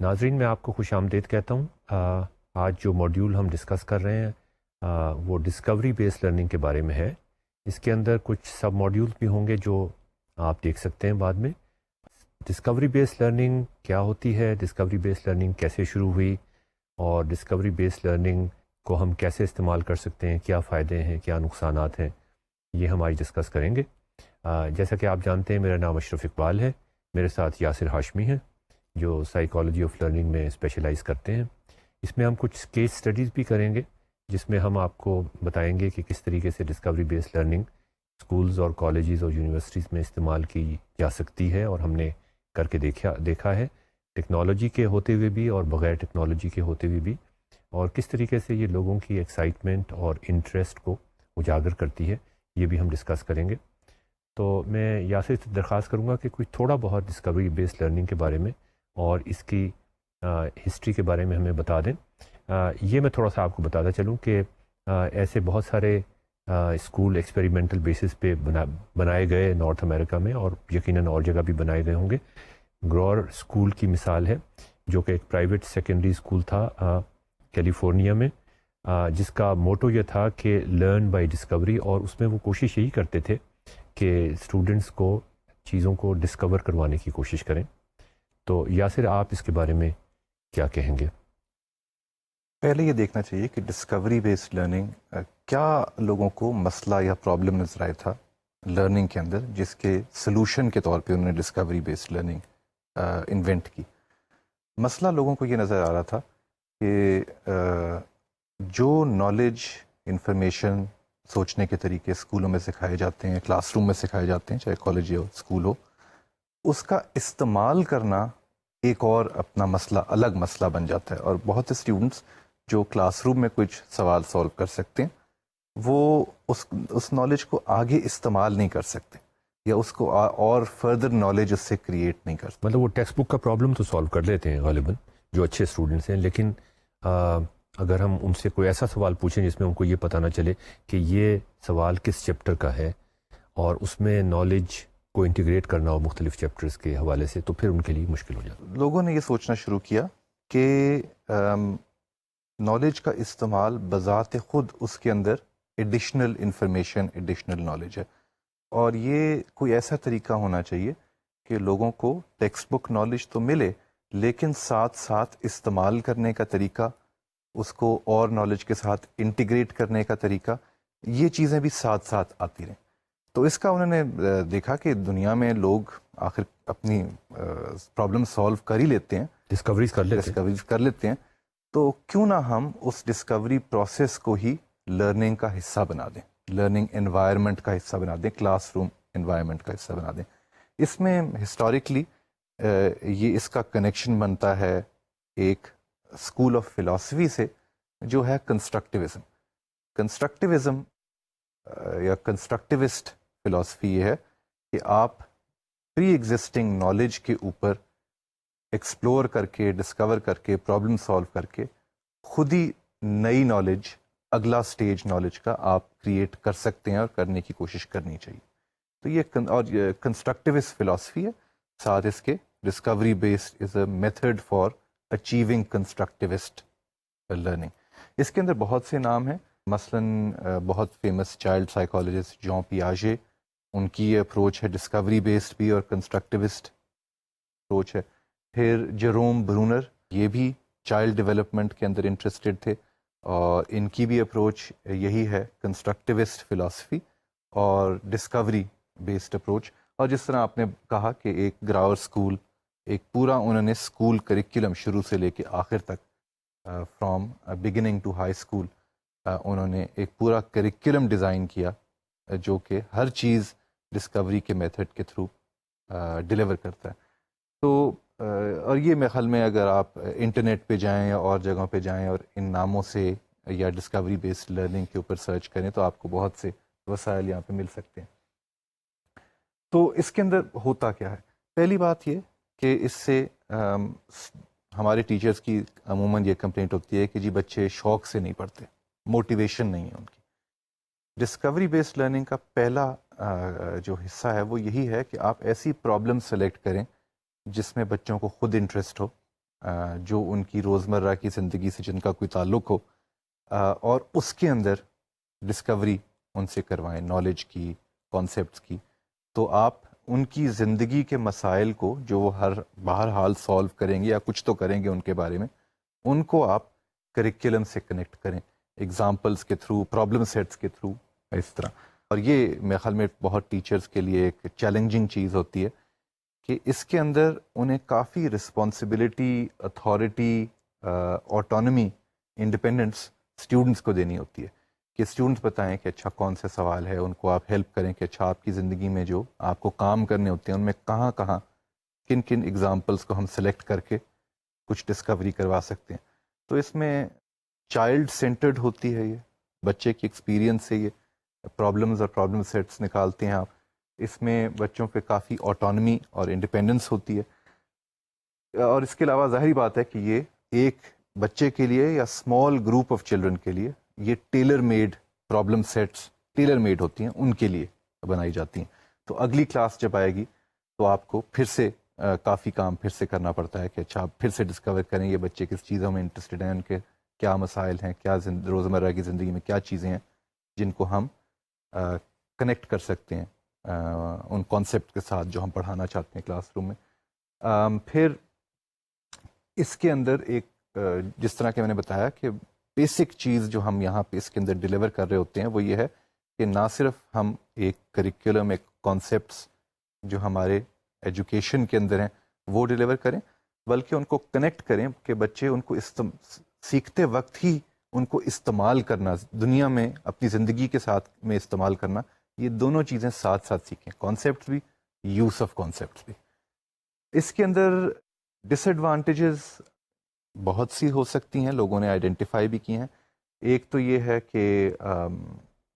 ناظرین، میں آپ کو خوش آمدید کہتا ہوں۔ آج جو ماڈیول ہم ڈسکس کر رہے ہیں وہ ڈسکوری بیس لرننگ کے بارے میں ہے۔ اس کے اندر کچھ سب ماڈیول بھی ہوں گے جو آپ دیکھ سکتے ہیں بعد میں۔ ڈسکوری بیس لرننگ کیا ہوتی ہے، ڈسکوری بیس لرننگ کیسے شروع ہوئی، اور ڈسکوری بیس لرننگ کو ہم کیسے استعمال کر سکتے ہیں، کیا فائدے ہیں، کیا نقصانات ہیں، یہ ہم آج ڈسکس کریں گے۔ جیسا کہ آپ جانتے ہیں، میرا نام اشرف اقبال ہے، میرے ساتھ یاسر ہاشمی ہیں جو سائیکالوجی آف لرننگ میں اسپیشلائز کرتے ہیں۔ اس میں ہم کچھ کیس اسٹڈیز بھی کریں گے جس میں ہم آپ کو بتائیں گے کہ کس طریقے سے ڈسکوری بیس لرننگ اسکولز اور کالجز اور یونیورسٹیز میں استعمال کی جا سکتی ہے، اور ہم نے کر کے دیکھا ہے ٹیکنالوجی کے ہوتے ہوئے بھی اور بغیر ٹیکنالوجی کے ہوتے ہوئے بھی، اور کس طریقے سے یہ لوگوں کی ایکسائٹمنٹ اور انٹرسٹ کو اجاگر کرتی ہے، یہ بھی ہم ڈسکس کریں گے۔ تو میں یاسر سے درخواست کروں گا کہ کچھ تھوڑا بہت ڈسکوری بیس لرننگ کے بارے میں اور اس کی ہسٹری کے بارے میں ہمیں بتا دیں۔ یہ میں تھوڑا سا آپ کو بتاتا چلوں کہ ایسے بہت سارے اسکول ایکسپیریمنٹل بیسس پہ بنائے گئے نارتھ امریکہ میں، اور یقیناً اور جگہ بھی بنائے گئے ہوں گے۔ گرور اسکول کی مثال ہے، جو کہ ایک پرائیویٹ سیکنڈری اسکول تھا کیلیفورنیا میں، جس کا موٹو یہ تھا کہ لرن بائی ڈسکوری، اور اس میں وہ کوشش یہی کرتے تھے کہ اسٹوڈنٹس کو چیزوں کو ڈسکور کروانے کی کوشش کریں۔ تو یاسر، آپ اس کے بارے میں کیا کہیں گے؟ پہلے یہ دیکھنا چاہیے کہ ڈسکوری بیسڈ لرننگ کیا لوگوں کو مسئلہ یا پرابلم نظر آیا تھا لرننگ کے اندر، جس کے سلوشن کے طور پہ انہوں نے ڈسکوری بیسڈ لرننگ انوینٹ کی۔ مسئلہ لوگوں کو یہ نظر آ رہا تھا کہ جو نالج، انفارمیشن، سوچنے کے طریقے اسکولوں میں سکھائے جاتے ہیں، کلاس روم میں سکھائے جاتے ہیں، چاہے کالج ہو اسکول ہو، اس کا استعمال کرنا ایک اور اپنا مسئلہ، الگ مسئلہ بن جاتا ہے۔ اور بہت سے اسٹوڈنٹس جو کلاس روم میں کچھ سوال سولو کر سکتے ہیں، وہ اس نالج کو آگے استعمال نہیں کر سکتے، یا اس کو اور فردر نالج اس سے کریٹ نہیں کر سکتے۔ مطلب وہ ٹیکسٹ بک کا پرابلم تو سالو کر لیتے ہیں غالباً جو اچھے اسٹوڈنٹس ہیں، لیکن اگر ہم ان سے کوئی ایسا سوال پوچھیں جس میں ان کو یہ پتہ نہ چلے کہ یہ سوال کس چیپٹر کا ہے، اور اس میں نالج کو انٹیگریٹ کرنا ہو مختلف چیپٹرز کے حوالے سے، تو پھر ان کے لیے مشکل ہو جاتا ہے۔ لوگوں نے یہ سوچنا شروع کیا کہ نالج کا استعمال بذات خود اس کے اندر ایڈیشنل انفارمیشن، ایڈیشنل نالج ہے، اور یہ کوئی ایسا طریقہ ہونا چاہیے کہ لوگوں کو ٹیکسٹ بک نالج تو ملے، لیکن ساتھ ساتھ استعمال کرنے کا طریقہ، اس کو اور نالج کے ساتھ انٹیگریٹ کرنے کا طریقہ، یہ چیزیں بھی ساتھ ساتھ آتی رہیں۔ تو اس کا انہوں نے دیکھا کہ دنیا میں لوگ آخر اپنی پرابلم سالو کر ہی لیتے ہیں، ڈسکوریز کر لیتے ہیں، تو کیوں نہ ہم اس ڈسکوری پروسیس کو ہی لرننگ کا حصہ بنا دیں، لرننگ انوائرمنٹ کا حصہ بنا دیں، کلاس روم انوائرمنٹ کا حصہ بنا دیں۔ اس میں ہسٹوریکلی یہ اس کا کنیکشن بنتا ہے ایک اسکول آف فلاسفی سے، جو ہے کنسٹرکٹیوزم۔ کنسٹرکٹیوزم یا کنسٹرکٹیوسٹ فلاسفی یہ ہے کہ آپ پری ایگزسٹنگ نالج کے اوپر ایکسپلور کر کے، ڈسکور کر کے، پرابلم سالو کر کے خود ہی نئی نالج، اگلا سٹیج نالج کا آپ کریٹ کر سکتے ہیں، اور کرنے کی کوشش کرنی چاہیے۔ تو یہ کنسٹرکٹیوسٹ فلاسفی ہے، ساتھ اس کے discovery based is a method for achieving constructivist learning. اس کے اندر بہت سے نام ہیں، مثلاً بہت فیمس چائلڈ سائیکالوجسٹ جان پیاژے، ان کی یہ اپروچ ہے ڈسکوری بیسڈ بھی اور کنسٹرکٹیوسٹ اپروچ ہے۔ پھر جیروم برونر، یہ بھی چائلڈ ڈیولپمنٹ کے اندر انٹرسٹڈ تھے، اور ان کی بھی اپروچ یہی ہے، کنسٹرکٹیوسٹ فلاسفی اور ڈسکوری بیسڈ اپروچ۔ اور جس طرح آپ نے کہا کہ ایک گراور اسکول، ایک پورا انہوں نے اسکول کریکولم شروع سے لے کے آخر تک، from beginning to high school, انہوں نے ایک پورا کریکولم ڈیزائن کیا جو کہ ہر چیز ڈسکوری کے میتھڈ کے تھرو ڈیلیور کرتا ہے۔ تو اور یہ میرے خیال میں اگر آپ انٹرنیٹ پہ جائیں یا اور جگہوں پہ جائیں اور ان ناموں سے یا ڈسکوری بیسڈ لرننگ کے اوپر سرچ کریں، تو آپ کو بہت سے وسائل یہاں پہ مل سکتے ہیں۔ تو اس کے اندر ہوتا کیا ہے؟ پہلی بات یہ کہ اس سے ہمارے ٹیچرز کی عموماً یہ کمپلینٹ ہوتی ہے کہ جی بچے شوق سے نہیں پڑھتے، موٹیویشن نہیں ہے ان کی۔ ڈسکوری بیسڈ لرننگ کا پہلا جو حصہ ہے وہ یہی ہے کہ آپ ایسی پرابلم سلیکٹ کریں جس میں بچوں کو خود انٹرسٹ ہو، جو ان کی روزمرہ کی زندگی سے جن کا کوئی تعلق ہو، اور اس کے اندر ڈسکوری ان سے کروائیں نالج کی، کانسیپٹس کی، تو آپ ان کی زندگی کے مسائل کو جو وہ بہرحال سالو کریں گے یا کچھ تو کریں گے ان کے بارے میں، ان کو آپ کریکولم سے کنیکٹ کریں، ایگزامپلس کے تھرو، پرابلم سیٹس کے تھرو، اس طرح. اور یہ میرے خیال میں بہت ٹیچرز کے لیے ایک چیلنجنگ چیز ہوتی ہے کہ اس کے اندر انہیں کافی رسپانسبلٹی، اتھارٹی، آٹونمی، انڈیپینڈنس اسٹوڈنٹس کو دینی ہوتی ہے کہ اسٹوڈنٹس بتائیں کہ اچھا کون سے سوال ہے، ان کو آپ ہیلپ کریں کہ اچھا آپ کی زندگی میں جو آپ کو کام کرنے ہوتے ہیں ان میں کہاں کہاں کن کن ایگزامپلس کو ہم سلیکٹ کر کے کچھ ڈسکوری کروا سکتے ہیں. تو اس میں چائلڈ سینٹرڈ ہوتی ہے، یہ بچے کی ایکسپیرینس سے یہ پرابلمز اور پرابلم سیٹس نکالتے ہیں آپ. اس میں بچوں پہ کافی آٹونمی اور انڈیپینڈنس ہوتی ہے. اور اس کے علاوہ ظاہری بات ہے کہ یہ ایک بچے کے لیے یا اسمال گروپ آف چلڈرن کے لیے یہ tailor made problem sets tailor made ہوتی ہیں، ان کے لیے بنائی جاتی ہیں. تو اگلی کلاس جب آئے گی تو آپ کو پھر سے کافی کام پھر سے کرنا پڑتا ہے کہ اچھا آپ پھر سے ڈسکور کریں یہ بچے کس چیزوں میں انٹرسٹڈ ہیں، ان کے کیا مسائل ہیں، کیا روزمرہ کی زندگی میں کیا چیزیں ہیں جن کو ہم کنیکٹ کر سکتے ہیں ان کانسیپٹ کے ساتھ جو ہم پڑھانا چاہتے ہیں کلاس روم میں. پھر اس کے اندر ایک جس طرح کہ میں نے بتایا کہ بیسک چیز جو ہم یہاں پہ اس کے اندر ڈیلیور کر رہے ہوتے ہیں وہ یہ ہے کہ نہ صرف ہم ایک کریکولم، ایک کانسیپٹس جو ہمارے ایجوکیشن کے اندر ہیں وہ ڈیلیور کریں، بلکہ ان کو کنیکٹ کریں کہ بچے ان کو سیکھتے وقت ہی ان کو استعمال کرنا، دنیا میں اپنی زندگی کے ساتھ میں استعمال کرنا، یہ دونوں چیزیں ساتھ ساتھ سیکھیں، کانسیپٹس بھی، یوز آف کانسیپٹس بھی. اس کے اندر ڈس ایڈوانٹیجز بہت سی ہو سکتی ہیں، لوگوں نے آئیڈینٹیفائی بھی کی ہیں. ایک تو یہ ہے کہ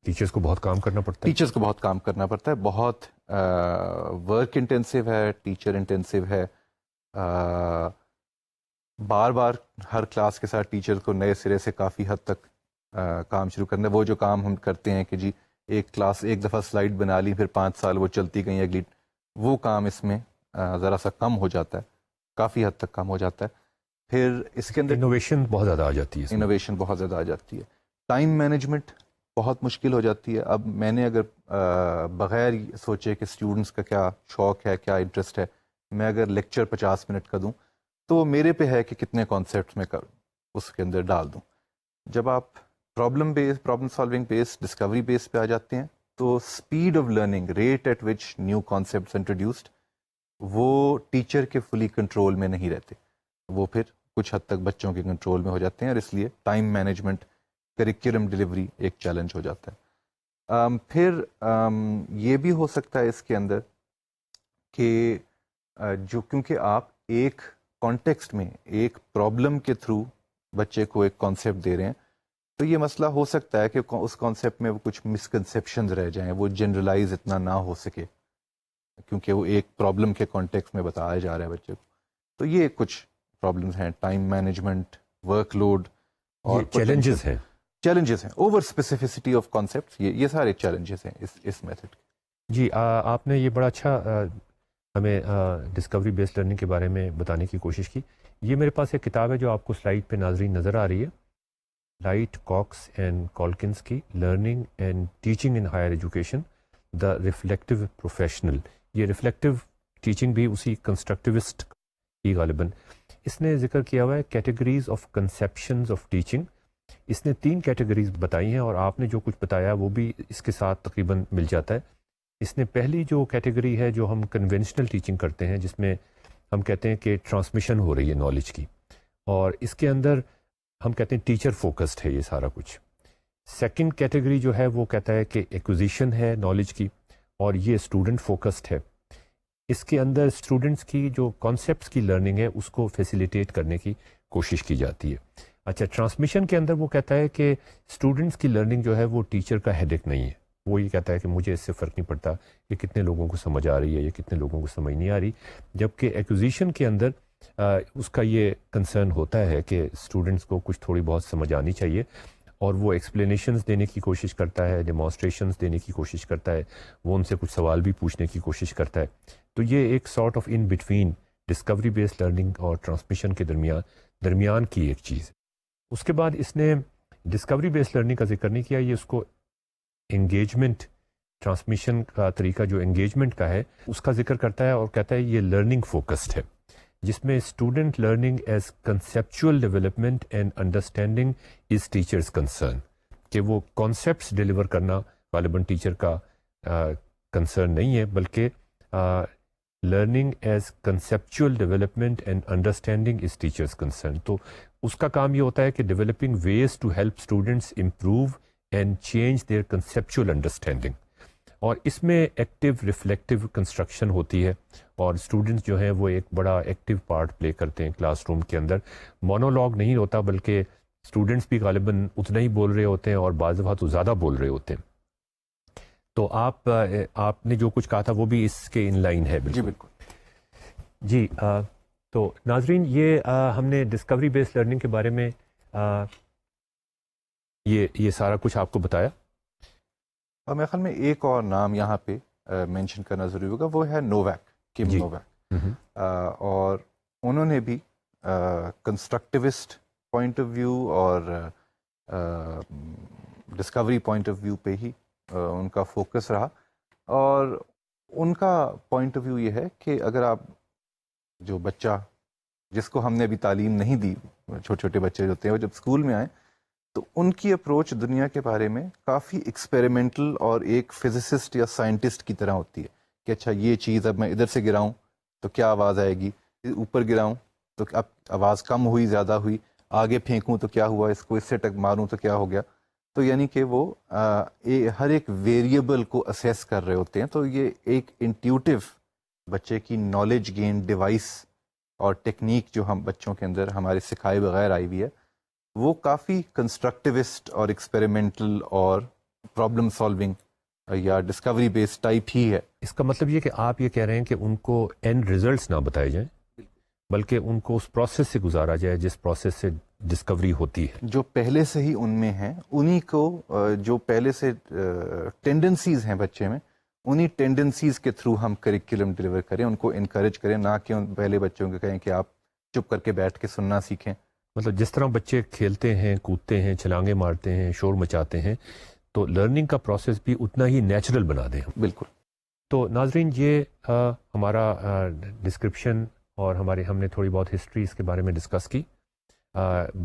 ٹیچرز کو بہت کام کرنا پڑتا ہے، ٹیچرز کو بہت کام کرنا پڑتا ہے، بہت ورک انٹینسو ہے، ٹیچر انٹینسو ہے. بار بار ہر کلاس کے ساتھ ٹیچر کو نئے سرے سے کافی حد تک کام شروع کرنا ہے. وہ جو کام ہم کرتے ہیں کہ جی ایک کلاس ایک دفعہ سلائڈ بنا لی، پھر 5 سال وہ چلتی گئی اگلی، وہ کام اس میں ذرا سا کم ہو جاتا ہے، کافی حد تک کم ہو جاتا ہے. پھر اس کے اندر انوویشن بہت زیادہ آ جاتی ہے، انوویشن بہت زیادہ آ جاتی ہے. ٹائم مینجمنٹ بہت مشکل ہو جاتی ہے. اب میں نے اگر بغیر سوچے کہ اسٹوڈنٹس کا کیا شوق ہے، کیا انٹرسٹ ہے، میں اگر لیکچر 50 منٹ کا دوں تو میرے پہ ہے کہ کتنے کانسیپٹس میں اس کے اندر ڈال دوں. جب آپ problem solving base, discovery base پہ آ جاتے ہیں تو speed of learning, rate at which new concepts introduced, وہ ٹیچر کے فلی کنٹرول میں نہیں رہتے، وہ پھر کچھ حد تک بچوں کے کنٹرول میں ہو جاتے ہیں، اور اس لیے ٹائم مینجمنٹ، کریکولم ڈلیوری ایک چیلنج ہو جاتا ہے. پھر یہ بھی ہو سکتا ہے اس کے اندر کہ جو کیونکہ آپ ایک کانٹیکسٹ میں ایک پرابلم کے تھرو بچے کو ایک کانسیپٹ دے رہے ہیں، تو یہ مسئلہ ہو سکتا ہے کہ اس کانسیپٹ میں وہ کچھ مسکنسیپشنز رہ جائیں، وہ جنرلائز اتنا نہ ہو سکے کیونکہ وہ ایک پرابلم کے کانٹیکسٹ میں بتایا جا رہا ہے بچے کو. تو یہ کچھ پرابلمز ہیں، ٹائم مینجمنٹ، ورک لوڈ، اور چیلنجز ہیں اوور اسپیسیفسٹی آف کانسیپٹس، یہ سارے چیلنجز ہیں اس میتھڈ کے. جی آپ نے یہ بڑا اچھا ہمیں ڈسکوری بیسڈ لرننگ کے بارے میں بتانے کی کوشش کی. یہ میرے پاس ایک کتاب ہے جو آپ کو سلائڈ پہ ناظرین نظر آ رہی ہے، لائٹ کاکس اینڈ کالکنس کی learning and teaching in higher education, the reflective professional. یہ ریفلیکٹیو ٹیچنگ بھی اسی کنسٹرکٹیوسٹ کی غالباً. اس نے ذکر کیا ہوا ہے کیٹیگریز آف کنسیپشنز آف ٹیچنگ. اس نے 3 کیٹیگریز بتائی ہیں، اور آپ نے جو کچھ بتایا وہ بھی اس کے ساتھ تقریباً مل جاتا ہے. اس نے پہلی جو کیٹیگری ہے جو ہم کنونشنل ٹیچنگ کرتے ہیں، جس میں ہم کہتے ہیں کہ ٹرانسمیشن ہو رہی ہے نالج کی، اور اس کے اندر ہم کہتے ہیں ٹیچر فوکسڈ ہے یہ سارا کچھ. سیکنڈ کیٹیگری جو ہے وہ کہتا ہے کہ ایکوزیشن ہے نالج کی، اور یہ اسٹوڈنٹ فوکسڈ ہے. اس کے اندر اسٹوڈنٹس کی جو کانسیپٹس کی لرننگ ہے اس کو فیسیلیٹیٹ کرنے کی کوشش کی جاتی ہے. اچھا، ٹرانسمیشن کے اندر وہ کہتا ہے کہ اسٹوڈنٹس کی لرننگ جو ہے وہ ٹیچر کا ہیڈیک نہیں ہے. وہ یہ کہتا ہے کہ مجھے اس سے فرق نہیں پڑتا کہ کتنے لوگوں کو سمجھ آ رہی ہے یا کتنے لوگوں کو سمجھ نہیں آ رہی. جبکہ ایکوزیشن کے اندر اس کا یہ کنسرن ہوتا ہے کہ اسٹوڈنٹس کو کچھ تھوڑی بہت سمجھ آنی چاہیے، اور وہ ایکسپلینیشنز دینے کی کوشش کرتا ہے، ڈیمانسٹریشنز دینے کی کوشش کرتا ہے، وہ ان سے کچھ سوال بھی پوچھنے کی کوشش کرتا ہے. تو یہ ایک sort of in between Discovery based learning اور ٹرانسمیشن کے درمیان کی ایک چیز ہے. اس کے بعد اس نے ڈسکوری بیسڈ لرننگ کا ذکر نہیں کیا, یہ اس کو انگیجمنٹ ٹرانسمیشن کا طریقہ جو انگیجمنٹ کا ہے اس کا ذکر کرتا ہے, اور کہتا ہے یہ لرننگ فوکسڈ ہے, جس میں student learning as conceptual development and understanding is teachers concern, کہ وہ کانسیپٹس ڈیلیور کرنا غالباً ٹیچر کا کنسرن نہیں ہے, بلکہ learning as conceptual development and understanding is teachers concern. تو اس کا کام یہ ہوتا ہے کہ developing ways to help students improve and change their conceptual understanding, اور اس میں ایکٹیو ریفلیکٹیو کنسٹرکشن ہوتی ہے, اور اسٹوڈنٹس جو ہیں وہ ایک بڑا ایکٹیو پارٹ پلے کرتے ہیں کلاس روم کے اندر. مونولوگ نہیں ہوتا, بلکہ اسٹوڈنٹس بھی غالباً اتنا ہی بول رہے ہوتے ہیں اور بعض دفعہ تو زیادہ بول رہے ہوتے ہیں. تو آپ نے جو کچھ کہا تھا وہ بھی اس کے ان لائن ہے. جی بالکل. جی تو ناظرین, یہ ہم نے ڈسکوری بیسڈ لرننگ کے بارے میں یہ سارا کچھ آپ کو بتایا. اور میرے خیال میں ایک اور نام یہاں پہ مینشن کرنا ضروری ہوگا, وہ ہے نوویک, کم نوویک. اور انہوں نے بھی کنسٹرکٹیوسٹ پوائنٹ آف ویو اور ڈسکوری پوائنٹ آف ویو پہ ہی ان کا فوکس رہا. اور ان کا پوائنٹ آف ویو یہ ہے کہ اگر آپ جو بچہ جس کو ہم نے ابھی تعلیم نہیں دی, چھوٹے چھوٹے بچے جو ہوتے ہیں وہ جب اسکول میں آئیں تو ان کی اپروچ دنیا کے بارے میں کافی ایکسپیریمنٹل اور ایک فزسسٹ یا سائنٹسٹ کی طرح ہوتی ہے کہ اچھا یہ چیز اب میں ادھر سے گراؤں تو کیا آواز آئے گی, اوپر گراؤں تو اب آواز کم ہوئی زیادہ ہوئی, آگے پھینکوں تو کیا ہوا, اس کو اس سے ٹک ماروں تو کیا ہو گیا. تو یعنی کہ وہ ہر ایک ویریبل کو اسیس کر رہے ہوتے ہیں. تو یہ ایک انٹیوٹیو بچے کی نالج گین ڈیوائس اور ٹیکنیک جو ہم بچوں کے اندر ہمارے سکھائے بغیر آئی ہوئی ہے, وہ کافی کنسٹرکٹیوسٹ اور ایکسپیریمنٹل اور پرابلم سالونگ یا ڈسکوری بیس ٹائپ ہی ہے. اس کا مطلب یہ کہ آپ یہ کہہ رہے ہیں کہ ان کو اینڈ ریزلٹس نہ بتائے جائیں, بلکہ ان کو اس پروسیس سے گزارا جائے جس پروسیس سے ڈسکوری ہوتی ہے, جو پہلے سے ہی ان میں ہیں, انہی کو جو پہلے سے ٹینڈنسیز ہیں بچے میں, انہی ٹینڈنسیز کے تھرو ہم کریکولم ڈلیور کریں, ان کو انکریج کریں, نہ کہ ان پہلے بچوں کو کہیں کہ آپ چپ کر کے بیٹھ کے سننا سیکھیں. مطلب جس طرح بچے کھیلتے ہیں, کودتے ہیں, چھلانگیں مارتے ہیں, شور مچاتے ہیں, تو لرننگ کا پروسیس بھی اتنا ہی نیچرل بنا دیں. بالکل. تو ناظرین, یہ ہمارا ڈسکرپشن اور ہم نے تھوڑی بہت ہسٹری اس کے بارے میں ڈسکس کی.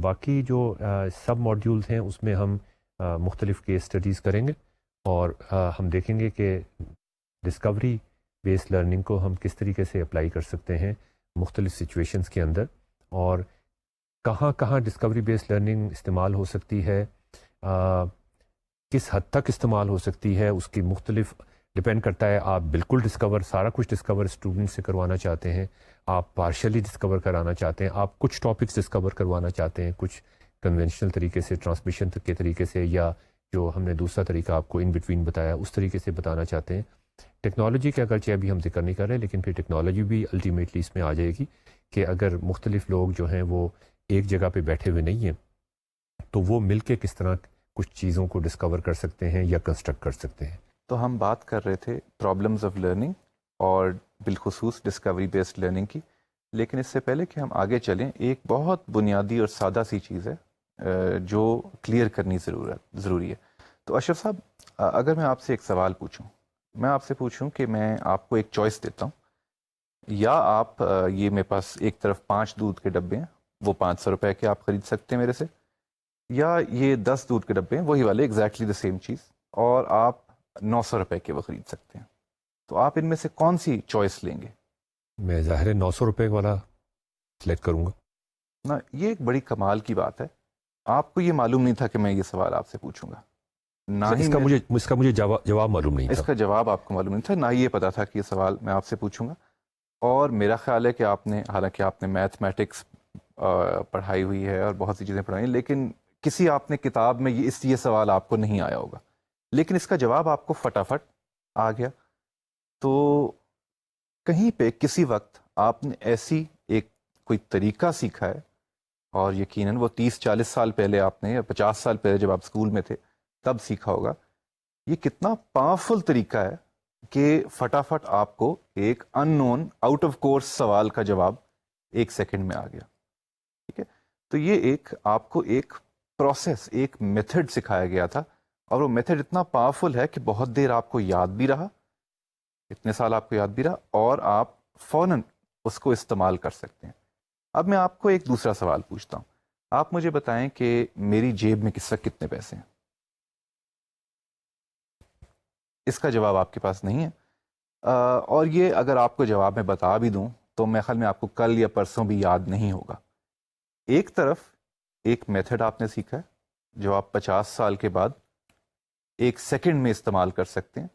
باقی جو سب ماڈیولز ہیں اس میں ہم مختلف کیس اسٹڈیز کریں گے, اور ہم دیکھیں گے کہ ڈسکوری بیسڈ لرننگ کو ہم کس طریقے سے اپلائی کر سکتے ہیں مختلف سچویشنز کے اندر, اور کہاں کہاں ڈسکوری بیسڈ لرننگ استعمال ہو سکتی ہے, کس حد تک استعمال ہو سکتی ہے. اس کی مختلف ڈپینڈ کرتا ہے, آپ بالکل سارا کچھ ڈسکور اسٹوڈنٹ سے کروانا چاہتے ہیں, آپ پارشلی ڈسکور کرانا چاہتے ہیں, آپ کچھ ٹاپکس ڈسکور کروانا چاہتے ہیں, کچھ کنونشنل طریقے سے, ٹرانسمیشن کے طریقے سے, یا جو ہم نے دوسرا طریقہ آپ کو ان بٹوین بتایا اس طریقے سے بتانا چاہتے ہیں. ٹیکنالوجی کے اگرچہ ابھی ہم ذکر نہیں کر رہے, لیکن پھر ٹیکنالوجی بھی الٹیمیٹلی اس میں آ جائے گی کہ اگر مختلف لوگ جو ہیں وہ ایک جگہ پہ بیٹھے ہوئے نہیں ہیں تو وہ مل کے کس طرح کچھ چیزوں کو ڈسکور کر سکتے ہیں یا کنسٹرکٹ کر سکتے ہیں. تو ہم بات کر رہے تھے پرابلمز آف لرننگ اور بالخصوص ڈسکوری بیسڈ لرننگ کی, لیکن اس سے پہلے کہ ہم آگے چلیں, ایک بہت بنیادی اور سادہ سی چیز ہے جو کلیئر کرنی ضروری ہے. تو اشرف صاحب, اگر میں آپ سے ایک سوال پوچھوں, میں آپ سے پوچھوں کہ میں آپ کو ایک چوائس دیتا ہوں, یا آپ یہ میرے پاس ایک طرف 5 دودھ کے ڈبے ہیں, وہ 500 روپے کے آپ خرید سکتے ہیں میرے سے, یا یہ 10 دودھ کے ڈبے ہیں وہی والے ایگزیکٹلی دا سیم چیز, اور آپ 900 روپے کے وہ خرید سکتے ہیں, تو آپ ان میں سے کون سی چوائس لیں گے؟ میں ظاہر 900 روپے والا سلیکٹ کروں گا نا. یہ ایک بڑی کمال کی بات ہے, آپ کو یہ معلوم نہیں تھا کہ میں یہ سوال آپ سے پوچھوں گا, نہ ہی اس کا مجھے جواب معلوم نہیں تھا. اس کا جواب آپ کو معلوم نہیں تھا, نہ ہی یہ پتا تھا کہ یہ سوال میں آپ سے پوچھوں گا. اور میرا خیال ہے کہ آپ نے, حالانکہ آپ نے میتھمیٹکس پڑھائی ہوئی ہے اور بہت سی چیزیں پڑھائی ہیں, لیکن کسی آپ نے کتاب میں یہ سوال آپ کو نہیں آیا ہوگا, لیکن اس کا جواب آپ کو فٹافٹ آ گیا. تو کہیں پہ کسی وقت آپ نے ایسی ایک کوئی طریقہ سیکھا ہے, اور یقیناً وہ 30-40 سال پہلے آپ نے, یا 50 سال پہلے جب آپ اسکول میں تھے تب سیکھا ہوگا. یہ کتنا پاورفل طریقہ ہے کہ فٹافٹ آپ کو ایک ان نون آؤٹ آف کورس سوال کا جواب 1 سیکنڈ میں آ گیا. ٹھیک ہے, تو یہ ایک آپ کو ایک پروسیس, ایک میتھڈ سکھایا گیا تھا, اور وہ میتھڈ اتنا پاورفل ہے کہ بہت دیر آپ کو یاد بھی رہا, اتنے سال آپ کو یاد بھی رہا, اور آپ فوراً اس کو استعمال کر سکتے ہیں. اب میں آپ کو ایک دوسرا سوال پوچھتا ہوں, آپ مجھے بتائیں کہ میری جیب میں کس وقت کتنے پیسے ہیں؟ اس کا جواب آپ کے پاس نہیں ہے. اور یہ اگر آپ کو جواب میں بتا بھی دوں تو میرے خیال میں آپ کو کل یا پرسوں بھی یاد نہیں ہوگا. ایک طرف ایک میتھڈ آپ نے سیکھا ہے جو آپ 50 سال کے بعد 1 سیکنڈ میں استعمال کر سکتے ہیں,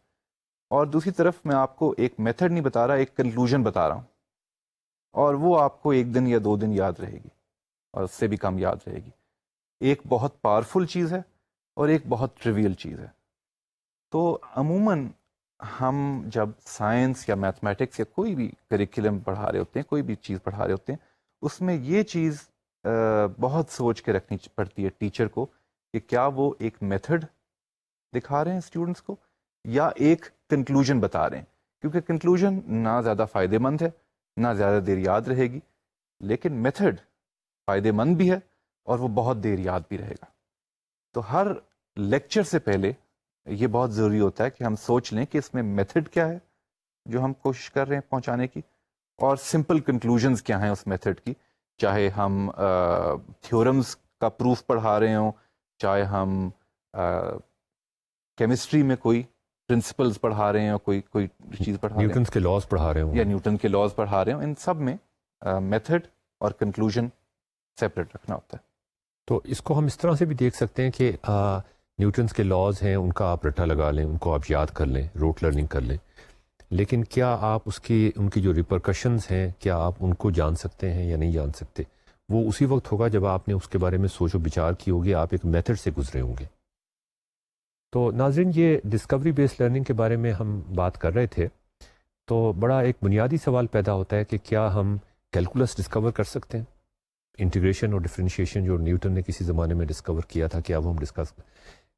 اور دوسری طرف میں آپ کو ایک میتھڈ نہیں بتا رہا, ایک کنکلوژن بتا رہا ہوں, اور وہ آپ کو 1 دن یا 2 دن یاد رہے گی, اور اس سے بھی کم یاد رہے گی. ایک بہت پاورفل چیز ہے اور ایک بہت ٹریویل چیز ہے. تو عموماً ہم جب سائنس یا میتھمیٹکس یا کوئی بھی کریکولم پڑھا رہے ہوتے ہیں, کوئی بھی چیز پڑھا رہے ہوتے ہیں, اس میں یہ چیز بہت سوچ کے رکھنی پڑتی ہے ٹیچر کو کہ کیا وہ ایک میتھڈ دکھا رہے ہیں اسٹوڈنٹس کو یا ایک کنکلوژن بتا رہے ہیں. کیونکہ کنکلوژن نہ زیادہ فائدہ مند ہے, نہ زیادہ دیر یاد رہے گی, لیکن میتھڈ فائدہ مند بھی ہے اور وہ بہت دیر یاد بھی رہے گا. تو ہر لیکچر سے پہلے یہ بہت ضروری ہوتا ہے کہ ہم سوچ لیں کہ اس میں میتھڈ کیا ہے جو ہم کوشش کر رہے ہیں پہنچانے کی, اور سمپل کنکلوژنز کیا ہیں اس میتھڈ کی, چاہے ہم تھیورمز کا پروف پڑھا رہے ہوں, چاہے ہم کیمسٹری میں کوئی پرنسپلز پڑھا رہے ہیں, کوئی چیز پڑھا رہے ہیں, نیوٹنس کے لاز پڑھا رہے ہوں یا نیوٹن کے لاز پڑھا رہے ہوں, ان سب میں میتھڈ اور کنکلوژن سیپریٹ رکھنا ہوتا ہے. تو اس کو ہم اس طرح سے بھی دیکھ سکتے ہیں کہ نیوٹنس کے لاز ہیں, ان کا آپ رٹا لگا لیں, ان کو آپ یاد کر لیں, روٹ لرننگ کر لیں, لیکن کیا آپ ان کی جو ریپرکشنز ہیں کیا آپ ان کو جان سکتے ہیں یا نہیں جان سکتے؟ وہ اسی وقت ہوگا جب آپ نے اس کے بارے میں سوچ و بچار کی ہوگی, آپ ایک میتھڈ سے گزرے ہوں گے. تو ناظرین, یہ ڈسکوری بیس لرننگ کے بارے میں ہم بات کر رہے تھے, تو بڑا ایک بنیادی سوال پیدا ہوتا ہے کہ کیا ہم کیلکولس ڈسکور کر سکتے ہیں؟ انٹیگریشن اور ڈفرینشیشن جو نیوٹن نے کسی زمانے میں ڈسکور کیا تھا,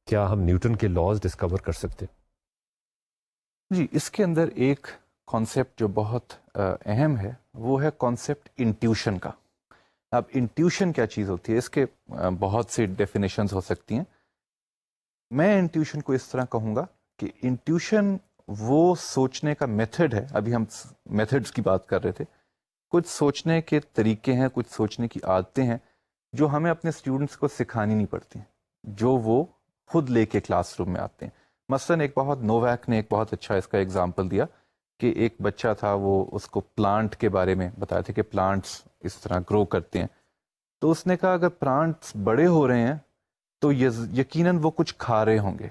کیا ہم نیوٹن کے لاز ڈسکور کر سکتے؟ جی, اس کے اندر ایک کانسیپٹ جو بہت اہم ہے وہ ہے کانسیپٹ انٹیوشن کا. اب انٹیوشن کیا چیز ہوتی ہے, اس کے بہت سی ڈیفینیشنز ہو سکتی ہیں. میں انٹیوشن کو اس طرح کہوں گا کہ انٹیوشن وہ سوچنے کا میتھڈ ہے, ابھی ہم میتھڈز کی بات کر رہے تھے, کچھ سوچنے کے طریقے ہیں, کچھ سوچنے کی عادتیں ہیں جو ہمیں اپنے اسٹوڈنٹس کو سکھانی نہیں پڑتی, جو وہ خود لے کے کلاس روم میں آتے ہیں. مثلاً نوویک نے ایک بہت اچھا اس کا ایگزامپل دیا کہ ایک بچہ تھا, وہ اس کو پلانٹ کے بارے میں بتایا تھا کہ پلانٹس اس طرح گرو کرتے ہیں. تو اس نے کہا اگر پلانٹس بڑے ہو رہے ہیں تو یقیناً وہ کچھ کھا رہے ہوں گے.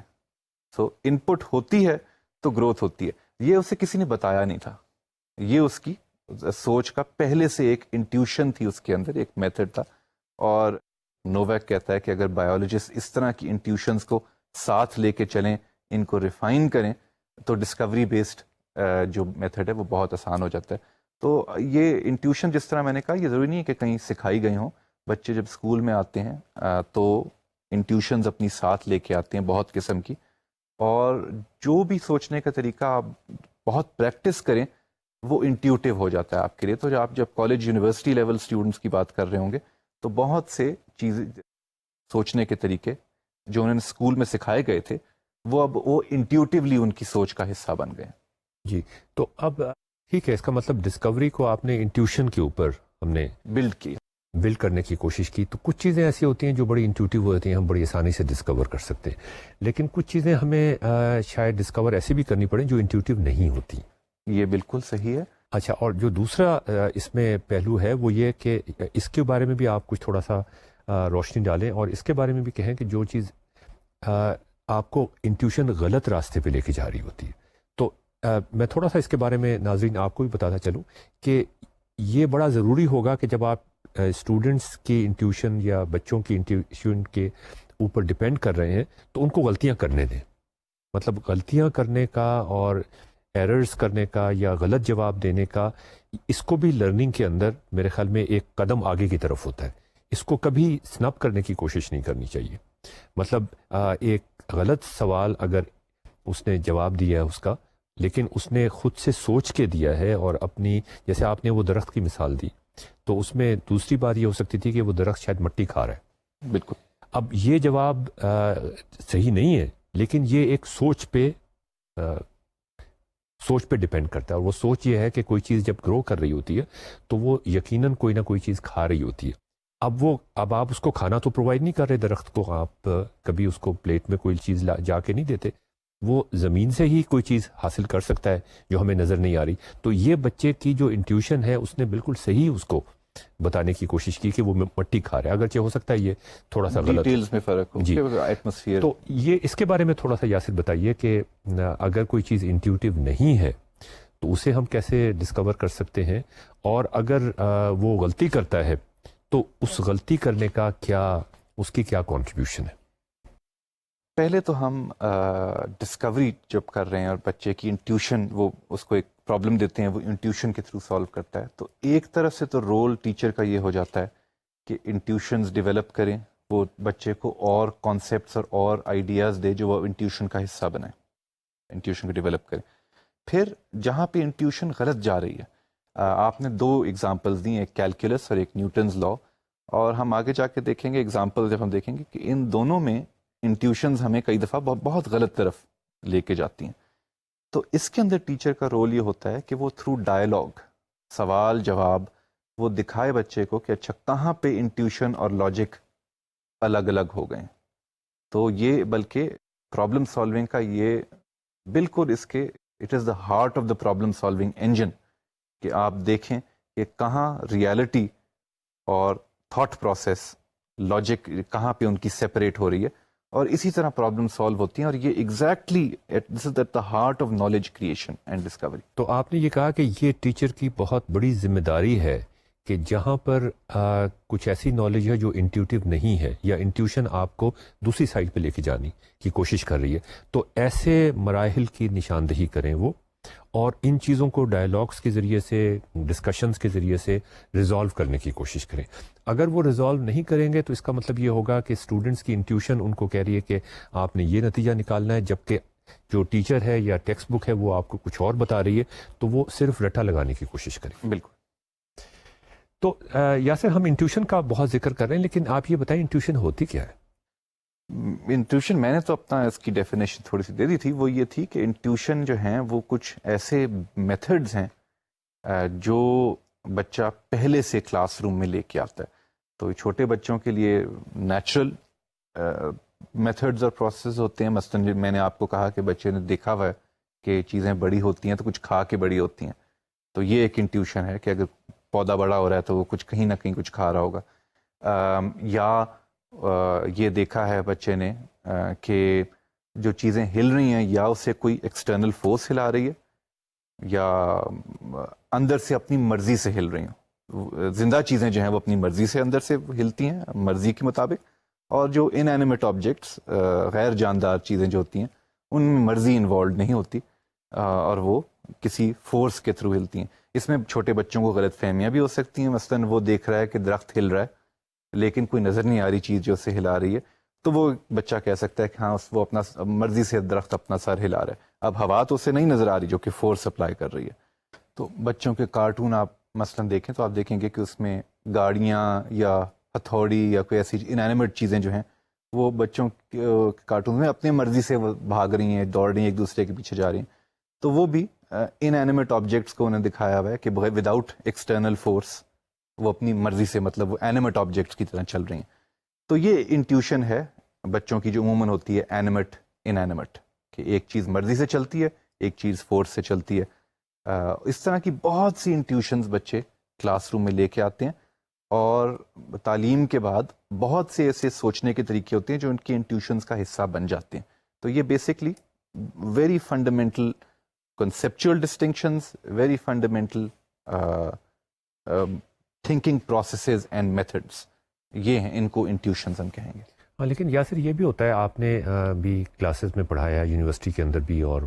سو ان پٹ ہوتی ہے تو گروتھ ہوتی ہے. یہ اسے کسی نے بتایا نہیں تھا, یہ اس کی سوچ کا پہلے سے ایک انٹیوشن تھی, اس کے اندر ایک میتھڈ تھا. اور نوویک کہتا ہے کہ اگر بایولوجسٹ اس طرح کی انٹیوشنز کو ساتھ لے کے چلیں, ان کو ریفائن کریں, تو ڈسکوری بیسڈ جو میتھڈ ہے وہ بہت آسان ہو جاتا ہے. تو یہ انٹیوشن جس طرح میں نے کہا, یہ ضروری نہیں ہے کہ کہیں سکھائی گئی ہوں. بچے جب اسکول میں آتے ہیں تو انٹیوشنز اپنی ساتھ لے کے آتے ہیں بہت قسم کی, اور جو بھی سوچنے کا طریقہ آپ بہت پریکٹس کریں وہ انٹیوٹیو ہو جاتا ہے آپ کے لیے. تو آپ جب کالج یونیورسٹی لیول اسٹوڈنٹس کی بات کر رہے ہوں گے تو بہت سے چیزیں, سوچنے کے طریقے جو انہوں نے اسکول میں سکھائے گئے تھے وہ اب وہ انٹیوٹیولی ان کی سوچ کا حصہ بن گئے. جی, تو اب ٹھیک ہے, اس کا مطلب ڈسکوری کو آپ نے انٹیوشن کے اوپر ہم نے بلڈ کرنے کی کوشش کی. تو کچھ چیزیں ایسی ہوتی ہیں جو بڑی انٹیوٹیو ہوتی ہیں, ہم بڑی آسانی سے ڈسکور کر سکتے ہیں, لیکن کچھ چیزیں ہمیں شاید ڈسکور ایسی بھی کرنی پڑیں جو انٹیوٹیو نہیں ہوتی. یہ بالکل صحیح ہے. اچھا, اور جو دوسرا اس میں پہلو ہے وہ یہ کہ اس کے بارے میں بھی آپ کچھ تھوڑا سا روشنی ڈالیں, اور اس کے بارے میں بھی کہیں کہ جو چیز آپ کو انٹیوشن غلط راستے پہ لے کے جا رہی ہوتی ہے. تو میں تھوڑا سا اس کے بارے میں ناظرین آپ کو بھی بتاتا چلوں کہ یہ بڑا ضروری ہوگا کہ جب آپ اسٹوڈنٹس کی انٹیوشن یا بچوں کی انٹیوشن کے اوپر ڈپینڈ کر رہے ہیں تو ان کو غلطیاں کرنے دیں. مطلب غلطیاں کرنے کا اور ایررز کرنے کا یا غلط جواب دینے کا, اس کو بھی لرننگ کے اندر میرے خیال میں ایک قدم آگے کی طرف ہوتا ہے. اس کو کبھی سنپ کرنے کی کوشش نہیں کرنی چاہیے. مطلب ایک غلط سوال اگر اس نے جواب دیا ہے اس کا, لیکن اس نے خود سے سوچ کے دیا ہے اور اپنی، جیسے آپ نے وہ درخت کی مثال دی، تو اس میں دوسری بات یہ ہو سکتی تھی کہ وہ درخت شاید مٹی کھا رہا ہے. بالکل. اب یہ جواب صحیح نہیں ہے، لیکن یہ ایک سوچ پہ ڈیپینڈ کرتا ہے، اور وہ سوچ یہ ہے کہ کوئی چیز جب گرو کر رہی ہوتی ہے تو وہ یقیناً کوئی نہ کوئی چیز کھا رہی ہوتی ہے. اب آپ اس کو کھانا تو پرووائڈ نہیں کر رہے درخت کو، آپ کبھی اس کو پلیٹ میں کوئی چیز جا کے نہیں دیتے، وہ زمین سے ہی کوئی چیز حاصل کر سکتا ہے جو ہمیں نظر نہیں آ رہی. تو یہ بچے کی جو انٹیوشن ہے اس نے بالکل صحیح اس کو بتانے کی کوشش کی کہ وہ مٹی کھا رہا ہے، اگرچہ ہو سکتا ہے یہ تھوڑا سا غلط ڈیٹیلز میں فرق ہو. جی. ایٹماسفیئر. تو یہ اس کے بارے میں تھوڑا سا یاسر بتائیے کہ اگر کوئی چیز انٹیوٹیو نہیں ہے تو اسے ہم کیسے ڈسکور کر سکتے ہیں، اور اگر وہ غلطی کرتا ہے تو اس غلطی کرنے کا اس کی کیا کنٹریبیوشن ہے؟ پہلے تو ہم ڈسکوری جب کر رہے ہیں اور بچے کی انٹیوشن، وہ اس کو ایک پرابلم دیتے ہیں، وہ انٹیوشن کے تھرو سالو کرتا ہے، تو ایک طرف سے تو رول ٹیچر کا یہ ہو جاتا ہے کہ انٹیوشنز ڈیولپ کریں، وہ بچے کو اور کانسیپٹس اور آئیڈیاز دے جو وہ انٹیوشن کا حصہ بنائیں، انٹیوشن کو ڈیولپ کریں. پھر جہاں پہ انٹیوشن غلط جا رہی ہے، آپ نے 2 ایگزامپلز دی، ایک کیلکولس اور ایک نیوٹنز لا، اور ہم آگے جا کے دیکھیں گے ایگزامپل جب ہم دیکھیں گے کہ ان دونوں میں انٹیوشنز ہمیں کئی دفعہ بہت غلط طرف لے کے جاتی ہیں. تو اس کے اندر ٹیچر کا رول یہ ہوتا ہے کہ وہ تھرو ڈائلاگ، سوال جواب، وہ دکھائے بچے کو کہ اچھا کہاں پہ انٹیوشن اور لاجک الگ الگ ہو گئے. تو یہ بلکہ پرابلم سالونگ کا یہ بالکل اس کے it is the heart of the problem solving engine, کہ آپ دیکھیں کہ کہاں ریالٹی اور تھاٹ پروسیس، لاجک کہاں پہ ان کی سیپریٹ ہو رہی ہے، اور اسی طرح پرابلم سالو ہوتی ہیں. اور یہ exactly this is at the heart of knowledge creation and discovery. تو آپ نے یہ کہا کہ یہ ٹیچر کی بہت بڑی ذمہ داری ہے کہ جہاں پر کچھ ایسی نالج ہے جو انٹیوٹیو نہیں ہے، یا انٹیوشن آپ کو دوسری سائڈ پہ لے کے جانے کی کوشش کر رہی ہے، تو ایسے مراحل کی نشاندہی کریں وہ، اور ان چیزوں کو ڈائلاگس کے ذریعے سے، ڈسکشنز کے ذریعے سے ریزالو کرنے کی کوشش کریں. اگر وہ ریزالو نہیں کریں گے تو اس کا مطلب یہ ہوگا کہ اسٹوڈنٹس کی انٹیوشن ان کو کہہ رہی ہے کہ آپ نے یہ نتیجہ نکالنا ہے، جبکہ جو ٹیچر ہے یا ٹیکسٹ بک ہے وہ آپ کو کچھ اور بتا رہی ہے، تو وہ صرف رٹا لگانے کی کوشش کریں. بالکل. تو یاسر، ہم انٹیوشن کا بہت ذکر کر رہے ہیں، لیکن آپ یہ بتائیں انٹیوشن ہوتی کیا ہے؟ انٹیوشن میں نے تو اپنا اس کی ڈیفینیشن تھوڑی سی دے دی تھی، وہ یہ تھی کہ انٹیوشن جو ہیں وہ کچھ ایسے میتھڈز ہیں جو بچہ پہلے سے کلاس روم میں لے کے آتا ہے. تو چھوٹے بچوں کے لیے نیچرل میتھڈز اور پروسیس ہوتے ہیں. مثلاً میں نے آپ کو کہا کہ بچے نے دیکھا ہوا ہے کہ چیزیں بڑی ہوتی ہیں تو کچھ کھا کے بڑی ہوتی ہیں، تو یہ ایک انٹیوشن ہے کہ اگر پودا بڑا ہو رہا ہے تو وہ کچھ کہیں نہ کہیں کچھ کھا رہا ہوگا. یا یہ دیکھا ہے بچے نے کہ جو چیزیں ہل رہی ہیں یا اسے کوئی ایکسٹرنل فورس ہلا رہی ہے، یا اندر سے اپنی مرضی سے ہل رہی ہیں. زندہ چیزیں جو ہیں وہ اپنی مرضی سے اندر سے ہلتی ہیں، مرضی کے مطابق، اور جو ان اینیمیٹ آبجیکٹس، غیر جاندار چیزیں جو ہوتی ہیں، ان میں مرضی انوالوڈ نہیں ہوتی، اور وہ کسی فورس کے تھرو ہلتی ہیں. اس میں چھوٹے بچوں کو غلط فہمیاں بھی ہو سکتی ہیں. مثلاً وہ دیکھ رہا ہے کہ درخت ہل رہا ہے لیکن کوئی نظر نہیں آ رہی چیز جو اسے ہلا رہی ہے، تو وہ بچہ کہہ سکتا ہے کہ ہاں وہ اپنا مرضی سے درخت اپنا سر ہلا رہا ہے. اب ہوا تو اسے نہیں نظر آ رہی جو کہ فورس اپلائی کر رہی ہے. تو بچوں کے کارٹون آپ مثلاً دیکھیں تو آپ دیکھیں گے کہ اس میں گاڑیاں یا ہتھوڑی یا کوئی ایسی انینیمیٹ چیزیں جو ہیں وہ بچوں کے کارٹون میں اپنی مرضی سے وہ بھاگ رہی ہیں، دوڑ رہی ہیں، ایک دوسرے کے پیچھے جا رہی ہیں. تو وہ بھی ان اینیمیٹ آبجیکٹس کو انہیں دکھایا ہوا ہے کہ وداؤٹ ایکسٹرنل فورس وہ اپنی مرضی سے، مطلب وہ اینیمیٹ آبجیکٹس کی طرح چل رہی ہیں. تو یہ انٹیوشن ہے بچوں کی جو عموماً ہوتی ہے اینیمیٹ ان اینیمیٹ، کہ ایک چیز مرضی سے چلتی ہے، ایک چیز فورس سے چلتی ہے. اس طرح کی بہت سی انٹیوشنز بچے کلاس روم میں لے کے آتے ہیں، اور تعلیم کے بعد بہت سے ایسے سوچنے کے طریقے ہوتے ہیں جو ان کی انٹیوشنز کا حصہ بن جاتے ہیں. تو یہ basically very fundamental conceptual distinctions, very fundamental thinking processes and methods. یہ ہیں، ان کو انٹیوشنز ہم کہیں گے. ہاں، لیکن یاسر یہ بھی ہوتا ہے، آپ نے بھی کلاسز میں پڑھایا یونیورسٹی کے اندر بھی اور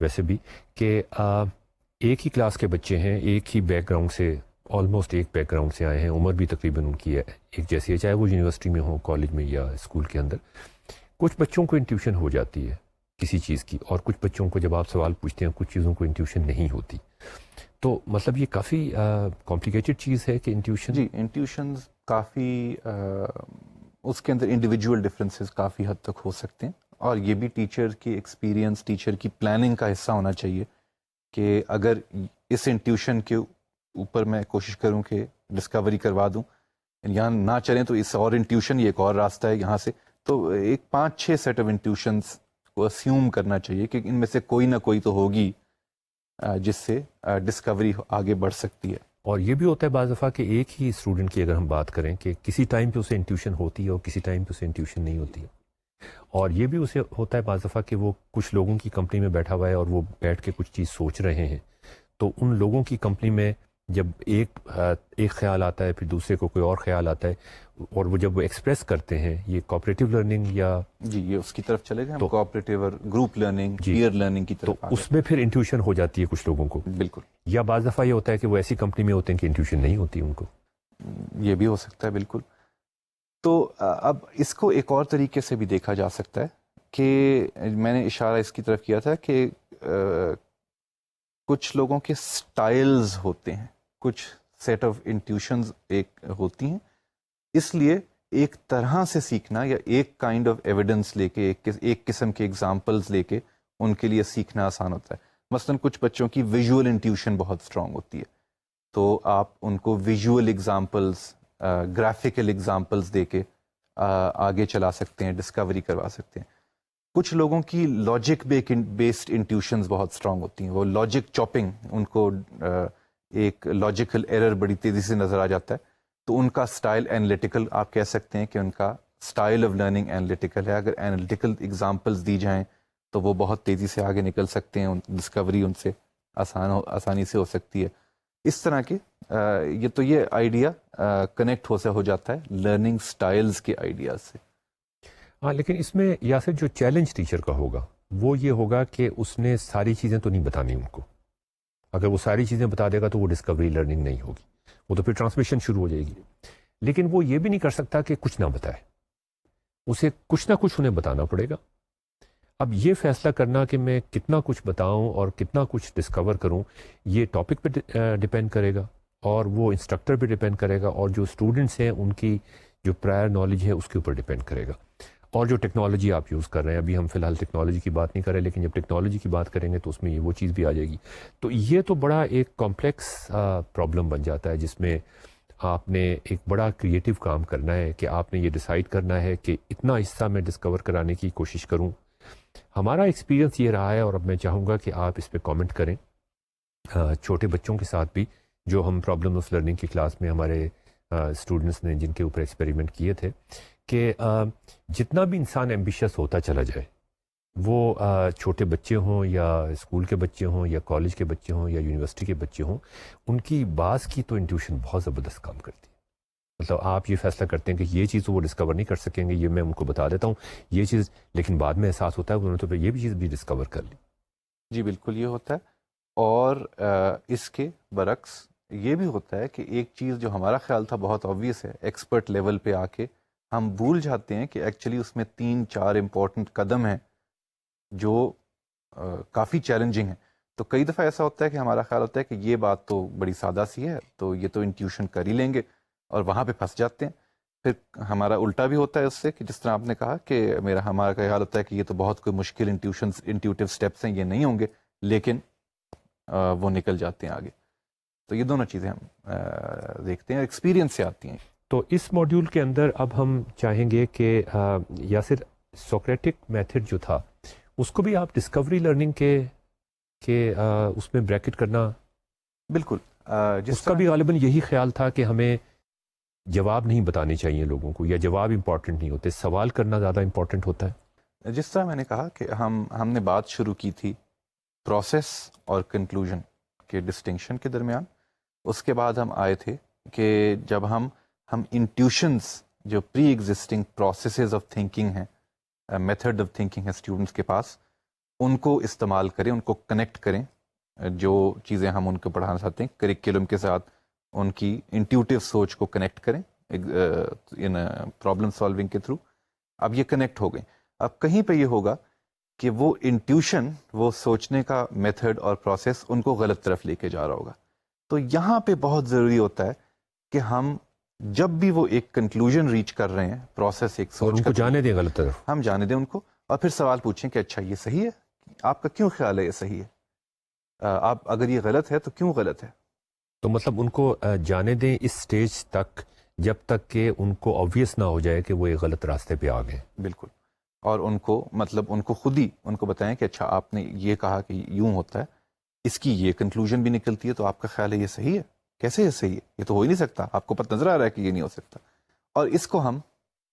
ویسے بھی، کہ ایک ہی کلاس کے بچے ہیں، ایک ہی بیک گراؤنڈ سے، آلموسٹ ایک بیک گراؤنڈ سے آئے ہیں، عمر بھی تقریباً ان کی ہے ایک جیسی ہے، چاہے وہ یونیورسٹی میں ہو، کالج میں یا اسکول کے اندر. کچھ بچوں کو انٹیوشن ہو جاتی ہے کسی چیز کی, اور کچھ بچوں کو جب آپ سوال پوچھتے ہیں کچھ چیزوں کو انٹیوشن نہیں ہوتی. تو مطلب یہ کافی کمپلیکیٹڈ چیز ہے کہ انٹیوشن. جی, انٹیوشنز کافی اس کے اندر انڈیویجول ڈفرینسز کافی حد تک ہو سکتے ہیں, اور یہ بھی ٹیچر کی ایکسپیرینس, ٹیچر کی پلاننگ کا حصہ ہونا چاہیے کہ اگر اس انٹیوشن کے اوپر میں کوشش کروں کہ ڈسکوری کروا دوں, یہاں نہ چلیں تو اس اور انٹیوشن, یہ ایک اور راستہ ہے یہاں سے, تو ایک 5-6 سیٹ آف انٹیوشنز کو اسیوم کرنا چاہیے کہ ان میں سے کوئی نہ کوئی تو ہوگی جس سے ڈسکوری آگے بڑھ سکتی ہے. اور یہ بھی ہوتا ہے بعض دفعہ کہ ایک ہی اسٹوڈنٹ کی اگر ہم بات کریں کہ کسی ٹائم پہ اسے انٹیوشن ہوتی ہے اور کسی ٹائم پہ اسے انٹیوشن نہیں ہوتی ہے, اور یہ بھی اسے ہوتا ہے بعض دفعہ کہ وہ کچھ لوگوں کی کمپنی میں بیٹھا ہوا ہے اور وہ بیٹھ کے کچھ چیز سوچ رہے ہیں, تو ان لوگوں کی کمپنی میں جب ایک خیال آتا ہے پھر دوسرے کو کوئی اور خیال آتا ہے, اور وہ جب وہ ایکسپریس کرتے ہیں, یہ کوآپریٹو لرننگ یا جی یہ اس کی طرف چلے گئے, ہم کوآپریٹو اور گروپ لرننگ, پیئر لرننگ کی طرف, تو اس میں پھر انٹیوشن ہو جاتی ہے کچھ لوگوں کو. بالکل. یا بعض دفعہ یہ ہوتا ہے کہ وہ ایسی کمپنی میں ہوتے ہیں کہ انٹیوشن نہیں ہوتی ان کو. یہ بھی ہو سکتا ہے بالکل. تو اب اس کو ایک اور طریقے سے بھی دیکھا جا سکتا ہے کہ میں نے اشارہ اس کی طرف کیا تھا کہ کچھ لوگوں کے سٹائلز ہوتے ہیں, کچھ سیٹ آف انٹیوشنز ایک ہوتی ہیں, اس لیے ایک طرح سے سیکھنا یا ایک کائنڈ آف ایویڈنس لے کے, ایک قسم کے ایگزامپلز لے کے ان کے لیے سیکھنا آسان ہوتا ہے. مثلا کچھ بچوں کی ویژول انٹیوشن بہت اسٹرانگ ہوتی ہے, تو آپ ان کو ویژول ایگزامپلز, گرافیکل ایگزامپلز دے کے آگے چلا سکتے ہیں, ڈسکوری کروا سکتے ہیں. کچھ لوگوں کی لاجک بیسڈ انٹیوشنز بہت اسٹرانگ ہوتی ہیں, وہ لاجک چاپنگ, ان کو ایک لاجیکل ایرر بڑی تیزی سے نظر آ جاتا ہے, تو ان کا سٹائل انالیٹیکل, آپ کہہ سکتے ہیں کہ ان کا سٹائل آف لرننگ انالیٹیکل ہے. اگر انالیٹیکل ایگزامپلز دی جائیں تو وہ بہت تیزی سے آگے نکل سکتے ہیں, ڈسکوری ان سے آسانی سے ہو سکتی ہے. اس طرح کے یہ آئیڈیا کنیکٹ ہو جاتا ہے لرننگ سٹائلز کے آئیڈیاز سے. ہاں, لیکن اس میں یاسر جو چیلنج ٹیچر کا ہوگا وہ یہ ہوگا کہ اس نے ساری چیزیں تو نہیں بتانی ان کو. اگر وہ ساری چیزیں بتا دے گا تو وہ ڈسکوری لرننگ نہیں ہوگی, وہ تو پھر ٹرانسمیشن شروع ہو جائے گی. لیکن وہ یہ بھی نہیں کر سکتا کہ کچھ نہ بتائے, اسے کچھ نہ کچھ انہیں بتانا پڑے گا. اب یہ فیصلہ کرنا کہ میں کتنا کچھ بتاؤں اور کتنا کچھ ڈسکور کروں, یہ ٹاپک پہ ڈپینڈ کرے گا, اور وہ انسٹرکٹر پہ ڈپینڈ کرے گا, اور جو اسٹوڈنٹس ہیں ان کی جو پرائر نالج ہے اس کے اوپر ڈپینڈ کرے گا, اور جو ٹیکنالوجی آپ یوز کر رہے ہیں. ابھی ہم فی الحال ٹیکنالوجی کی بات نہیں کر رہے, لیکن جب ٹیکنالوجی کی بات کریں گے تو اس میں یہ وہ چیز بھی آ جائے گی. تو یہ تو بڑا ایک کمپلیکس پرابلم بن جاتا ہے, جس میں آپ نے ایک بڑا کریٹیو کام کرنا ہے کہ آپ نے یہ ڈیسائیڈ کرنا ہے کہ اتنا حصہ میں ڈسکور کرانے کی کوشش کروں. ہمارا ایکسپیرینس یہ رہا ہے, اور اب میں چاہوں گا کہ آپ اس پہ کامنٹ کریں, چھوٹے بچوں کے ساتھ بھی جو ہم پرابلم آف لرننگ کی کلاس میں ہمارے اسٹوڈنٹس نے جن کے اوپر ایکسپیریمنٹ کیے تھے, کہ جتنا بھی انسان ایمبیشس ہوتا چلا جائے, وہ چھوٹے بچے ہوں یا اسکول کے بچے ہوں یا کالج کے بچے ہوں یا یونیورسٹی کے بچے ہوں, ان کی بعض کی تو انٹیوشن بہت زبردست کام کرتی ہے. مطلب آپ یہ فیصلہ کرتے ہیں کہ یہ چیز وہ ڈسکور نہیں کر سکیں گے, یہ میں ان کو بتا دیتا ہوں یہ چیز, لیکن بعد میں احساس ہوتا ہے انہوں نے تو یہ بھی چیز بھی ڈسکور کر لی. جی بالکل یہ ہوتا ہے. اور اس کے برعکس یہ بھی ہوتا ہے کہ ایک چیز جو ہمارا خیال تھا بہت آبویس ہے, ایکسپرٹ لیول پہ آ کے ہم بھول جاتے ہیں کہ ایکچولی اس میں 3-4 امپورٹنٹ قدم ہیں جو کافی چیلنجنگ ہیں. تو کئی دفعہ ایسا ہوتا ہے کہ ہمارا خیال ہوتا ہے کہ یہ بات تو بڑی سادہ سی ہے, تو یہ تو انٹیوشن کر ہی لیں گے, اور وہاں پہ پھنس جاتے ہیں. پھر ہمارا الٹا بھی ہوتا ہے اس سے, کہ جس طرح آپ نے کہا کہ ہمارا خیال ہوتا ہے کہ یہ تو بہت کوئی مشکل انٹیوٹیو سٹیپس ہیں, یہ نہیں ہوں گے, لیکن وہ نکل جاتے ہیں آگے. تو یہ دونوں چیزیں ہم دیکھتے ہیں, ایکسپیرینس سے آتی ہیں. تو اس ماڈیول کے اندر اب ہم چاہیں گے کہ یاسر سوکریٹک میتھڈ جو تھا اس کو بھی آپ ڈسکوری لرننگ کے اس میں بریکٹ کرنا. بالکل, اس کا بھی غالباً یہی خیال تھا کہ ہمیں جواب نہیں بتانے چاہیے لوگوں کو, یا جواب امپورٹنٹ نہیں ہوتے, سوال کرنا زیادہ امپورٹنٹ ہوتا ہے. جس طرح میں نے کہا کہ ہم نے بات شروع کی تھی پروسیس اور کنکلوژن کے ڈسٹنکشن کے درمیان. اس کے بعد ہم آئے تھے کہ جب ہم انٹیوشنز جو پری ایگزسٹنگ پروسیسز آف تھنکنگ ہیں, میتھڈ آف تھنکنگ ہے اسٹوڈنٹس کے پاس, ان کو استعمال کریں, ان کو کنیکٹ کریں, جو چیزیں ہم ان کو پڑھانا چاہتے ہیں کریکولم کے ساتھ ان کی انٹیوٹیو سوچ کو کنیکٹ کریں ان پرابلم سالونگ کے تھرو. اب یہ کنیکٹ ہو گئے. اب کہیں پہ یہ ہوگا کہ وہ انٹیوشن، وہ سوچنے کا میتھڈ اور پروسیس ان کو غلط طرف لے کے جا رہا ہوگا. تو یہاں پہ بہت ضروری ہوتا ہے کہ ہم جب بھی وہ ایک کنکلوژن ریچ کر رہے ہیں، پروسیس ایک اور سوچ ان کو کا، جانے دیں غلط طرف. ہم جانے دیں ان کو، اور پھر سوال پوچھیں کہ اچھا یہ صحیح ہے، آپ کا کیوں خیال ہے یہ صحیح ہے، آپ اگر یہ غلط ہے تو کیوں غلط ہے. تو مطلب ان کو جانے دیں اس سٹیج تک جب تک کہ ان کو آبویس نہ ہو جائے کہ وہ ایک غلط راستے پہ آ گئے. بالکل. اور ان کو مطلب ان کو خود ہی ان کو بتائیں کہ اچھا آپ نے یہ کہا کہ یوں ہوتا ہے، اس کی یہ کنکلوژن بھی نکلتی ہے، تو آپ کا خیال ہے یہ صحیح ہے، کیسے یہ صحیح ہے، یہ تو ہو ہی نہیں سکتا، آپ کو پتہ نظر آ رہا ہے کہ یہ نہیں ہو سکتا. اور اس کو ہم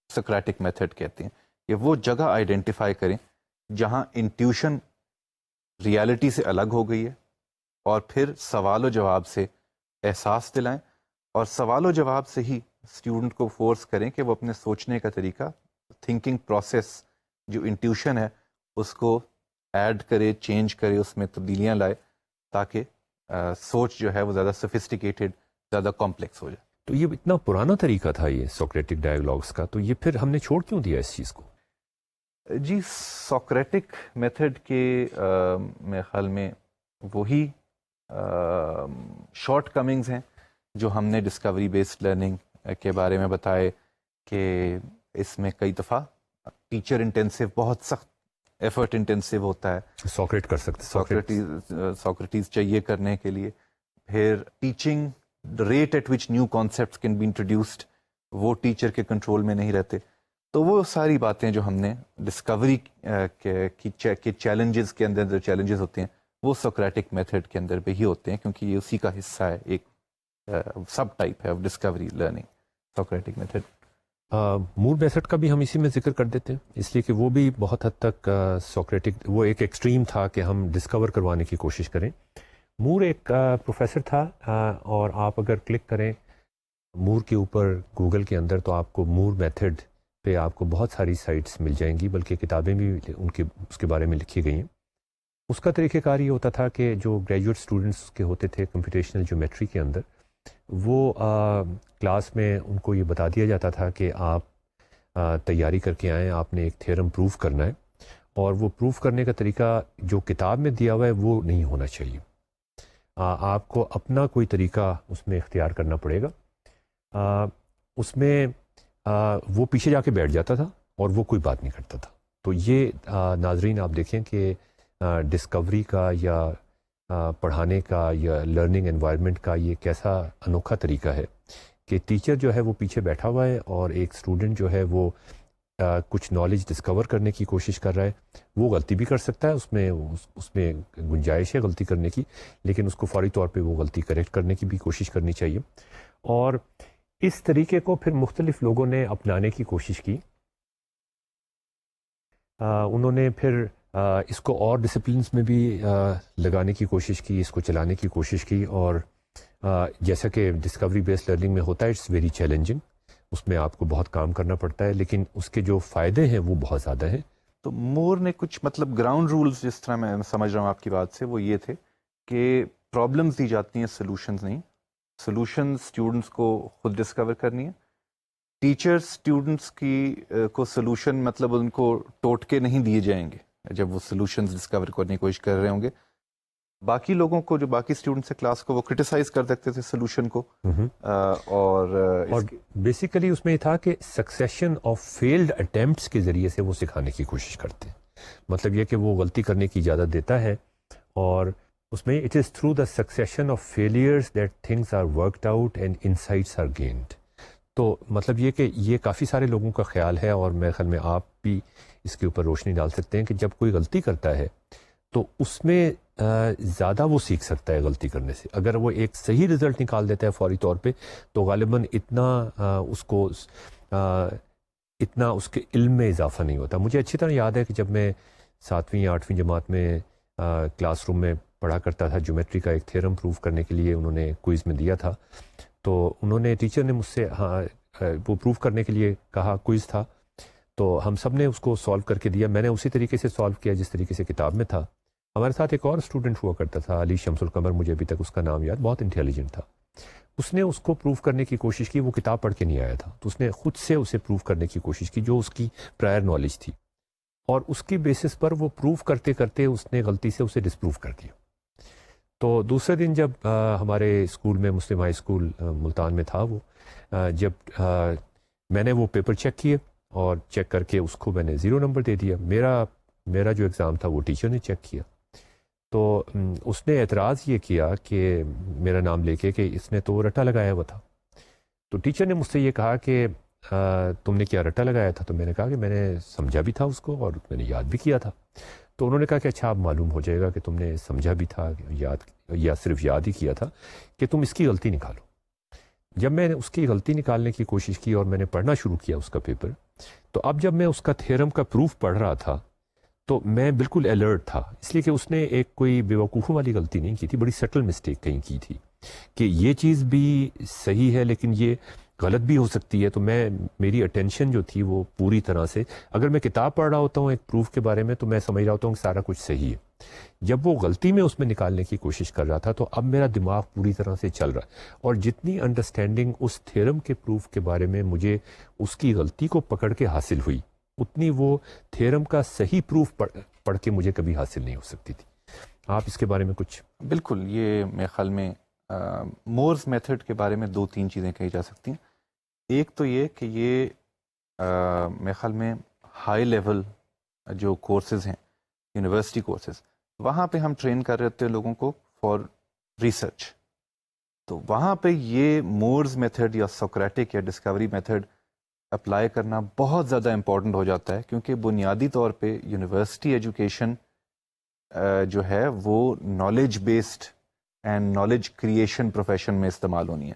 سکریٹک میتھڈ کہتے ہیں، کہ وہ جگہ آئیڈینٹیفائی کریں جہاں انٹیوشن ریالٹی سے الگ ہو گئی ہے، اور پھر سوال و جواب سے احساس دلائیں، اور سوال و جواب سے ہی اسٹوڈنٹ کو فورس کریں کہ وہ اپنے سوچنے کا طریقہ، تھنکنگ پروسیس جو انٹیوشن ہے اس کو ایڈ کرے، چینج کرے، اس میں تبدیلیاں لائے، تاکہ سوچ جو ہے وہ زیادہ سوفسٹیکیٹڈ، زیادہ کمپلیکس ہو جائے. تو یہ اتنا پرانا طریقہ تھا یہ سوکریٹک ڈائیلاگس کا، تو یہ پھر ہم نے چھوڑ کیوں دیا اس چیز کو؟ جی سوکریٹک میتھڈ کے میرے خیال میں وہی شارٹ کمنگز ہیں جو ہم نے ڈسکوری بیسڈ لرننگ کے بارے میں بتائے، کہ اس میں کئی دفعہ ٹیچر انٹینسو، بہت سخت ایفرٹ انٹینسو ہوتا ہے، سوکریٹ کر سکتے سوکریٹیز چاہیے کرنے کے لیے. پھر teaching rate at which new concepts can be introduced, وہ ٹیچر کے کنٹرول میں نہیں رہتے. تو وہ ساری باتیں جو ہم نے ڈسکوری کے چیلنجز کے اندر جو چیلنجز ہوتے ہیں وہ سوکریٹک میتھڈ کے اندر پہ ہی ہوتے ہیں، کیونکہ یہ اسی کا حصہ ہے، ایک سب ٹائپ ہے of Discovery learning, Socratic method. More method کا بھی ہم اسی میں ذکر کر دیتے ہیں، اس لیے کہ وہ بھی بہت حد تک سوکریٹک، وہ ایک ایکسٹریم تھا کہ ہم ڈسکور کروانے کی کوشش کریں. مور ایک پروفیسر تھا، اور آپ اگر کلک کریں مور کے اوپر گوگل کے اندر تو آپ کو مور میتھڈ پہ آپ کو بہت ساری سائٹس مل جائیں گی، بلکہ کتابیں بھی اس کے بارے میں لکھی گئی ہیں. اس کا طریقہ کار یہ ہوتا تھا کہ جو گریجویٹ اسٹوڈنٹس کے ہوتے تھے کمپیوٹیشنل جیومیٹری کے اندر، وہ کلاس میں ان کو یہ بتا دیا جاتا تھا کہ آپ تیاری کر کے آئیں، آپ نے ایک تھیورم پروف کرنا ہے، اور وہ پروف کرنے کا طریقہ جو کتاب میں دیا ہوا ہے وہ نہیں ہونا چاہیے. آپ کو اپنا کوئی طریقہ اس میں اختیار کرنا پڑے گا. اس میں وہ پیچھے جا کے بیٹھ جاتا تھا اور وہ کوئی بات نہیں کرتا تھا. تو یہ ناظرین آپ دیکھیں کہ ڈسکوری کا یا پڑھانے کا یا لرننگ انوائرمنٹ کا یہ کیسا انوکھا طریقہ ہے کہ ٹیچر جو ہے وہ پیچھے بیٹھا ہوا ہے، اور ایک اسٹوڈنٹ جو ہے وہ کچھ نالج ڈسکور کرنے کی کوشش کر رہا ہے. وہ غلطی بھی کر سکتا ہے، اس میں گنجائش ہے غلطی کرنے کی، لیکن اس کو فوری طور پہ وہ غلطی کریکٹ کرنے کی بھی کوشش کرنی چاہیے. اور اس طریقے کو پھر مختلف لوگوں نے اپنانے کی کوشش کی. انہوں نے پھر اس کو اور ڈسپلنس میں بھی لگانے کی کوشش کی، اس کو چلانے کی کوشش کی. اور جیسا کہ ڈسکوری بیسڈ لرننگ میں ہوتا ہے، اٹس ویری چیلنجنگ، اس میں آپ کو بہت کام کرنا پڑتا ہے، لیکن اس کے جو فائدے ہیں وہ بہت زیادہ ہیں. تو مور نے کچھ مطلب گراؤنڈ رولز، جس طرح میں سمجھ رہا ہوں آپ کی بات سے، وہ یہ تھے کہ پرابلمز دی جاتی ہیں، سولوشنز نہیں. سولوشنز اسٹوڈنٹس کو خود ڈسکور کرنی ہے. ٹیچر اسٹوڈنٹس کو سولوشن مطلب ان کو ٹوٹکے نہیں دیے جائیں گے جب وہ سولوشنز ڈسکور کرنے کی کوشش کر رہے ہوں گے. باقی لوگوں کو، جو باقی اسٹوڈنٹس ہیں کلاس کو، وہ کرٹیسائز کر سکتے تھے سولوشن کو. اور بیسیکلی اس میں یہ تھا کہ سکسیشن آف فیلڈ اٹیمپٹس کے ذریعے سے وہ سکھانے کی کوشش کرتے ہیں. مطلب یہ کہ وہ غلطی کرنے کی اجازت دیتا ہے، اور اس میں it is through the succession of failures that things are worked out and insights are gained. تو مطلب یہ کہ یہ کافی سارے لوگوں کا خیال ہے، اور میرے خیال میں آپ بھی اس کے اوپر روشنی ڈال سکتے ہیں کہ جب کوئی غلطی کرتا ہے تو اس میں زیادہ وہ سیکھ سکتا ہے غلطی کرنے سے. اگر وہ ایک صحیح رزلٹ نکال دیتا ہے فوری طور پہ تو غالباً اتنا اس کے علم میں اضافہ نہیں ہوتا. مجھے اچھی طرح یاد ہے کہ جب میں 7ویں یا 8ویں جماعت میں کلاس روم میں پڑھا کرتا تھا، جیومیٹری کا ایک تھیورم پروف کرنے کے لیے انہوں نے کوئز میں دیا تھا. تو انہوں نے، ٹیچر نے مجھ سے وہ پروف کرنے کے لیے کہا، کوئز تھا، تو ہم سب نے اس کو سالو کر کے دیا. میں نے اسی طریقے سے سالو کیا جس طریقے سے کتاب میں تھا. ہمارے ساتھ ایک اور اسٹوڈنٹ ہوا کرتا تھا، علی شمس القمر، مجھے ابھی تک اس کا نام یاد، بہت انٹیلیجنٹ تھا. اس نے اس کو پروف کرنے کی کوشش کی، وہ کتاب پڑھ کے نہیں آیا تھا، تو اس نے خود سے اسے پروف کرنے کی کوشش کی جو اس کی پرائر نالج تھی. اور اس کی بیسس پر وہ پروف کرتے کرتے اس نے غلطی سے اسے ڈسپروف کر دیا. تو دوسرے دن جب ہمارے اسکول میں مسلم ہائی اسکول ملتان میں تھا وہ, جب میں نے وہ پیپر چیک کیے اور چیک کر کے اس کو میں نے 0 نمبر دے دیا. میرا جو ایگزام تھا وہ ٹیچر نے چیک کیا, تو اس نے اعتراض یہ کیا کہ میرا نام لے کے کہ اس نے تو رٹا لگایا ہوا تھا. تو ٹیچر نے مجھ سے یہ کہا کہ تم نے کیا رٹا لگایا تھا؟ تو میں نے کہا کہ میں نے سمجھا بھی تھا اس کو اور میں نے یاد بھی کیا تھا. تو انہوں نے کہا کہ اچھا اب معلوم ہو جائے گا کہ تم نے سمجھا بھی تھا یا صرف یاد ہی کیا تھا, کہ تم اس کی غلطی نکالو. جب میں نے اس کی غلطی نکالنے کی کوشش کی اور میں نے پڑھنا شروع کیا اس کا پیپر, تو اب جب میں اس کا تھیورم کا پروف پڑھ رہا تھا تو میں بالکل الرٹ تھا, اس لیے کہ اس نے ایک کوئی بیوقوفوں والی غلطی نہیں کی تھی, بڑی سٹل مسٹیک کہیں کی تھی کہ یہ چیز بھی صحیح ہے لیکن یہ غلط بھی ہو سکتی ہے. تو میری اٹینشن جو تھی وہ پوری طرح سے, اگر میں کتاب پڑھ رہا ہوتا ہوں ایک پروف کے بارے میں تو میں سمجھ رہا ہوتا ہوں کہ سارا کچھ صحیح ہے. جب وہ غلطی میں اس میں نکالنے کی کوشش کر رہا تھا تو اب میرا دماغ پوری طرح سے چل رہا ہے, اور جتنی انڈرسٹینڈنگ اس تھیورم کے پروف کے بارے میں مجھے اس کی غلطی کو پکڑ کے حاصل ہوئی, اتنی وہ تھیورم کا صحیح پروف پڑھ کے مجھے کبھی حاصل نہیں ہو سکتی تھی. آپ اس کے بارے میں کچھ؟ بالکل, یہ میرے خیال میں مورز میتھڈ کے بارے میں 2-3 چیزیں کہی جا سکتی ہیں. ایک تو یہ کہ یہ میرے خیال میں ہائی لیول جو کورسز ہیں, یونیورسٹی کورسز, وہاں پہ ہم ٹرین کر رہے ہوتے ہیں لوگوں کو فار ریسرچ. تو وہاں پہ یہ مورز میتھڈ یا سوکریٹک یا ڈسکوری میتھڈ اپلائی کرنا بہت زیادہ امپورٹنٹ ہو جاتا ہے, کیونکہ بنیادی طور پہ یونیورسٹی ایجوکیشن جو ہے وہ knowledge based and knowledge creation profession میں استعمال ہونی ہے.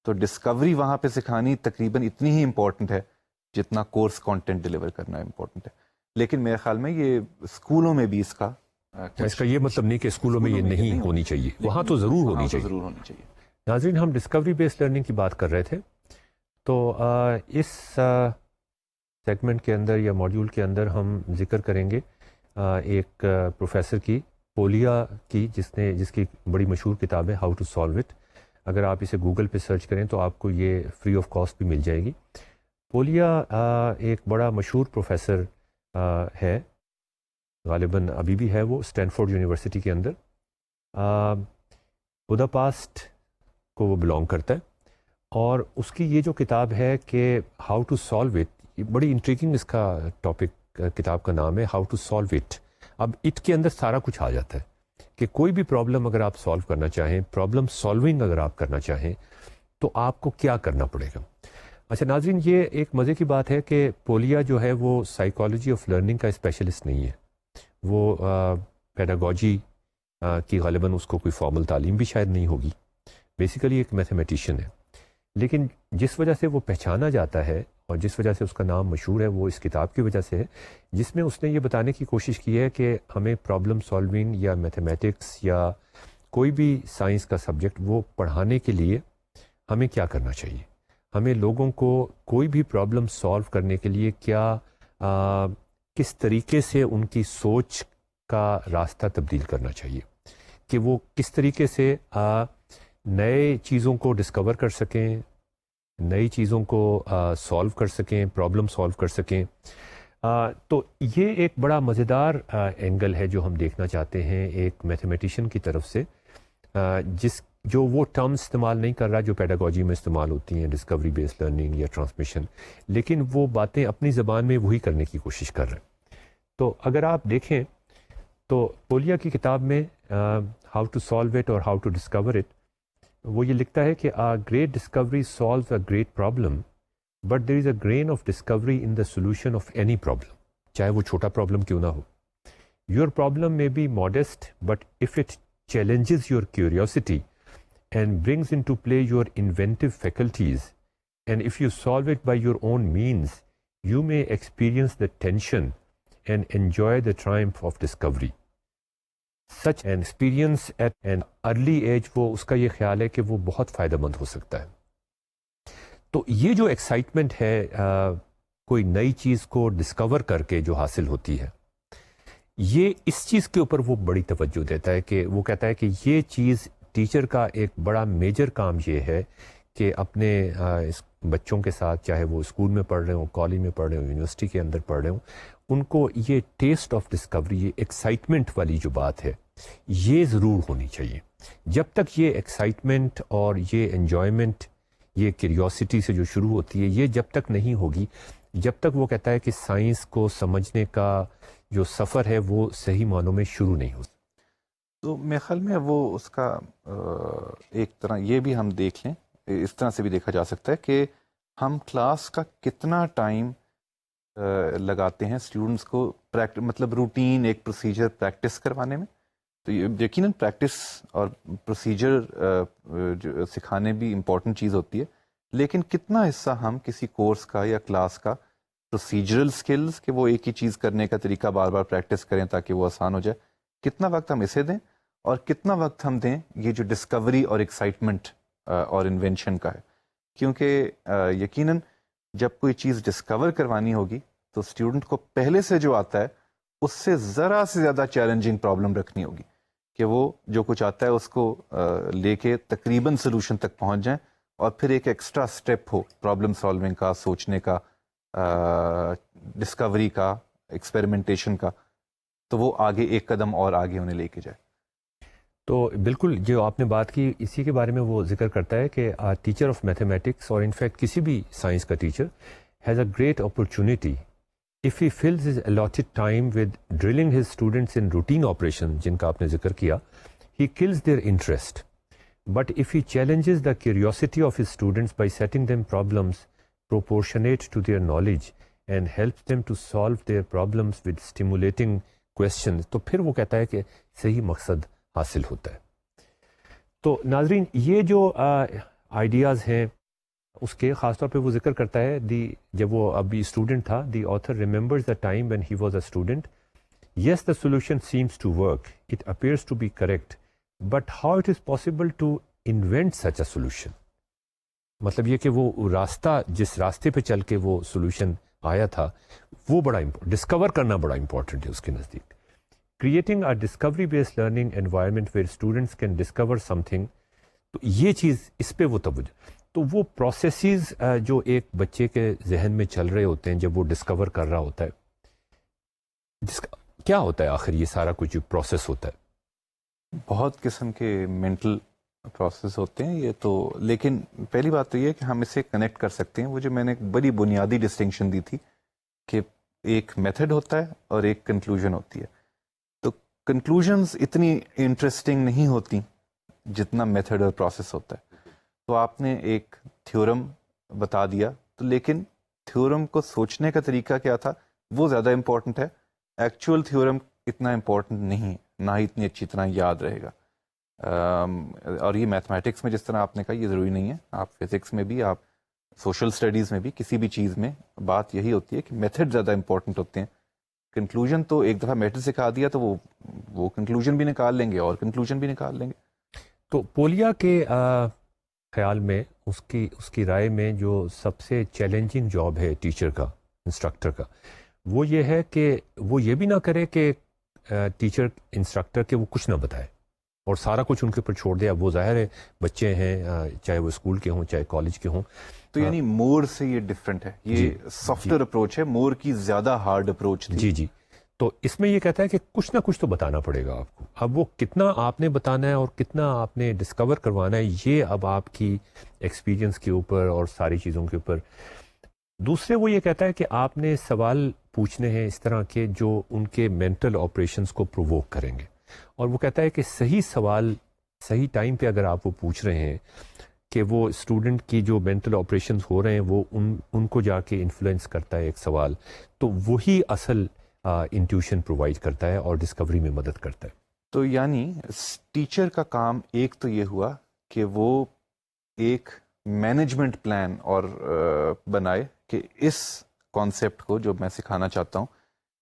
تو ڈسکوری وہاں پہ سکھانی تقریباً اتنی ہی امپورٹنٹ ہے جتنا کورس کانٹینٹ ڈلیور کرنا امپورٹنٹ ہے. لیکن میرے خیال میں یہ اسکولوں میں بھی اس کا یہ مطلب نہیں کہ اسکولوں میں یہ نہیں ہونی چاہیے, وہاں تو ضرور ہونی چاہیے. ناظرین, ہم ڈسکوری بیسڈ لرننگ کی بات کر رہے تھے. تو اس سیگمنٹ کے اندر یا ماڈیول کے اندر ہم ذکر کریں گے ایک پروفیسر کی, پولیا کی, جس کی بڑی مشہور کتاب ہے ہاؤ ٹو سالو اٹ. اگر آپ اسے گوگل پہ سرچ کریں تو آپ کو یہ فری آف کاسٹ بھی مل جائے گی. پولیا ایک بڑا مشہور پروفیسر ہے, غالباً ابھی بھی ہے وہ, اسٹینفورڈ یونیورسٹی کے اندر. بداپاسٹ کو وہ بلانگ کرتا ہے, اور اس کی یہ جو کتاب ہے کہ ہاؤ ٹو سالو اٹ, بڑی انٹریگنگ اس کا ٹاپک, کتاب کا نام ہے ہاؤ ٹو سالو اٹ. اب اٹ کے اندر سارا کچھ آ جاتا ہے کہ کوئی بھی پرابلم اگر آپ سالو کرنا چاہیں, پرابلم سالونگ اگر آپ کرنا چاہیں تو آپ کو کیا کرنا پڑے گا. اچھا ناظرین, یہ ایک مزے کی بات ہے کہ پولیا جو ہے وہ سائیکالوجی آف لرننگ کا اسپیشلسٹ نہیں ہے, وہ پیڈاگوجی کی غالباً اس کو کوئی فارمل تعلیم بھی شاید نہیں ہوگی, بیسیکلی ایک میتھمیٹیشین ہے. لیکن جس وجہ سے وہ پہچانا جاتا ہے اور جس وجہ سے اس کا نام مشہور ہے وہ اس کتاب کی وجہ سے ہے, جس میں اس نے یہ بتانے کی کوشش کی ہے کہ ہمیں پرابلم سالونگ یا میتھمیٹکس یا کوئی بھی سائنس کا سبجیکٹ وہ پڑھانے کے لیے ہمیں کیا کرنا چاہیے. ہمیں لوگوں کو کوئی بھی پرابلم سالو کرنے کے لیے کس طریقے سے ان کی سوچ کا راستہ تبدیل کرنا چاہیے, کہ وہ کس طریقے سے نئے چیزوں کو ڈسکور کر سکیں, نئی چیزوں کو سالو کر سکیں, پرابلم سالو کر سکیں. تو یہ ایک بڑا مزیدار اینگل ہے جو ہم دیکھنا چاہتے ہیں ایک میتھمیٹیشین کی طرف سے, جو وہ ٹرمز استعمال نہیں کر رہا جو پیڈاگوجی میں استعمال ہوتی ہیں, ڈسکوری بیسڈ لرننگ یا ٹرانسمیشن, لیکن وہ باتیں اپنی زبان میں وہی کرنے کی کوشش کر رہے ہیں. تو اگر آپ دیکھیں تو پولیا کی کتاب میں ہاؤ ٹو سالو اٹ اور ہاؤ ٹو ڈسکور اٹ, وہ یہ لکھتا ہے کہ great discovery solves a great problem, but there is a grain of discovery in the solution of any problem, چاہے وہ چھوٹا پرابلم کیوں نہ ہو. یور پرابلم میں be modest, but if it challenges your curiosity and brings into play your inventive faculties, and if you solve it by your own means, you may experience the tension and enjoy the triumph of discovery. Such an experience at an early age, وہ اس کا یہ خیال ہے کہ وہ بہت فائدہ مند ہو سکتا ہے. تو یہ جو ایکسائٹمنٹ ہے کوئی نئی چیز کو ڈسکور کر کے جو حاصل ہوتی ہے, یہ اس چیز کے اوپر وہ بڑی توجہ دیتا ہے کہ وہ کہتا ہے کہ یہ چیز ٹیچر کا ایک بڑا میجر کام یہ ہے کہ اپنے بچوں کے ساتھ, چاہے وہ اسکول میں پڑھ رہے ہوں, کالج میں پڑھ رہے ہوں, یونیورسٹی کے اندر پڑھ رہے ہوں, ان کو یہ ٹیسٹ آف ڈسکوری، یہ ایکسائٹمنٹ والی جو بات ہے یہ ضرور ہونی چاہیے. جب تک یہ ایکسائٹمنٹ اور یہ انجوائمنٹ، یہ کیوریوسٹی سے جو شروع ہوتی ہے، یہ جب تک نہیں ہوگی، جب تک وہ کہتا ہے کہ سائنس کو سمجھنے کا جو سفر ہے وہ صحیح معنوں میں شروع نہیں ہوتا. تو میرے خیال میں وہ اس کا ایک طرح یہ بھی ہم دیکھ لیں، اس طرح سے بھی دیکھا جا سکتا ہے کہ ہم کلاس کا کتنا ٹائم لگاتے ہیں اسٹوڈنٹس کو مطلب روٹین ایک پروسیجر پریکٹس کروانے میں. تو یقیناً پریکٹس اور پروسیجر سکھانے بھی امپورٹنٹ چیز ہوتی ہے، لیکن کتنا حصہ ہم کسی کورس کا یا کلاس کا پروسیجرل سکلز کہ وہ ایک ہی چیز کرنے کا طریقہ بار بار پریکٹس کریں تاکہ وہ آسان ہو جائے، کتنا وقت ہم اسے دیں اور کتنا وقت ہم دیں یہ جو ڈسکوری اور ایکسائٹمنٹ اور انوینشن کا ہے. کیونکہ یقیناً جب کوئی چیز ڈسکور کروانی ہوگی تو اسٹوڈنٹ کو پہلے سے جو آتا ہے اس سے ذرا سے زیادہ چیلنجنگ پرابلم رکھنی ہوگی کہ وہ جو کچھ آتا ہے اس کو لے کے تقریباً سلوشن تک پہنچ جائیں، اور پھر ایک ایکسٹرا سٹیپ ہو پرابلم سالونگ کا، سوچنے کا، ڈسکوری کا، ایکسپیریمنٹیشن کا، تو وہ آگے ایک قدم اور آگے انہیں لے کے جائے. تو بالکل جو آپ نے بات کی اسی کے بارے میں وہ ذکر کرتا ہے کہ ٹیچر آف میتھمیٹکس اور انفیکٹ کسی بھی سائنس کا teacher has a great opportunity if he fills his allotted time with drilling his students in routine operation جن کا آپ نے ذکر کیا, he kills their interest. But if he challenges the curiosity of his students by setting them problems proportionate to their knowledge and helps them to solve their problems with stimulating questions, تو پھر وہ کہتا ہے کہ صحیح مقصد حاصل ہوتا ہے. تو ناظرین یہ جو آئیڈیاز ہیں اس کے خاص طور پہ وہ ذکر کرتا ہے جب وہ ابھی اسٹوڈنٹ تھا, the author remembers the time when he was a student. Yes the solution seems to work, it appears to be correct, but how it is possible to invent such a solution. مطلب یہ کہ وہ راستہ جس راستے پہ چل کے وہ سولوشن آیا تھا وہ بڑا ڈسکور کرنا بڑا امپورٹنٹ ہے اس کے نزدیک. Creating a discovery based learning environment where students can discover some thing, تو یہ چیز اس پہ وہ توجہ. تو وہ پروسیسز جو ایک بچے کے ذہن میں چل رہے ہوتے ہیں جب وہ ڈسکور کر رہا ہوتا ہے, کیا ہوتا ہے آخر یہ سارا کچھ جو پروسیس ہوتا ہے؟ بہت قسم کے مینٹل پروسیس ہوتے ہیں یہ تو, لیکن پہلی بات تو یہ ہے کہ ہم اسے کنیکٹ کر سکتے ہیں. وہ جو میں نے ایک بڑی بنیادی ڈسٹنکشن دی تھی کہ ایک میتھڈ ہوتا ہے اور ایک کنکلوژن ہوتی ہے. تو کنکلوژنز اتنی انٹرسٹنگ نہیں ہوتی جتنا میتھڈ اور پروسیس ہوتا ہے. تو آپ نے ایک تھیورم بتا دیا, تو لیکن تھیورم کو سوچنے کا طریقہ کیا تھا وہ زیادہ امپورٹنٹ ہے. ایکچوئل تھیورم اتنا امپورٹنٹ نہیں, نہ ہی اتنی اچھی طرح یاد رہے گا. اور یہ میتھمیٹکس میں جس طرح آپ نے کہا یہ ضروری نہیں ہے, آپ فزکس میں بھی, آپ سوشل اسٹڈیز میں بھی, کسی بھی چیز میں بات یہی ہوتی ہے کہ میتھڈ زیادہ امپورٹنٹ ہوتے ہیں. کنکلوژن تو ایک دفعہ میتھڈ سکھا دیا تو وہ کنکلوژن بھی نکال لیں گے اور کنکلوژن بھی نکال لیں گے. تو پولیا کے خیال میں اس کی رائے میں جو سب سے چیلنجنگ جاب ہے ٹیچر کا, انسٹرکٹر کا, وہ یہ ہے کہ وہ یہ بھی نہ کرے کہ ٹیچر انسٹرکٹر کے وہ کچھ نہ بتائے اور سارا کچھ ان کے اوپر چھوڑ دے. اب وہ ظاہر ہے بچے ہیں, چاہے وہ اسکول کے ہوں چاہے کالج کے ہوں. تو یعنی مور سے یہ ڈفرینٹ ہے, یہ سافٹر اپروچ ہے, مور کی زیادہ ہارڈ اپروچ تھی. جی. تو اس میں یہ کہتا ہے کہ کچھ نہ کچھ تو بتانا پڑے گا آپ کو. اب وہ کتنا آپ نے بتانا ہے اور کتنا آپ نے ڈسکور کروانا ہے یہ اب آپ کی ایکسپیرینس کے اوپر اور ساری چیزوں کے اوپر. دوسرے وہ یہ کہتا ہے کہ آپ نے سوال پوچھنے ہیں اس طرح کے جو ان کے مینٹل آپریشنس کو پرووک کریں گے. اور وہ کہتا ہے کہ صحیح سوال صحیح ٹائم پہ اگر آپ وہ پوچھ رہے ہیں کہ وہ اسٹوڈنٹ کی جو مینٹل آپریشنس ہو رہے ہیں وہ ان کو جا کے انفلوئنس کرتا ہے ایک سوال, تو وہی اصل انٹیوشن پرووائڈ کرتا ہے اور ڈسکوری میں مدد کرتا ہے. تو یعنی ٹیچر کا کام ایک تو یہ ہوا کہ وہ ایک مینجمنٹ پلان اور بنائے کہ اس کانسیپٹ کو جو میں سکھانا چاہتا ہوں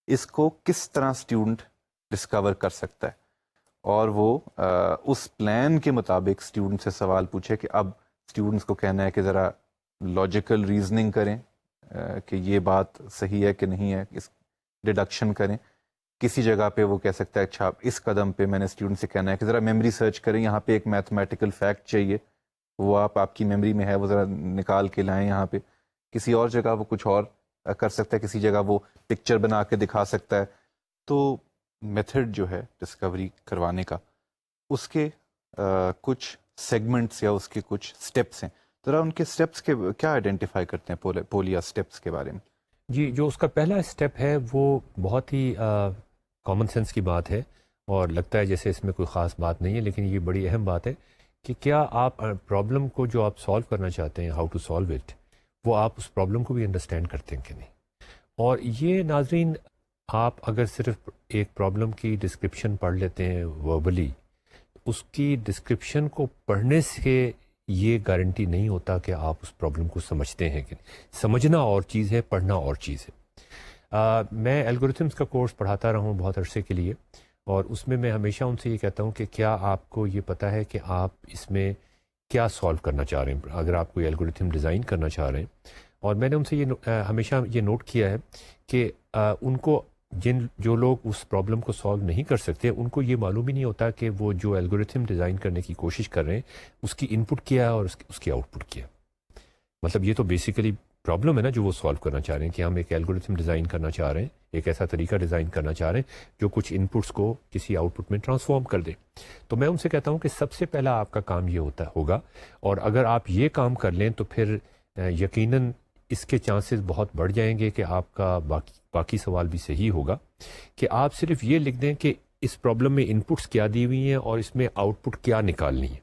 اس کو کس طرح اسٹوڈنٹ ڈسکور کر سکتا ہے, اور وہ اس پلان کے مطابق اسٹوڈنٹ سے سوال پوچھے کہ اب اسٹوڈنٹس کو کہنا ہے کہ ذرا لاجیکل ریزننگ کریں کہ یہ بات صحیح ہے کہ نہیں ہے, اس ڈیڈکشن کریں. کسی جگہ پہ وہ کہہ سکتا ہے اچھا اس قدم پہ میں نے اسٹوڈنٹ سے کہنا ہے کہ ذرا میموری سرچ کریں, یہاں پہ ایک میتھمیٹیکل فیکٹ چاہیے, وہ آپ کی میموری میں ہے وہ ذرا نکال کے لائیں یہاں پہ. کسی اور جگہ وہ کچھ اور کر سکتا ہے, کسی جگہ وہ پکچر بنا کے دکھا سکتا ہے. تو میتھڈ جو ہے ڈسکوری کروانے کا, اس کے کچھ سیگمنٹس یا اس کے کچھ سٹیپس ہیں, ذرا ان کے سٹیپس کے کیا آئیڈینٹیفائی کرتے ہیں پولیا سٹیپس کے بارے میں؟ جی, جو اس کا پہلا اسٹیپ ہے وہ بہت ہی کامن سینس کی بات ہے, اور لگتا ہے جیسے اس میں کوئی خاص بات نہیں ہے, لیکن یہ بڑی اہم بات ہے کہ کیا آپ پرابلم کو جو آپ سالو کرنا چاہتے ہیں, ہاؤ ٹو سالو اٹ, وہ آپ اس پرابلم کو بھی انڈرسٹینڈ کرتے ہیں کہ نہیں. اور یہ ناظرین, آپ اگر صرف ایک پرابلم کی ڈسکرپشن پڑھ لیتے ہیں وربلی, اس کی ڈسکرپشن کو پڑھنے سے یہ گارنٹی نہیں ہوتا کہ آپ اس پرابلم کو سمجھتے ہیں کہ نہیں. سمجھنا اور چیز ہے, پڑھنا اور چیز ہے. میں الگورتھمس کا کورس پڑھاتا رہا ہوں بہت عرصے کے لیے, اور اس میں ہمیشہ ان سے یہ کہتا ہوں کہ کیا آپ کو یہ پتہ ہے کہ آپ اس میں کیا سالو کرنا چاہ رہے ہیں, اگر آپ کوئی الگورتھم ڈیزائن کرنا چاہ رہے ہیں. اور میں نے ان سے یہ ہمیشہ یہ نوٹ کیا ہے کہ ان کو جو لوگ اس پرابلم کو سالو نہیں کر سکتے, ان کو یہ معلوم ہی نہیں ہوتا کہ وہ جو الگورتھم ڈیزائن کرنے کی کوشش کر رہے ہیں اس کی ان پٹ کیا ہے اور اس کی آؤٹ پٹ کیا ہے. مطلب یہ تو بیسیکلی پرابلم ہے نا جو وہ سالو کرنا چاہ رہے ہیں, کہ ہم ایک الگورتھم ڈیزائن کرنا چاہ رہے ہیں, ایک ایسا طریقہ ڈیزائن کرنا چاہ رہے ہیں جو کچھ ان پٹس کو کسی آؤٹ پٹ میں ٹرانسفارم کر دے. تو میں ان سے کہتا ہوں کہ سب سے پہلا آپ کا کام یہ ہوگا, اور اگر آپ یہ کام کر لیں تو پھر یقیناً اس کے چانسز بہت بڑھ جائیں گے کہ آپ کا باقی سوال بھی صحیح ہوگا, کہ آپ صرف یہ لکھ دیں کہ اس پرابلم میں ان پٹس کیا دی ہوئی ہیں اور اس میں آؤٹ پٹ کیا نکالنی ہے.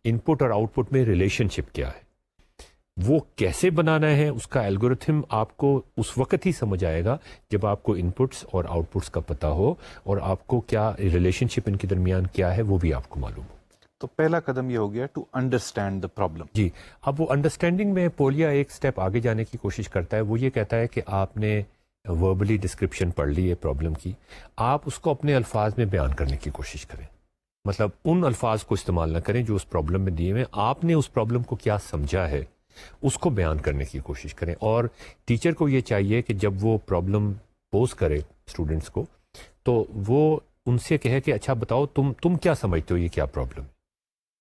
ان پٹ اور آؤٹ پٹ میں ریلیشن شپ کیا ہے, وہ کیسے بنانا ہے, اس کا الگورتھم آپ کو اس وقت ہی سمجھ آئے گا جب آپ کو ان پٹس اور آؤٹ پٹس کا پتہ ہو, اور آپ کو کیا ریلیشن شپ ان کے درمیان کیا ہے وہ بھی آپ کو معلوم ہو. تو پہلا قدم یہ ہو گیا ٹو انڈرسٹینڈ دا پرابلم. جی, اب وہ انڈرسٹینڈنگ میں پولیا ایک سٹیپ آگے جانے کی کوشش کرتا ہے. وہ یہ کہتا ہے کہ آپ نے وربلی ڈسکرپشن پڑھ لی ہے پرابلم کی, آپ اس کو اپنے الفاظ میں بیان کرنے کی کوشش کریں. مطلب ان الفاظ کو استعمال نہ کریں جو اس پرابلم میں دیے ہوئے, آپ نے اس پرابلم کو کیا سمجھا ہے اس کو بیان کرنے کی کوشش کریں. اور ٹیچر کو یہ چاہیے کہ جب وہ پرابلم پوز کرے اسٹوڈنٹس کو, تو وہ ان سے کہے کہ اچھا بتاؤ تم کیا سمجھتے ہو یہ کیا پرابلم ہے,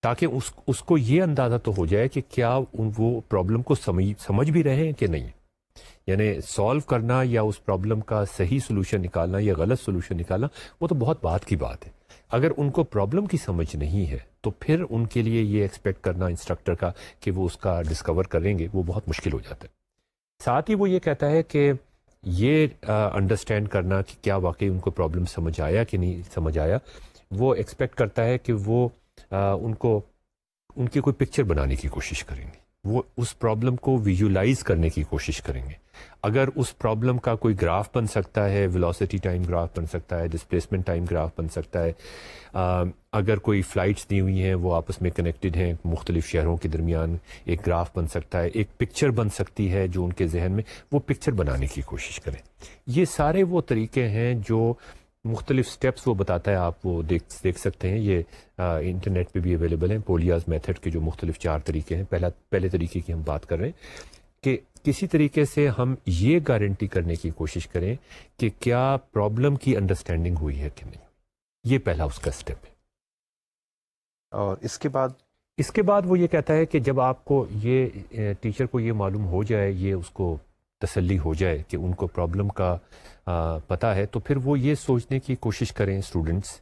تاکہ اس کو یہ اندازہ تو ہو جائے کہ کیا وہ پرابلم کو سمجھ بھی رہے ہیں کہ نہیں. یعنی سالو کرنا یا اس پرابلم کا صحیح سولوشن نکالنا یا غلط سولوشن نکالنا وہ تو بہت بات کی بات ہے. اگر ان کو پرابلم کی سمجھ نہیں ہے تو پھر ان کے لیے یہ ایکسپیکٹ کرنا انسٹرکٹر کا کہ وہ اس کا ڈسکور کریں گے وہ بہت مشکل ہو جاتا ہے. ساتھ ہی وہ یہ کہتا ہے کہ یہ انڈرسٹینڈ کرنا کہ کیا واقعی ان کو پرابلم سمجھ آیا کہ نہیں سمجھ آیا, وہ ایکسپیکٹ کرتا ہے کہ وہ ان کی کوئی پکچر بنانے کی کوشش کریں گے, وہ اس پرابلم کو ویژولائز کرنے کی کوشش کریں گے. اگر اس پرابلم کا کوئی گراف بن سکتا ہے, ویلوسٹی ٹائم گراف بن سکتا ہے, ڈسپلیسمنٹ ٹائم گراف بن سکتا ہے, اگر کوئی فلائٹس دی ہوئی ہیں وہ آپس میں کنیکٹڈ ہیں مختلف شہروں کے درمیان, ایک گراف بن سکتا ہے, ایک پکچر بن سکتی ہے جو ان کے ذہن میں, وہ پکچر بنانے کی کوشش کریں. یہ سارے وہ طریقے ہیں جو مختلف سٹیپس وہ بتاتا ہے, آپ وہ دیکھ سکتے ہیں, یہ انٹرنیٹ پہ بھی اویلیبل ہیں. پولیاز میتھڈ کے جو مختلف 4 طریقے ہیں, پہلے طریقے کی ہم بات کر رہے ہیں کہ کسی طریقے سے ہم یہ گارنٹی کرنے کی کوشش کریں کہ کیا پرابلم کی انڈرسٹینڈنگ ہوئی ہے کہ نہیں. یہ پہلا اس کا سٹیپ ہے. اور اس کے بعد وہ یہ کہتا ہے کہ جب آپ کو یہ ٹیچر کو یہ معلوم ہو جائے, یہ اس کو تسلی ہو جائے کہ ان کو پرابلم کا پتہ ہے, تو پھر وہ یہ سوچنے کی کوشش کریں اسٹوڈنٹس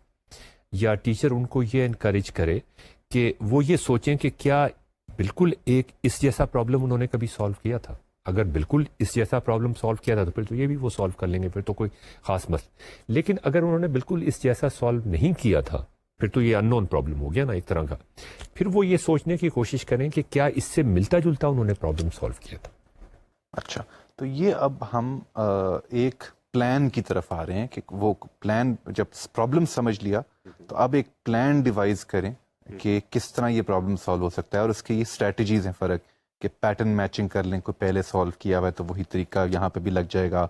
یا ٹیچر ان کو یہ انکریج کرے کہ وہ یہ سوچیں کہ کیا بالکل ایک اس جیسا پرابلم انہوں نے کبھی سالو کیا تھا. اگر بالکل اس جیسا پرابلم سالو کیا تھا تو پھر تو یہ بھی وہ سالو کر لیں گے, پھر تو کوئی خاص مسئلہ. لیکن اگر انہوں نے بالکل اس جیسا سالو نہیں کیا تھا پھر تو یہ ان نون پرابلم ہو گیا نا ایک طرح کا. پھر وہ یہ سوچنے کی کوشش کریں کہ کیا اس سے ملتا جلتا انہوں نے پرابلم سالو کیا تھا. اچھا, تو یہ اب ہم ایک پلان کی طرف آ رہے ہیں کہ وہ پلان جب پرابلم سمجھ لیا تو اب ایک پلان ڈیوائز کریں کہ کس طرح یہ پرابلم سالو ہو سکتا ہے. اور اس کی یہ اسٹریٹجیز ہیں فرق, کہ پیٹرن میچنگ کر لیں, کوئی پہلے سالو کیا ہوا ہے تو وہی طریقہ یہاں پہ بھی لگ جائے گا,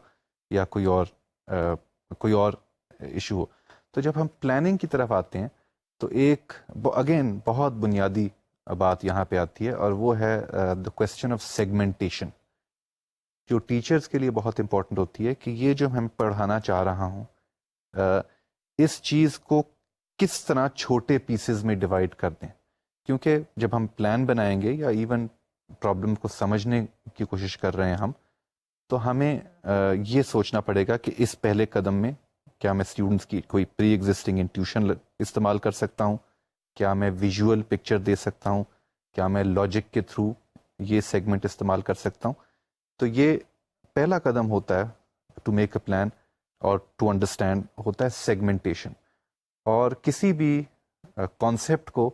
یا کوئی اور ایشو ہو. تو جب ہم پلاننگ کی طرف آتے ہیں تو ایک اگین بہت بنیادی بات یہاں پہ آتی ہے, اور وہ ہے دا کوسچن آف سیگمنٹیشن, جو ٹیچرز کے لیے بہت امپورٹنٹ ہوتی ہے کہ یہ جو ہم پڑھانا چاہ رہا ہوں اس چیز کو کس طرح چھوٹے پیسز میں ڈیوائڈ کر دیں. کیونکہ جب ہم پلان بنائیں گے یا ایون پرابلم کو سمجھنے کی کوشش کر رہے ہیں ہم, تو ہمیں یہ سوچنا پڑے گا کہ اس پہلے قدم میں کیا میں اسٹوڈنٹس کی کوئی پری ایگزسٹنگ انٹیوشن استعمال کر سکتا ہوں، کیا میں ویژول پکچر دے سکتا ہوں، کیا میں لاجک کے تھرو یہ سیگمنٹ استعمال کر سکتا ہوں. تو یہ پہلا قدم ہوتا ہے ٹو میک اے پلان اور ٹو انڈرسٹینڈ ہوتا ہے سیگمنٹیشن. اور کسی بھی کانسیپٹ کو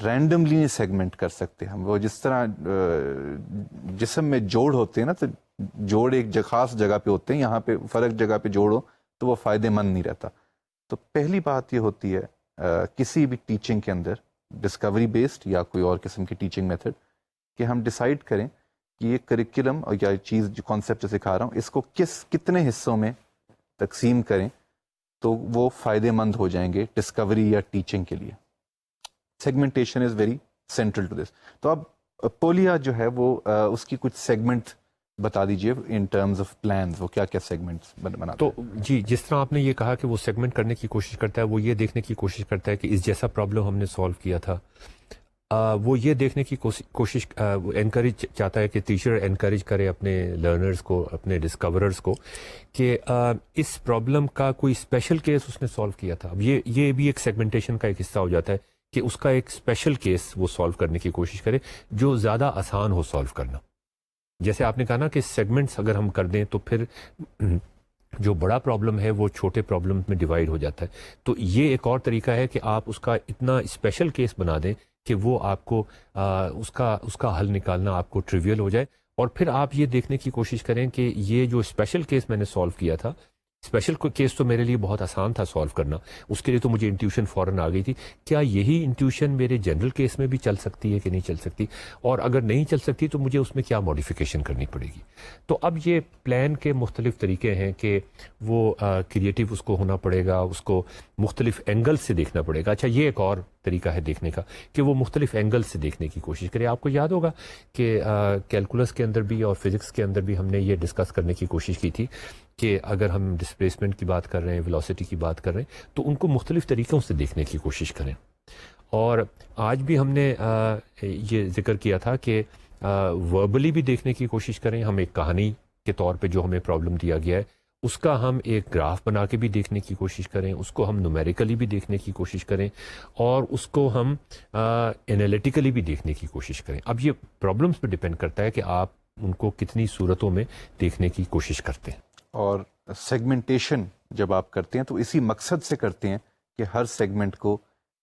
رینڈملی سیگمنٹ کر سکتے ہیں ہم. وہ جس طرح جسم میں جوڑ ہوتے ہیں نا، تو جوڑ ایک خاص جگہ پہ ہوتے ہیں، یہاں پہ فرق جگہ پہ جوڑو تو وہ فائدے مند نہیں رہتا. تو پہلی بات یہ ہوتی ہے کسی بھی ٹیچنگ کے اندر ڈسکوری بیسڈ یا کوئی اور قسم کی ٹیچنگ میتھڈ کہ ہم ڈیسائیڈ کریں کہ یہ کریکولم اور یا چیز جو کانسیپٹ سکھا رہا ہوں اس کو کتنے حصوں میں تقسیم کریں تو وہ فائدے مند ہو جائیں گے ڈسکوری یا ٹیچنگ کے لیے. Segmentation is very central to this. تو اب پولیا جو ہے وہ اس کی کچھ سیگمنٹ بتا دیجئے ان ٹرمز آف پلانز، وہ کیا کیا سیگمنٹس بناتا ہے. تو جی، جس طرح آپ نے یہ کہا کہ وہ سیگمنٹ کرنے کی کوشش کرتا ہے، وہ یہ دیکھنے کی کوشش کرتا ہے کہ اس جیسا پرابلم ہم نے سالو کیا تھا، وہ یہ دیکھنے کی کوشش انکریج چاہتا ہے کہ ٹیچر انکریج کرے اپنے لرنرز کو، اپنے ڈسکوررز کو کہ اس پرابلم کا کوئی اسپیشل کیس اس نے سالو کیا تھا. اب یہ بھی ایک سیگمنٹیشن کا ایک حصہ ہو جاتا ہے کہ اس کا ایک اسپیشل کیس وہ سالو کرنے کی کوشش کرے جو زیادہ آسان ہو سالو کرنا. جیسے آپ نے کہا نا کہ سیگمنٹس اگر ہم کر دیں تو پھر جو بڑا پرابلم ہے وہ چھوٹے پرابلم میں ڈیوائڈ ہو جاتا ہے. تو یہ ایک اور طریقہ ہے کہ آپ اس کا اتنا اسپیشل کیس بنا دیں کہ وہ آپ کو اس کا حل نکالنا آپ کو ٹریویل ہو جائے. اور پھر آپ یہ دیکھنے کی کوشش کریں کہ یہ جو اسپیشل کیس میں نے سالو کیا تھا، اسپیشل کیس تو میرے لیے بہت آسان تھا سالو کرنا، اس کے لیے تو مجھے انٹیوشن فوراً آ گئی تھی. کیا یہی انٹیوشن میرے جنرل کیس میں بھی چل سکتی ہے کہ نہیں چل سکتی؟ اور اگر نہیں چل سکتی تو مجھے اس میں کیا موڈیفیکیشن کرنی پڑے گی؟ تو اب یہ پلان کے مختلف طریقے ہیں کہ وہ کریٹیو اس کو ہونا پڑے گا، اس کو مختلف اینگل سے دیکھنا پڑے گا. اچھا، یہ ایک اور طریقہ ہے دیکھنے کا کہ وہ مختلف اینگل سے دیکھنے کی کوشش کرے. آپ کو یاد ہوگا کہ کیلکولس کے اندر بھی اور فزکس کے اندر بھی ہم نے یہ ڈسکس کرنے کی کوشش کی تھی کہ اگر ہم ڈسپلیسمنٹ کی بات کر رہے ہیں، ویلوسٹی کی بات کر رہے ہیں، تو ان کو مختلف طریقوں سے دیکھنے کی کوشش کریں. اور آج بھی ہم نے یہ ذکر کیا تھا کہ وربلی بھی دیکھنے کی کوشش کریں. ہم ایک کہانی کے طور پہ جو ہمیں پرابلم دیا گیا ہے اس کا ہم ایک گراف بنا کے بھی دیکھنے کی کوشش کریں، اس کو ہم نومیریکلی بھی دیکھنے کی کوشش کریں، اور اس کو ہم انالیٹیکلی بھی دیکھنے کی کوشش کریں. اب یہ پرابلمس پہ ڈپینڈ کرتا ہے کہ آپ ان کو کتنی صورتوں میں دیکھنے کی کوشش کرتے ہیں. اور سیگمنٹیشن جب آپ کرتے ہیں تو اسی مقصد سے کرتے ہیں کہ ہر سیگمنٹ کو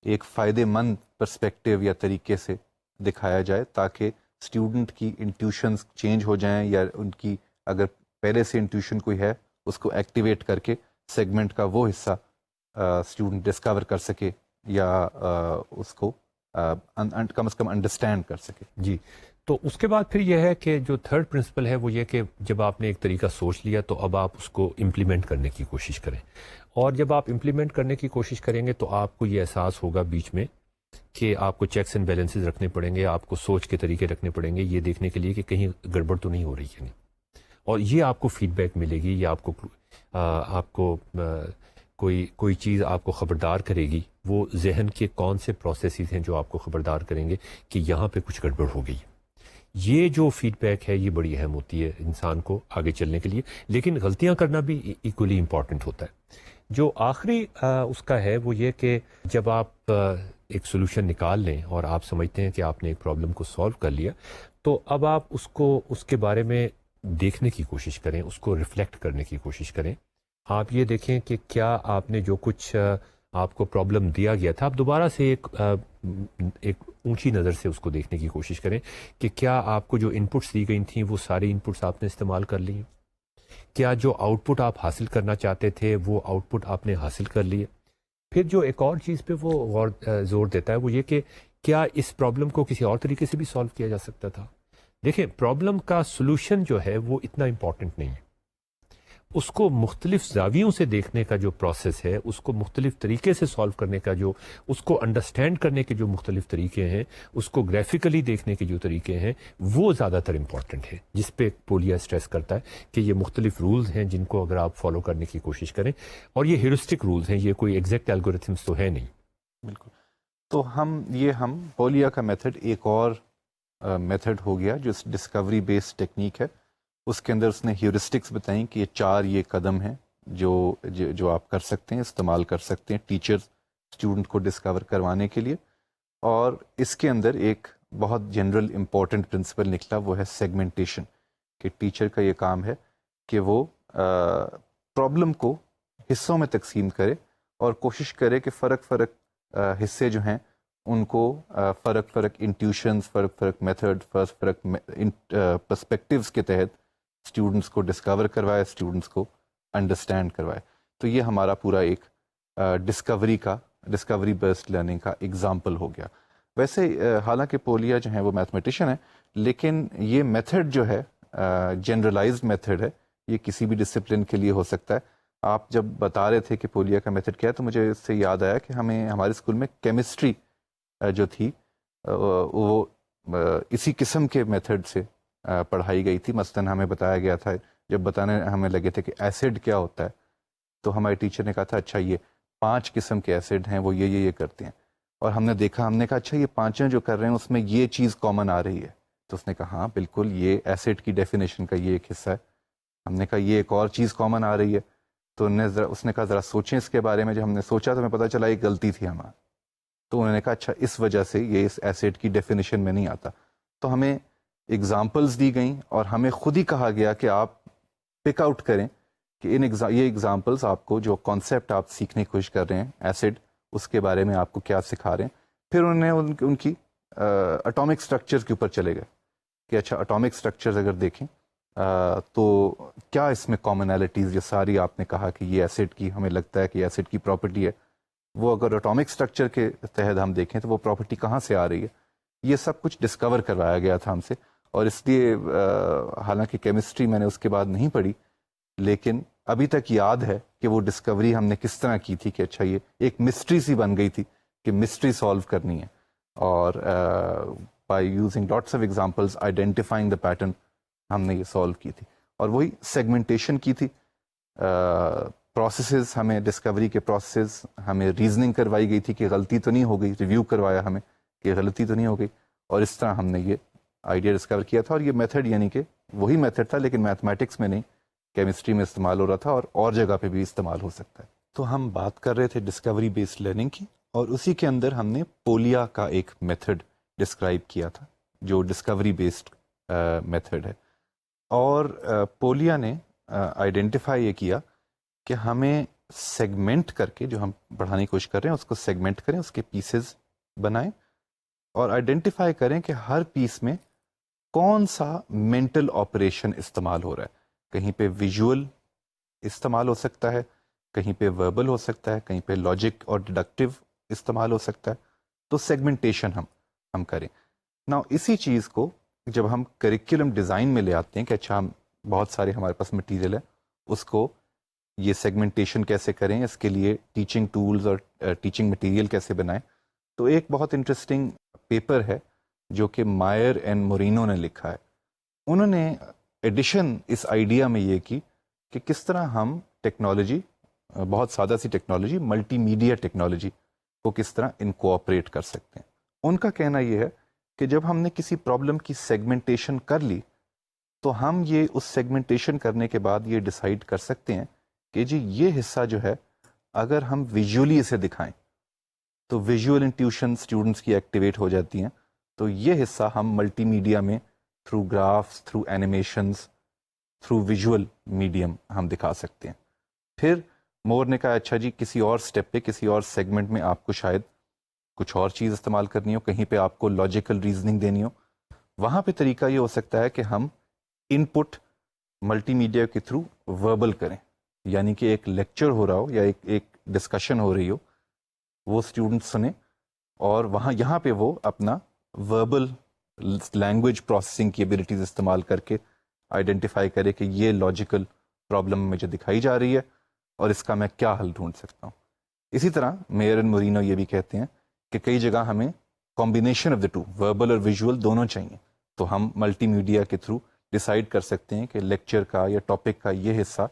ایک فائدے مند پرسپیکٹیو یا طریقے سے دکھایا جائے تاکہ اسٹوڈنٹ کی انٹیوشنز چینج ہو جائیں، یا ان کی اگر پہلے سے انٹیوشن کوئی ہے اس کو ایکٹیویٹ کر کے سیگمنٹ کا وہ حصہ اسٹوڈنٹ ڈسکور کر سکے یا اس کو کم از کم انڈرسٹینڈ کر سکے. جی، تو اس کے بعد پھر یہ ہے کہ جو تھرڈ پرنسپل ہے وہ یہ کہ جب آپ نے ایک طریقہ سوچ لیا تو اب آپ اس کو امپلیمنٹ کرنے کی کوشش کریں. اور جب آپ امپلیمنٹ کرنے کی کوشش کریں گے تو آپ کو یہ احساس ہوگا بیچ میں کہ آپ کو چیکس اینڈ بیلنسز رکھنے پڑیں گے، آپ کو سوچ کے طریقے رکھنے پڑیں گے یہ دیکھنے کے لیے کہ کہیں گڑبڑ تو نہیں ہو رہی ہے. اور یہ آپ کو فیڈ بیک ملے گی، یا آپ کو کوئی چیز آپ کو خبردار کرے گی. وہ ذہن کے کون سے پروسیسز ہیں جو آپ کو خبردار کریں گے کہ یہاں پہ کچھ گڑبڑ ہو گئی. یہ جو فیڈ بیک ہے یہ بڑی اہم ہوتی ہے انسان کو آگے چلنے کے لیے. لیکن غلطیاں کرنا بھی ایکولی امپورٹنٹ ہوتا ہے. جو آخری اس کا ہے وہ یہ کہ جب آپ ایک سولوشن نکال لیں اور آپ سمجھتے ہیں کہ آپ نے ایک پرابلم کو سالو کر لیا، تو اب آپ اس کے بارے میں دیکھنے کی کوشش کریں، اس کو ریفلیکٹ کرنے کی کوشش کریں. آپ یہ دیکھیں کہ کیا آپ نے جو کچھ آپ کو پرابلم دیا گیا تھا، آپ دوبارہ سے ایک اونچی نظر سے اس کو دیکھنے کی کوشش کریں کہ کیا آپ کو جو ان پٹس دی گئی تھیں وہ ساری ان پٹس آپ نے استعمال کر لی؟ کیا جو آؤٹ پٹ آپ حاصل کرنا چاہتے تھے وہ آؤٹ پٹ آپ نے حاصل کر لیے؟ پھر جو ایک اور چیز پہ وہ زور دیتا ہے وہ یہ کہ کیا اس پرابلم کو کسی اور طریقے سے بھی سالو کیا جا سکتا تھا؟ دیکھیں، پرابلم کا سولوشن جو ہے وہ اتنا امپورٹنٹ نہیں ہے. اس کو مختلف زاویوں سے دیکھنے کا جو پروسیس ہے، اس کو مختلف طریقے سے سالو کرنے کا اس کو انڈرسٹینڈ کرنے کے جو مختلف طریقے ہیں، اس کو گرافیکلی دیکھنے کے جو طریقے ہیں، وہ زیادہ تر امپورٹنٹ ہے. جس پہ پولیا اسٹریس کرتا ہے کہ یہ مختلف رولز ہیں جن کو اگر آپ فالو کرنے کی کوشش کریں، اور یہ ہیورسٹک رولز ہیں، یہ کوئی ایگزیکٹ الگورتھمس تو ہے نہیں. بالکل. تو ہم پولیا کا میتھڈ ایک اور میتھڈ ہو گیا جو ڈسکوری بیسڈ ٹیکنیک ہے. اس کے اندر اس نے ہیورسٹکس بتائیں کہ یہ قدم ہیں جو آپ کر سکتے ہیں، استعمال کر سکتے ہیں ٹیچرز اسٹوڈنٹ کو ڈسکور کروانے کے لیے. اور اس کے اندر ایک بہت جنرل امپورٹنٹ پرنسپل نکلا، وہ ہے سیگمنٹیشن، کہ ٹیچر کا یہ کام ہے کہ وہ پرابلم کو حصوں میں تقسیم کرے اور کوشش کرے کہ فرق حصے جو ہیں ان کو فرق انٹیوشنز، فرق میتھڈ، فرق پرسپیکٹیوز کے تحت اسٹوڈنٹس کو ڈسکور کروائے، اسٹوڈنٹس کو انڈرسٹینڈ کروائے. تو یہ ہمارا پورا ایک ڈسکوری بیسڈ لرننگ کا اگزامپل ہو گیا. ویسے حالانکہ پولیا جو ہیں وہ میتھمیٹیشین ہے، لیکن یہ میتھڈ جو ہے جنرلائزڈ میتھڈ ہے، یہ کسی بھی ڈسپلن کے لیے ہو سکتا ہے. آپ جب بتا رہے تھے کہ پولیا کا میتھڈ کیا ہے تو مجھے اس سے یاد آیا کہ ہمارے اسکول میں کیمسٹری جو تھی وہ اسی قسم کے میتھڈ سے پڑھائی گئی تھی. مثلاً ہمیں بتایا گیا تھا، جب بتانے ہمیں لگے تھے کہ ایسڈ کیا ہوتا ہے، تو ہمارے ٹیچر نے کہا تھا اچھا یہ 5 قسم کے ایسڈ ہیں، وہ یہ کرتے ہیں. اور ہم نے کہا اچھا یہ 5 جو کر رہے ہیں اس میں یہ چیز کامن آ رہی ہے. تو اس نے کہا ہاں بالکل، یہ ایسڈ کی ڈیفینیشن کا یہ ایک حصہ ہے. ہم نے کہا یہ ایک اور چیز کامن آ رہی ہے. تو اس نے کہا ذرا سوچیں اس کے بارے میں. جب ہم نے سوچا تو ہمیں پتہ چلا یہ غلطی تھی ہمارا. تو انہوں نے کہا اچھا اس وجہ سے یہ اس ایسڈ کی ڈیفینیشن میں نہیں آتا. تو ہمیں ایگزامپلز دی گئیں اور ہمیں خود ہی کہا گیا کہ آپ پک آؤٹ کریں کہ یہ ایگزامپلز آپ کو جو کانسیپٹ آپ سیکھنے کی کوشش کر رہے ہیں ایسڈ، اس کے بارے میں آپ کو کیا سکھا رہے ہیں. پھر انہوں نے ان کی اٹامک سٹرکچرز کے اوپر چلے گئے کہ اچھا اٹامک سٹرکچرز اگر دیکھیں تو کیا اس میں کامنالٹیز، یہ ساری آپ نے کہا کہ یہ ایسڈ کی ہمیں لگتا ہے کہ ایسڈ کی پراپرٹی ہے، وہ اگر اٹامک سٹرکچر کے تحت ہم دیکھیں تو وہ پراپرٹی کہاں سے آ رہی ہے. یہ سب کچھ ڈسکور کروایا گیا تھا ہم سے. اور اس لیے حالانکہ کیمسٹری میں نے اس کے بعد نہیں پڑھی، لیکن ابھی تک یاد ہے کہ وہ ڈسکوری ہم نے کس طرح کی تھی کہ اچھا یہ ایک مسٹری سی بن گئی تھی کہ مسٹری سالو کرنی ہے. اور by using lots of examples identifying the pattern ہم نے یہ سالو کی تھی. اور وہی سیگمنٹیشن کی تھی. پروسیسز ہمیں ڈسکوری کے پروسیسز ہمیں ریزننگ کروائی گئی تھی کہ غلطی تو نہیں ہو گئی، ریویو کروایا ہمیں کہ غلطی تو نہیں ہو گئی. اور اس طرح ہم نے یہ آئیڈیا ڈسکور کیا تھا. اور یہ میتھڈ یعنی کہ وہی میتھڈ تھا لیکن میتھمیٹکس میں نہیں، کیمسٹری میں استعمال ہو رہا تھا اور جگہ پہ بھی استعمال ہو سکتا ہے. تو ہم بات کر رہے تھے ڈسکوری بیسڈ لرننگ کی، اور اسی کے اندر ہم نے پولیا کا ایک میتھڈ ڈسکرائب کیا تھا جو ڈسکوری بیسڈ میتھڈ ہے. اور پولیا نے آئیڈینٹیفائی یہ کیا کہ ہمیں سیگمنٹ کر کے، جو ہم پڑھانے کی کوشش کر رہے ہیں اس کو سیگمنٹ کریں، اس کے پیسز بنائیں اور آئیڈینٹیفائی کریں کہ ہر پیس میں کون سا مینٹل آپریشن استعمال ہو رہا ہے. کہیں پہ ویژول استعمال ہو سکتا ہے، کہیں پہ وربل ہو سکتا ہے، کہیں پہ لاجک اور ڈیڈکٹیو استعمال ہو سکتا ہے. تو سیگمنٹیشن ہم کریں. نا اسی چیز کو جب ہم کریکولم ڈیزائن میں لے آتے ہیں کہ اچھا ہم بہت سارے ہمارے پاس مٹیریل ہے، اس کو یہ سیگمنٹیشن کیسے کریں، اس کے لیے ٹیچنگ ٹولز اور ٹیچنگ مٹیریل کیسے بنائیں. تو ایک بہت انٹرسٹنگ پیپر ہے جو کہ مائر اینڈ مورینو نے لکھا ہے. انہوں نے ایڈیشن اس آئیڈیا میں یہ کی کہ کس طرح ہم ٹیکنالوجی، بہت سادہ سی ٹیکنالوجی، ملٹی میڈیا ٹیکنالوجی کو کس طرح انکوآپریٹ کر سکتے ہیں. ان کا کہنا یہ ہے کہ جب ہم نے کسی پرابلم کی سیگمنٹیشن کر لی تو ہم یہ اس سیگمنٹیشن کرنے کے بعد یہ ڈیسائیڈ کر سکتے ہیں کہ جی یہ حصہ جو ہے اگر ہم ویژولی اسے دکھائیں تو ویژول انٹیوشن اسٹوڈنٹس کی ایکٹیویٹ ہو جاتی ہیں. تو یہ حصہ ہم ملٹی میڈیا میں through graphs, through animations, through visual medium ہم دکھا سکتے ہیں. پھر مور نے کہا اچھا جی کسی اور سٹیپ پہ، کسی اور سیگمنٹ میں آپ کو شاید کچھ اور چیز استعمال کرنی ہو، کہیں پہ آپ کو لاجیکل ریزننگ دینی ہو. وہاں پہ طریقہ یہ ہو سکتا ہے کہ ہم ان پٹ ملٹی میڈیا کے تھرو وربل کریں، یعنی کہ ایک لیکچر ہو رہا ہو یا ایک ڈسکشن ہو رہی ہو، وہ اسٹوڈنٹ سنیں اور یہاں پہ وہ اپنا وربل لینگویج پروسیسنگ کی ایبلٹیز استعمال کر کے آئیڈینٹیفائی کرے کہ یہ لاجیکل پرابلم مجھے دکھائی جا رہی ہے اور اس کا میں کیا حل ڈھونڈ سکتا ہوں. اسی طرح میئر اینڈ مورینو یہ بھی کہتے ہیں کہ کئی جگہ ہمیں combination of the two, verbal اور ویژول دونوں چاہیے. تو ہم ملٹی میڈیا کے تھرو ڈیسائیڈ کر سکتے ہیں کہ لیکچر کا یا ٹاپک کا یہ حصہ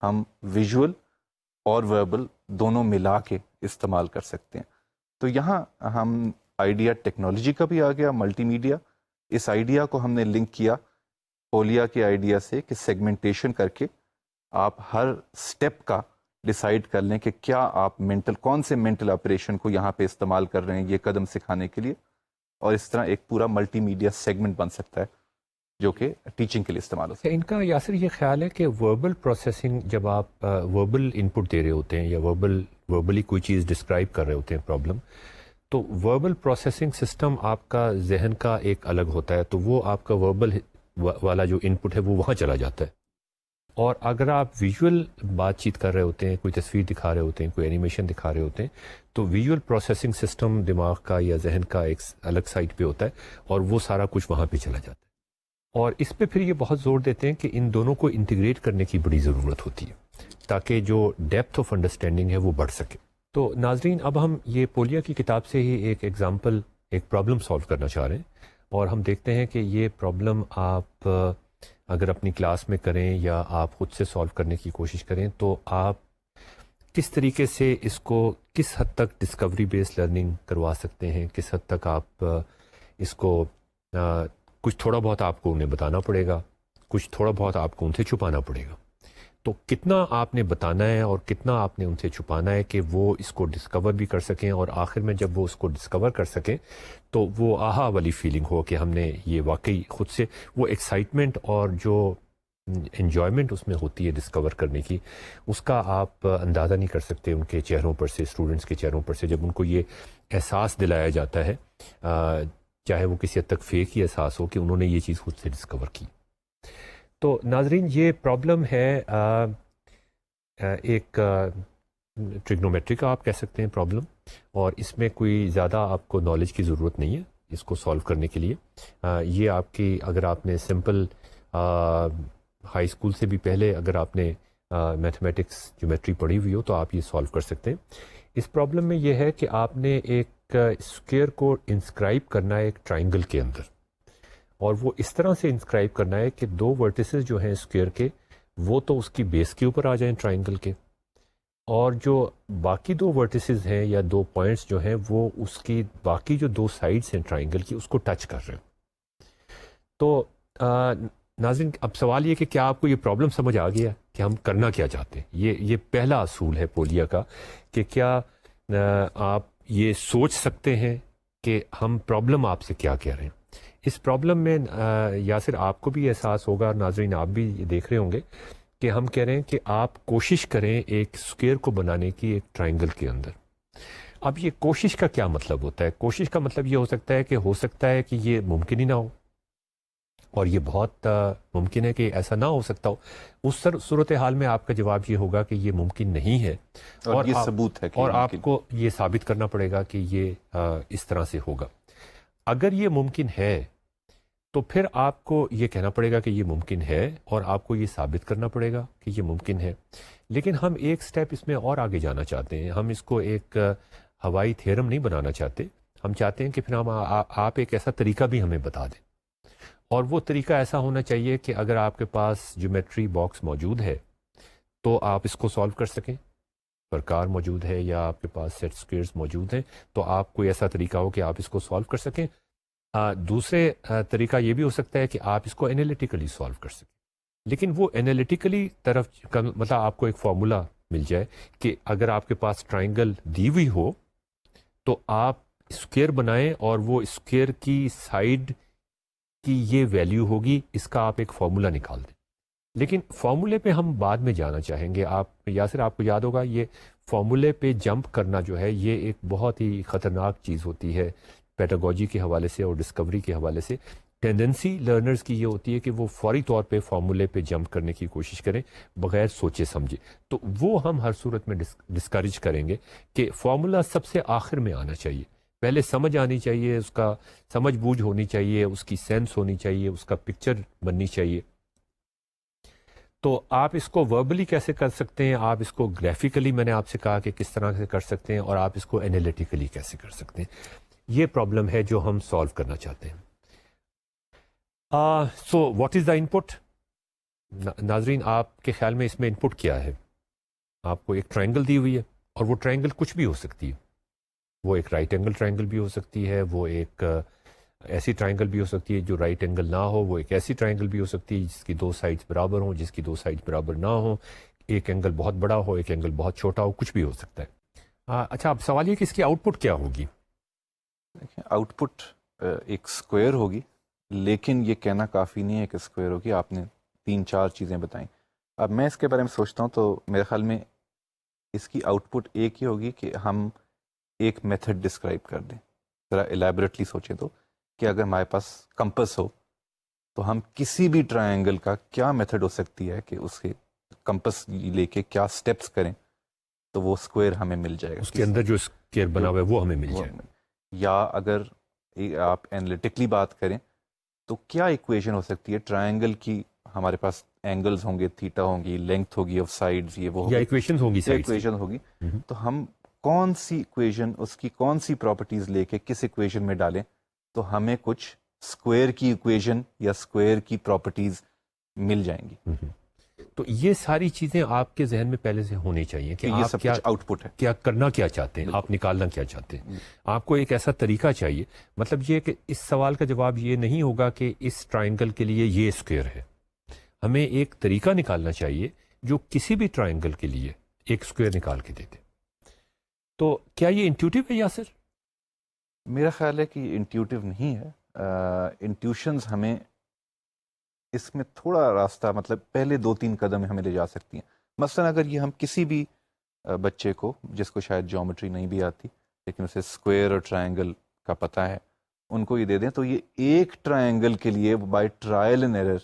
ہم ویژول اور وربل دونوں ملا کے استعمال کر سکتے ہیں. تو یہاں ہم آئیڈیا ٹیکنالوجی کا بھی آ گیا، ملٹی میڈیا. اس آئیڈیا کو ہم نے لنک کیا پولیا کے آئیڈیا سے کہ سیگمنٹیشن کر کے آپ ہر سٹیپ کا ڈیسائیڈ کر لیں کہ کیا آپ کون سے مینٹل آپریشن کو یہاں پہ استعمال کر رہے ہیں یہ قدم سکھانے کے لیے، اور اس طرح ایک پورا ملٹی میڈیا سیگمنٹ بن سکتا ہے جو کہ ٹیچنگ کے لیے استعمال ہو سکتا ہے۔ ان کا یاسر یہ خیال ہے کہ وربل پروسیسنگ، جب آپ وربل انپٹ دے رہے ہوتے ہیں یا وربلی کوئی چیز ڈسکرائب کر رہے ہوتے ہیں پرابلم، تو وربل پروسیسنگ سسٹم آپ کا ذہن کا ایک الگ ہوتا ہے، تو وہ آپ کا وربل والا جو انپٹ ہے وہ وہاں چلا جاتا ہے، اور اگر آپ ویژول بات چیت کر رہے ہوتے ہیں، کوئی تصویر دکھا رہے ہوتے ہیں، کوئی اینیمیشن دکھا رہے ہوتے ہیں، تو ویژول پروسیسنگ سسٹم دماغ کا یا ذہن کا ایک الگ سائٹ پہ ہوتا ہے اور وہ سارا کچھ وہاں پہ چلا جاتا ہے، اور اس پہ پھر یہ بہت زور دیتے ہیں کہ ان دونوں کو انٹیگریٹ کرنے کی بڑی ضرورت ہوتی ہے تاکہ جو ڈیپتھ آف انڈرسٹینڈنگ ہے وہ بڑھ سکے۔ تو ناظرین، اب ہم یہ پولیا کی کتاب سے ہی ایک ایگزامپل، ایک پرابلم سالو کرنا چاہ رہے ہیں، اور ہم دیکھتے ہیں کہ یہ پرابلم آپ اگر اپنی کلاس میں کریں یا آپ خود سے سالو کرنے کی کوشش کریں تو آپ کس طریقے سے اس کو کس حد تک ڈسکوری بیس لرننگ کروا سکتے ہیں، کس حد تک آپ اس کو کچھ تھوڑا بہت آپ کو انہیں بتانا پڑے گا، کچھ تھوڑا بہت آپ کو ان سے چھپانا پڑے گا، تو کتنا آپ نے بتانا ہے اور کتنا آپ نے ان سے چھپانا ہے کہ وہ اس کو ڈسکور بھی کر سکیں، اور آخر میں جب وہ اس کو ڈسکور کر سکیں تو وہ آہا والی فیلنگ ہو کہ ہم نے یہ واقعی خود سے، وہ ایکسائٹمنٹ اور جو انجوائمنٹ اس میں ہوتی ہے ڈسکور کرنے کی، اس کا آپ اندازہ نہیں کر سکتے ان کے چہروں پر سے، اسٹوڈنٹس کے چہروں پر سے، جب ان کو یہ احساس دلایا جاتا ہے، چاہے وہ کسی حد تک فیک ہی احساس ہو کہ انہوں نے یہ چیز خود سے ڈسکور کی۔ تو ناظرین، یہ پرابلم ہے ایک ٹریگنومیٹری کا آپ کہہ سکتے ہیں پرابلم، اور اس میں کوئی زیادہ آپ کو نالج کی ضرورت نہیں ہے اس کو سالو کرنے کے لیے۔ یہ آپ کی، اگر آپ نے سمپل ہائی اسکول سے بھی پہلے اگر آپ نے میتھمیٹکس جیومیٹری پڑھی ہوئی ہو تو آپ یہ سالو کر سکتے ہیں۔ اس پرابلم میں یہ ہے کہ آپ نے ایک اسکوئر کو انسکرائب کرنا ہے ایک ٹرائنگل کے اندر، اور وہ اس طرح سے انسکرائب کرنا ہے کہ دو ورٹیسز جو ہیں اسکوئر کے وہ تو اس کی بیس کے اوپر آ جائیں ٹرائنگل کے، اور جو باقی دو ورٹیسز ہیں یا دو پوائنٹس جو ہیں وہ اس کی باقی جو دو سائڈس ہیں ٹرائنگل کی اس کو ٹچ کر رہے ہیں۔ تو ناظرین، اب سوال یہ کہ کیا آپ کو یہ پرابلم سمجھ آ گیا کہ ہم کرنا کیا چاہتے ہیں؟ یہ پہلا اصول ہے پولیا کا کہ کیا آپ یہ سوچ سکتے ہیں کہ ہم پرابلم آپ سے کیا کہہ رہے ہیں۔ اس پرابلم میں یاسر آپ کو بھی احساس ہوگا، ناظرین آپ بھی یہ دیکھ رہے ہوں گے کہ ہم کہہ رہے ہیں کہ آپ کوشش کریں ایک اسکوئر کو بنانے کی ایک ٹرائنگل کے اندر۔ اب یہ کوشش کا کیا مطلب ہوتا ہے؟ کوشش کا مطلب یہ ہو سکتا ہے کہ یہ ممکن ہی نہ ہو، اور یہ بہت ممکن ہے کہ ایسا نہ ہو سکتا ہو۔ اس صورتحال میں آپ کا جواب یہ ہوگا کہ یہ ممکن نہیں ہے، اور یہ ثبوت ہے کہ اور آپ کو یہ ثابت کرنا پڑے گا کہ یہ اس طرح سے ہوگا۔ اگر یہ ممکن ہے تو پھر آپ کو یہ کہنا پڑے گا کہ یہ ممکن ہے، اور آپ کو یہ ثابت کرنا پڑے گا کہ یہ ممکن ہے۔ لیکن ہم ایک سٹیپ اس میں اور آگے جانا چاہتے ہیں، ہم اس کو ایک ہوائی تھیورم نہیں بنانا چاہتے، ہم چاہتے ہیں کہ پھر آپ ایک ایسا طریقہ بھی ہمیں بتا دیں، اور وہ طریقہ ایسا ہونا چاہیے کہ اگر آپ کے پاس جیومیٹری باکس موجود ہے تو آپ اس کو سالو کر سکیں، پرکار موجود ہے یا آپ کے پاس سیٹ اسکوئرز موجود ہیں تو آپ کوئی ایسا طریقہ ہو کہ آپ اس کو سالو کر سکیں۔ دوسرے طریقہ یہ بھی ہو سکتا ہے کہ آپ اس کو انالیٹیکلی سالو کر سکیں، لیکن وہ انالیٹیکلی طرف مطلب آپ کو ایک فارمولا مل جائے کہ اگر آپ کے پاس ٹرائنگل دی ہوئی ہو تو آپ اسکوئر بنائیں اور وہ اسکوئر کی سائڈ کی یہ ویلیو ہوگی، اس کا آپ ایک فارمولا نکال دیں۔ لیکن فارمولے پہ ہم بعد میں جانا چاہیں گے۔ آپ یاسر، آپ کو یاد ہوگا یہ فارمولے پہ جمپ کرنا جو ہے یہ ایک بہت ہی خطرناک چیز ہوتی ہے پیڈاگوجی کے حوالے سے اور ڈسکوری کے حوالے سے۔ ٹینڈنسی لرنرز کی یہ ہوتی ہے کہ وہ فوری طور پہ فارمولے پہ جمپ کرنے کی کوشش کریں بغیر سوچے سمجھے، تو وہ ہم ہر صورت میں ڈسکریج کریں گے کہ فارمولا سب سے آخر میں آنا چاہیے، پہلے سمجھ آنی چاہیے، اس کا سمجھ بوجھ ہونی چاہیے، اس کی سینس ہونی چاہیے، اس کا پکچر بننی چاہیے۔ تو آپ اس کو وربلی کیسے کر سکتے ہیں، آپ اس کو گرافیکلی، میں نے آپ سے کہا کہ کس طرح سے کر سکتے ہیں، اور آپ اس کو انالیٹیکلی کیسے کر سکتے ہیں۔ یہ پرابلم ہے جو ہم سالو کرنا چاہتے ہیں۔ سو واٹ از دا ان پٹ؟ ناظرین، آپ کے خیال میں اس میں ان پٹ کیا ہے؟ آپ کو ایک ٹرائنگل دی ہوئی ہے، اور وہ ٹرائنگل کچھ بھی ہو سکتی ہے، وہ ایک رائٹ اینگل ٹرائنگل بھی ہو سکتی ہے، وہ ایک ایسی ٹرائنگل بھی ہو سکتی ہے جو رائٹ اینگل نہ ہو، وہ ایک ایسی ٹرائنگل بھی ہو سکتی ہے جس کی دو سائڈز برابر ہوں، جس کی دو سائڈز برابر نہ ہوں، ایک اینگل بہت بڑا ہو، ایک اینگل بہت چھوٹا ہو، کچھ بھی ہو سکتا ہے۔ اچھا، اب سوال یہ کہ اس کی آؤٹ پٹ کیا ہوگی؟ آؤٹ پٹ ایک اسکوائر ہوگی، لیکن یہ کہنا کافی نہیں ہے کہ اسکوائر ہوگی۔ آپ نے 3-4 چیزیں بتائیں۔ اب میں اس کے بارے میں سوچتا ہوں تو میرے خیال میں اس کی آؤٹ پٹ ایک ہی ہوگی کہ ہم ایک میتھڈ ڈسکرائب کر دیں۔ ذرا الیبریٹلی سوچیں تو کہ اگر ہمارے پاس کمپس ہو تو ہم کسی بھی ٹرائنگل کا کیا میتھڈ ہو سکتی ہے کہ اس کے کمپس لے کے کیا سٹیپس کریں تو وہ اسکوائر ہمیں مل جائے گا، اس کے اندر جو اسکوائر بنا ہوا ہے وہ ہمیں مل جائے گا۔ یا اگر آپ اینالیٹکلی بات کریں تو کیا ایکویشن ہو سکتی ہے ٹرائنگل کی؟ ہمارے پاس اینگلز ہوں گے، تھیٹا ہوں گی، لینتھ ہوگی آف سائڈز، یہ وہ یا ایکویشنز ہوں گی، ایکویشن ہوگی، تو ہم کون سی ایکویشن، اس کی کون سی پراپرٹیز لے کے کس ایکویشن میں ڈالیں تو ہمیں کچھ اسکوائر کی ایکویشن یا اسکوائر کی پراپرٹیز مل جائیں گی۔ تو یہ ساری چیزیں آپ کے ذہن میں پہلے سے ہونی چاہیے کہ یہ آپ سب کیا کچھ آؤٹ پٹ ہے، کیا کرنا کیا چاہتے ہیں، آپ نکالنا کیا چاہتے ہیں۔ آپ کو ایک ایسا طریقہ چاہیے، مطلب یہ کہ اس سوال کا جواب یہ نہیں ہوگا کہ اس ٹرائنگل کے لیے یہ اسکوائر ہے، ہمیں ایک طریقہ نکالنا چاہیے جو کسی بھی ٹرائنگل کے لیے ایک اسکوائر نکال کے دے دے۔ تو کیا یہ انٹیوٹیو ہے یاسر؟ میرا خیال ہے کہ یہ انٹیوٹیو نہیں ہے۔ انٹیوشنز ہمیں اس میں تھوڑا راستہ، مطلب پہلے 2-3 قدم ہمیں لے جا سکتی ہیں۔ مثلا اگر یہ ہم کسی بھی بچے کو جس کو شاید جیومیٹری نہیں بھی آتی لیکن اسے اسکوائر اور ٹرائنگل کا پتہ ہے، ان کو یہ دے دیں تو یہ ایک ٹرائنگل کے لیے بائی ٹرائل اینڈ ایرر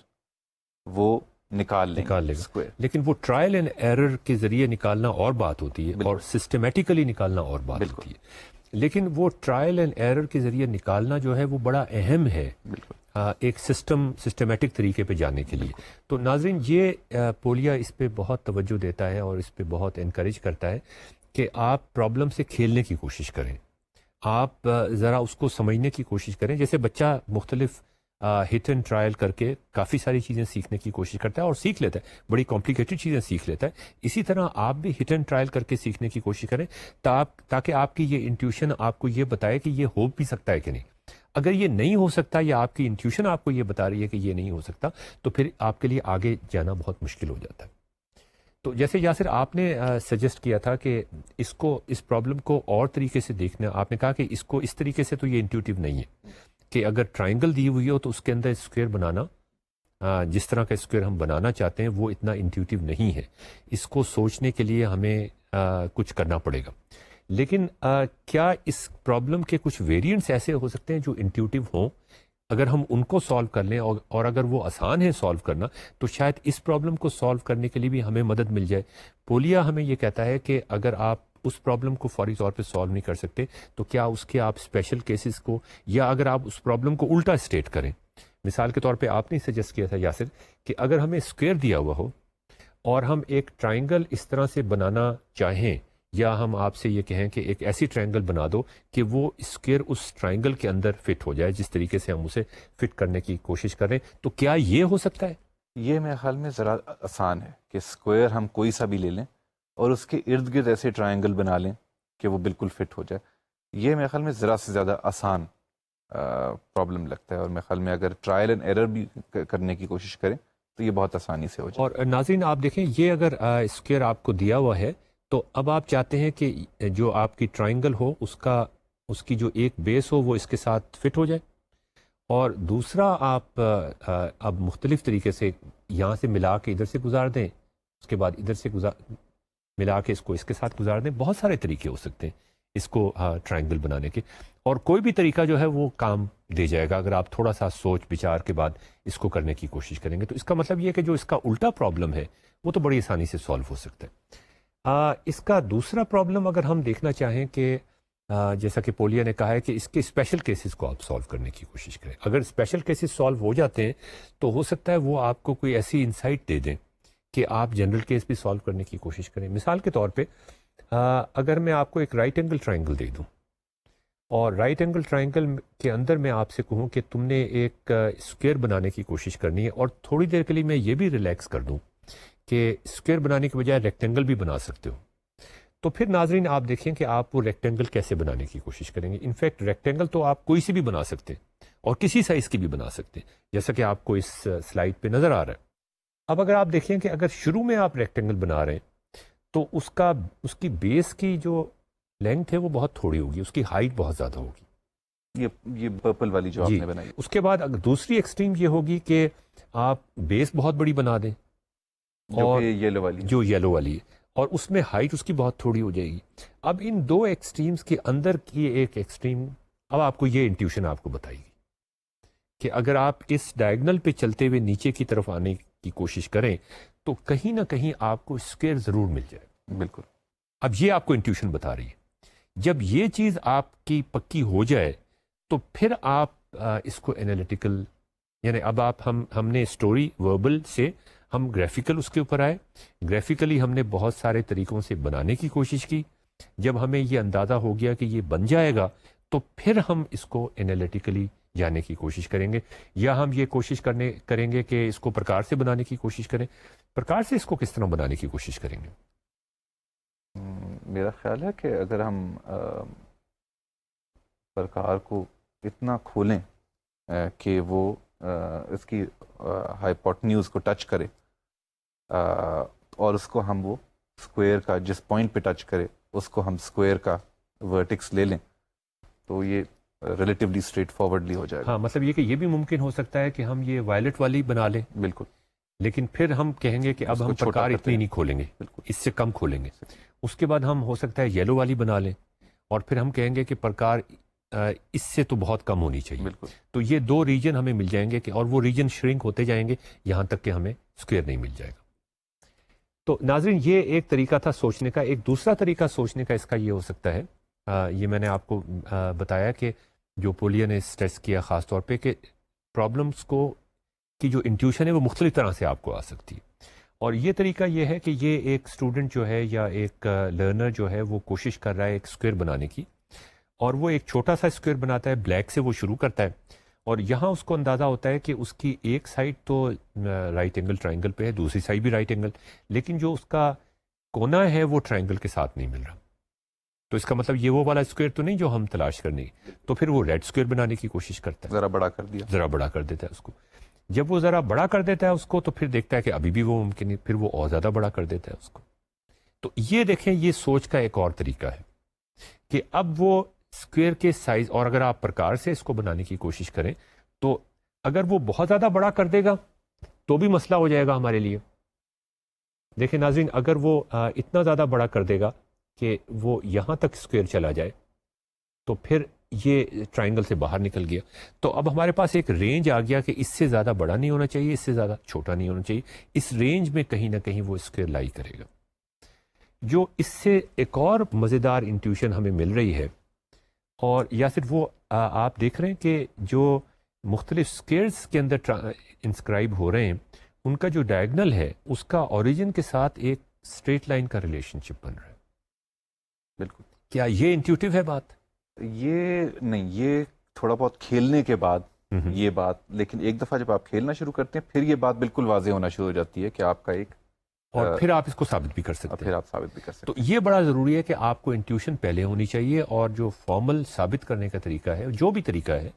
وہ نکال لے گا اسکوائر۔ لیکن وہ ٹرائل اینڈ ایرر کے ذریعے نکالنا اور بات ہوتی ہے، اور سسٹمیٹیکلی نکالنا اور بات ہوتی ہے۔ لیکن وہ ٹرائل اینڈ ایرر کے ذریعے نکالنا جو ہے وہ بڑا اہم ہے ایک سسٹمیٹک طریقے پہ جانے کے لیے۔ تو ناظرین، یہ پولیا اس پہ بہت توجہ دیتا ہے اور اس پہ بہت انکریج کرتا ہے کہ آپ پرابلم سے کھیلنے کی کوشش کریں، آپ ذرا اس کو سمجھنے کی کوشش کریں۔ جیسے بچہ مختلف ہٹ اینڈ ٹرائل کر کے کافی ساری چیزیں سیکھنے کی کوشش کرتا ہے اور سیکھ لیتا ہے، بڑی کمپلیکیٹڈ چیزیں سیکھ لیتا ہے، اسی طرح آپ بھی ہٹ اینڈ ٹرائل کر کے سیکھنے کی کوشش کریں تاکہ آپ کی یہ انٹیوشن آپ کو یہ بتائے کہ یہ ہو بھی سکتا ہے کہ نہیں۔ اگر یہ نہیں ہو سکتا یا آپ کی انٹیوشن آپ کو یہ بتا رہی ہے کہ یہ نہیں ہو سکتا تو پھر آپ کے لیے آگے جانا بہت مشکل ہو جاتا ہے۔ تو جیسے یاسر آپ نے سجیسٹ کیا تھا کہ اس پرابلم کو اور طریقے سے دیکھنا، آپ نے کہا کہ اس کو اس طریقے سے تو یہ انٹیوٹیو نہیں ہے کہ اگر ٹرائنگل دی ہوئی ہو تو اس کے اندر اسکوائر بنانا، جس طرح کا اسکوائر ہم بنانا چاہتے ہیں وہ اتنا انٹیوٹیو نہیں ہے، اس کو سوچنے کے لیے ہمیں کچھ کرنا پڑے گا۔ لیکن کیا اس پرابلم کے کچھ ویریئنٹس ایسے ہو سکتے ہیں جو انٹیوٹیو ہوں؟ اگر ہم ان کو سالو کر لیں اور اگر وہ آسان ہے سالو کرنا تو شاید اس پرابلم کو سالو کرنے کے لیے بھی ہمیں مدد مل جائے۔ پولیا ہمیں یہ کہتا ہے کہ اگر آپ اس پرابلم کو فوری طور پہ سالو نہیں کر سکتے تو کیا اس کے آپ اسپیشل کیسز کو، یا اگر آپ اس پرابلم کو الٹا اسٹیٹ کریں، مثال کے طور پہ آپ نے سجیسٹ کیا تھا یاسر کہ اگر ہمیں اسکوائر دیا ہوا ہو اور ہم ایک ٹرائنگل اس طرح سے بنانا چاہیں، یا ہم آپ سے یہ کہیں کہ ایک ایسی ٹرائنگل بنا دو کہ وہ اسکوائر اس ٹرائنگل کے اندر فٹ ہو جائے جس طریقے سے ہم اسے فٹ کرنے کی کوشش کر رہے ہیں، تو کیا یہ ہو سکتا ہے؟ یہ میرے خیال میں ذرا آسان ہے کہ اسکوائر ہم کوئی سا بھی لے لیں اور اس کے ارد گرد ایسے ٹرائنگل بنا لیں کہ وہ بالکل فٹ ہو جائے۔ یہ میرے خیال میں ذرا سے زیادہ آسان پرابلم لگتا ہے، اور میرے خیال میں اگر ٹرائل اینڈ ایرر بھی کرنے کی کوشش کریں تو یہ بہت آسانی سے ہو جائے۔ اور ناظرین آپ دیکھیں، یہ اگر اسکوائر آپ کو دیا ہوا ہے تو اب آپ چاہتے ہیں کہ جو آپ کی ٹرائنگل ہو اس کی جو ایک بیس ہو وہ اس کے ساتھ فٹ ہو جائے، اور دوسرا آپ اب مختلف طریقے سے یہاں سے ملا کے ادھر سے گزار دیں، اس کے بعد ادھر سے ملا کے اس کو اس کے ساتھ گزار دیں۔ بہت سارے طریقے ہو سکتے ہیں اس کو ٹرائنگل بنانے کے، اور کوئی بھی طریقہ جو ہے وہ کام دے جائے گا اگر آپ تھوڑا سا سوچ بچار کے بعد اس کو کرنے کی کوشش کریں گے۔ تو اس کا مطلب یہ کہ جو اس کا الٹا پرابلم ہے وہ تو بڑی آسانی سے سالو ہو سکتا ہے۔ اس کا دوسرا پرابلم اگر ہم دیکھنا چاہیں کہ جیسا کہ پولیا نے کہا ہے کہ اس کے اسپیشل کیسز کو آپ سالو کرنے کی کوشش کریں، اگر اسپیشل کیسز سالو ہو جاتے ہیں تو ہو سکتا ہے وہ آپ کو کوئی ایسی انسائٹ دے دیں کہ آپ جنرل کیس بھی سالو کرنے کی کوشش کریں۔ مثال کے طور پہ اگر میں آپ کو ایک رائٹ اینگل ٹرائنگل دے دوں اور رائٹ اینگل ٹرائنگل کے اندر میں آپ سے کہوں کہ تم نے ایک اسکوائر بنانے کی کوشش کرنی ہے، اور تھوڑی دیر کے لیے میں یہ بھی ریلیکس کر دوں کہ اسکوائر بنانے کے بجائے ریکٹینگل بھی بنا سکتے ہو، تو پھر ناظرین آپ دیکھیں کہ آپ وہ ریکٹینگل کیسے بنانے کی کوشش کریں گے۔ انفیکٹ ریکٹینگل تو آپ کوئی سے بھی بنا سکتے ہیں، اور کسی سائز کی بھی بنا سکتے ہیں، جیسا کہ آپ کو اس سلائڈ پہ نظر آ رہا ہے۔ اب اگر آپ دیکھیں کہ اگر شروع میں آپ ریکٹینگل بنا رہے ہیں تو اس کی بیس کی جو لینتھ ہے وہ بہت تھوڑی ہوگی، اس کی ہائٹ بہت زیادہ ہوگی، یہ پرپل والی جو آپ جی۔ نے بنائی۔ اس کے بعد اگر دوسری ایکسٹریم یہ ہوگی کہ آپ بیس بہت بڑی بنا دیں، اور یلو والی جو یلو والی ہے، اور اس میں ہائٹ اس کی بہت تھوڑی ہو جائے گی۔ اب ان دو ایکسٹریمز کے اندر کی ایک ایکسٹریم اب آپ کو یہ انٹیوشن آپ کو بتائے گی کہ اگر آپ اس ڈائگنل پہ چلتے ہوئے نیچے کی طرف آنے کی کوشش کریں تو کہیں نہ کہیں آپ کو اسکوئر ضرور مل جائے۔ بالکل۔ اب یہ آپ کو انٹیوشن بتا رہی ہے۔ جب یہ چیز آپ کی پکی ہو جائے تو پھر آپ اس کو انالیٹیکل، یعنی اب آپ ہم نے اسٹوری وربل سے ہم گرافیکل اس کے اوپر آئے، گرافیکلی ہم نے بہت سارے طریقوں سے بنانے کی کوشش کی۔ جب ہمیں یہ اندازہ ہو گیا کہ یہ بن جائے گا تو پھر ہم اس کو انالیٹیکلی جانے کی کوشش کریں گے، یا ہم یہ کوشش کریں گے کہ اس کو پرکار سے بنانے کی کوشش کریں۔ پرکار سے اس کو کس طرح بنانے کی کوشش کریں گے؟ میرا خیال ہے کہ اگر ہم پرکار کو اتنا کھولیں کہ وہ اس کی ہائپوٹنیوز کو ٹچ کرے، اور اس کو ہم وہ اسکوئر کا جس پوائنٹ پہ ٹچ کرے اس کو ہم اسکوئر کا ورٹکس لے لیں تو یہ ریلیٹیولی اسٹریٹ فارورڈلی ہو جائے گا۔ ہاں، مطلب یہ کہ یہ بھی ممکن ہو سکتا ہے کہ ہم یہ وائلٹ والی بنا لیں، بالکل، لیکن پھر ہم کہیں گے کہ اب ہم پرکار اتنی نہیں کھولیں گے، اس سے کم کھولیں گے۔ اس کے بعد ہم ہو سکتا ہے یلو والی بنا لیں، اور پھر ہم کہیں گے کہ پرکار اس سے تو بہت کم ہونی چاہیے۔ بالکل۔ تو یہ دو ریجن ہمیں مل جائیں گے کہ، اور وہ ریجن شرنک ہوتے جائیں گے یہاں تک کہ ہمیں اسکوئر نہیں مل جائے گا۔ تو ناظرین، یہ ایک طریقہ تھا سوچنے کا۔ ایک دوسرا طریقہ سوچنے کا اس کا یہ ہو سکتا ہے، یہ میں نے آپ کو بتایا کہ جو پولیا نے اسٹریس کیا خاص طور پہ کہ پرابلمس کی جو انٹیوشن ہے وہ مختلف طرح سے آپ کو آ سکتی ہے، اور یہ طریقہ یہ ہے کہ یہ ایک اسٹوڈنٹ جو ہے یا ایک لرنر جو ہے وہ کوشش کر رہا ہے ایک اسکوئر بنانے کی، اور وہ ایک چھوٹا سا اسکوئر بناتا ہے، بلیک سے وہ شروع کرتا ہے، اور یہاں اس کو اندازہ ہوتا ہے کہ اس کی ایک سائڈ تو رائٹ اینگل ٹرائنگل پہ ہے، دوسری سائڈ بھی رائٹ اینگل، لیکن جو اس کا کونا ہے وہ ٹرائنگل کے ساتھ نہیں مل رہا۔ تو اس کا مطلب یہ وہ والا اسکوئر تو نہیں جو ہم تلاش کرنے، تو پھر وہ ریڈ اسکوئر بنانے کی کوشش کرتا ہے، ذرا بڑا کر دیا، ذرا بڑا کر دیتا ہے اس کو۔ جب وہ ذرا بڑا کر دیتا ہے اس کو تو پھر دیکھتا ہے کہ ابھی بھی وہ ممکن ہے، پھر وہ اور زیادہ بڑا کر دیتا ہے اس کو۔ تو یہ دیکھیں، یہ سوچ کا ایک اور طریقہ ہے کہ اب وہ اسکوئر کے سائز، اور اگر آپ پرکار سے اس کو بنانے کی کوشش کریں تو اگر وہ بہت زیادہ بڑا کر دے گا تو بھی مسئلہ ہو جائے گا ہمارے لیے۔ دیکھیں ناظرین، اگر وہ اتنا زیادہ بڑا کر دے گا کہ وہ یہاں تک اسکوئر چلا جائے تو پھر یہ ٹرائنگل سے باہر نکل گیا، تو اب ہمارے پاس ایک رینج آ گیا کہ اس سے زیادہ بڑا نہیں ہونا چاہیے، اس سے زیادہ چھوٹا نہیں ہونا چاہیے، اس رینج میں کہیں نہ کہیں وہ اسکوئر لائی کرے گا۔ جو اس سے ایک اور مزیدار انٹیوشن ہمیں مل رہی ہے، اور یا صرف وہ آپ دیکھ رہے ہیں کہ جو مختلف اسکوئرز کے اندر انسکرائب ہو رہے ہیں ان کا جو ڈائگنل ہے اس کا اوریجن کے ساتھ ایک اسٹریٹ لائن کا ریلیشن شپ بن رہا ہے۔ بالکل۔ کیا یہ انٹیوٹیو ہے بات؟ یہ نہیں، یہ تھوڑا بہت کھیلنے کے بعد یہ بات، لیکن ایک دفعہ جب آپ کھیلنا شروع کرتے ہیں پھر یہ بات بالکل واضح ہونا شروع ہو جاتی ہے کہ آپ کا ایک، اور پھر آپ اس کو ثابت بھی کر سکتے ہیں، پھر آپ ثابت بھی کر سکتے تو یہ بڑا ضروری ہے کہ آپ کو انٹیوشن پہلے ہونی چاہیے، اور جو فارمل ثابت کرنے کا طریقہ ہے، جو بھی طریقہ ہے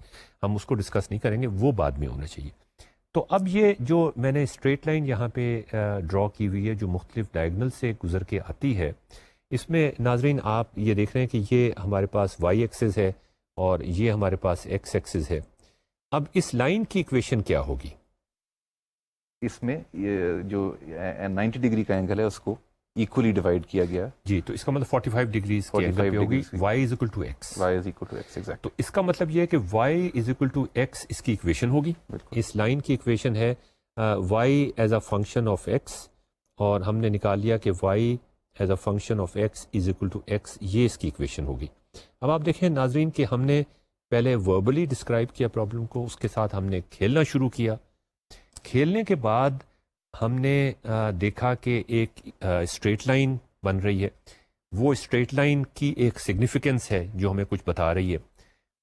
ہم اس کو ڈسکس نہیں کریں گے، وہ بعد میں ہونا چاہیے۔ تو اب یہ جو میں نے اسٹریٹ لائن یہاں پہ ڈرا کی ہوئی ہے جو مختلف ڈائگنل سے گزر کے آتی ہے، اس میں ناظرین آپ یہ دیکھ رہے ہیں کہ یہ ہمارے پاس وائی ایکسس ہے اور یہ ہمارے پاس ایکس ایکسس ہے۔ اب اس لائن کی ایکویشن کیا ہوگی؟ اس میں یہ جو 90 ڈگری کا اینگل ہے اس کو ایکولی ڈیوائڈ کیا گیا، جی، تو اس کا مطلب 45 ڈگریز کے اینگل پہ ہوگی y is equal to x. y is equal to x, exact. تو اس کا مطلب یہ ہے کہ y is equal to x اس کی ایکویشن ہوگی۔ اس لائن کی ایکویشن ہے y as a function of x، اور ہم نے نکال لیا کہ y as a function of x is equal to x, یہ اس کی ایکویشن ہوگی۔ اب آپ دیکھیں ناظرین کہ ہم نے پہلے وربلی ڈسکرائب کیا پرابلم کو، اس کے ساتھ ہم نے کھیلنا شروع کیا، کھیلنے کے بعد ہم نے دیکھا کہ ایک اسٹریٹ لائن بن رہی ہے، وہ اسٹریٹ لائن کی ایک سگنیفیکنس ہے جو ہمیں کچھ بتا رہی ہے۔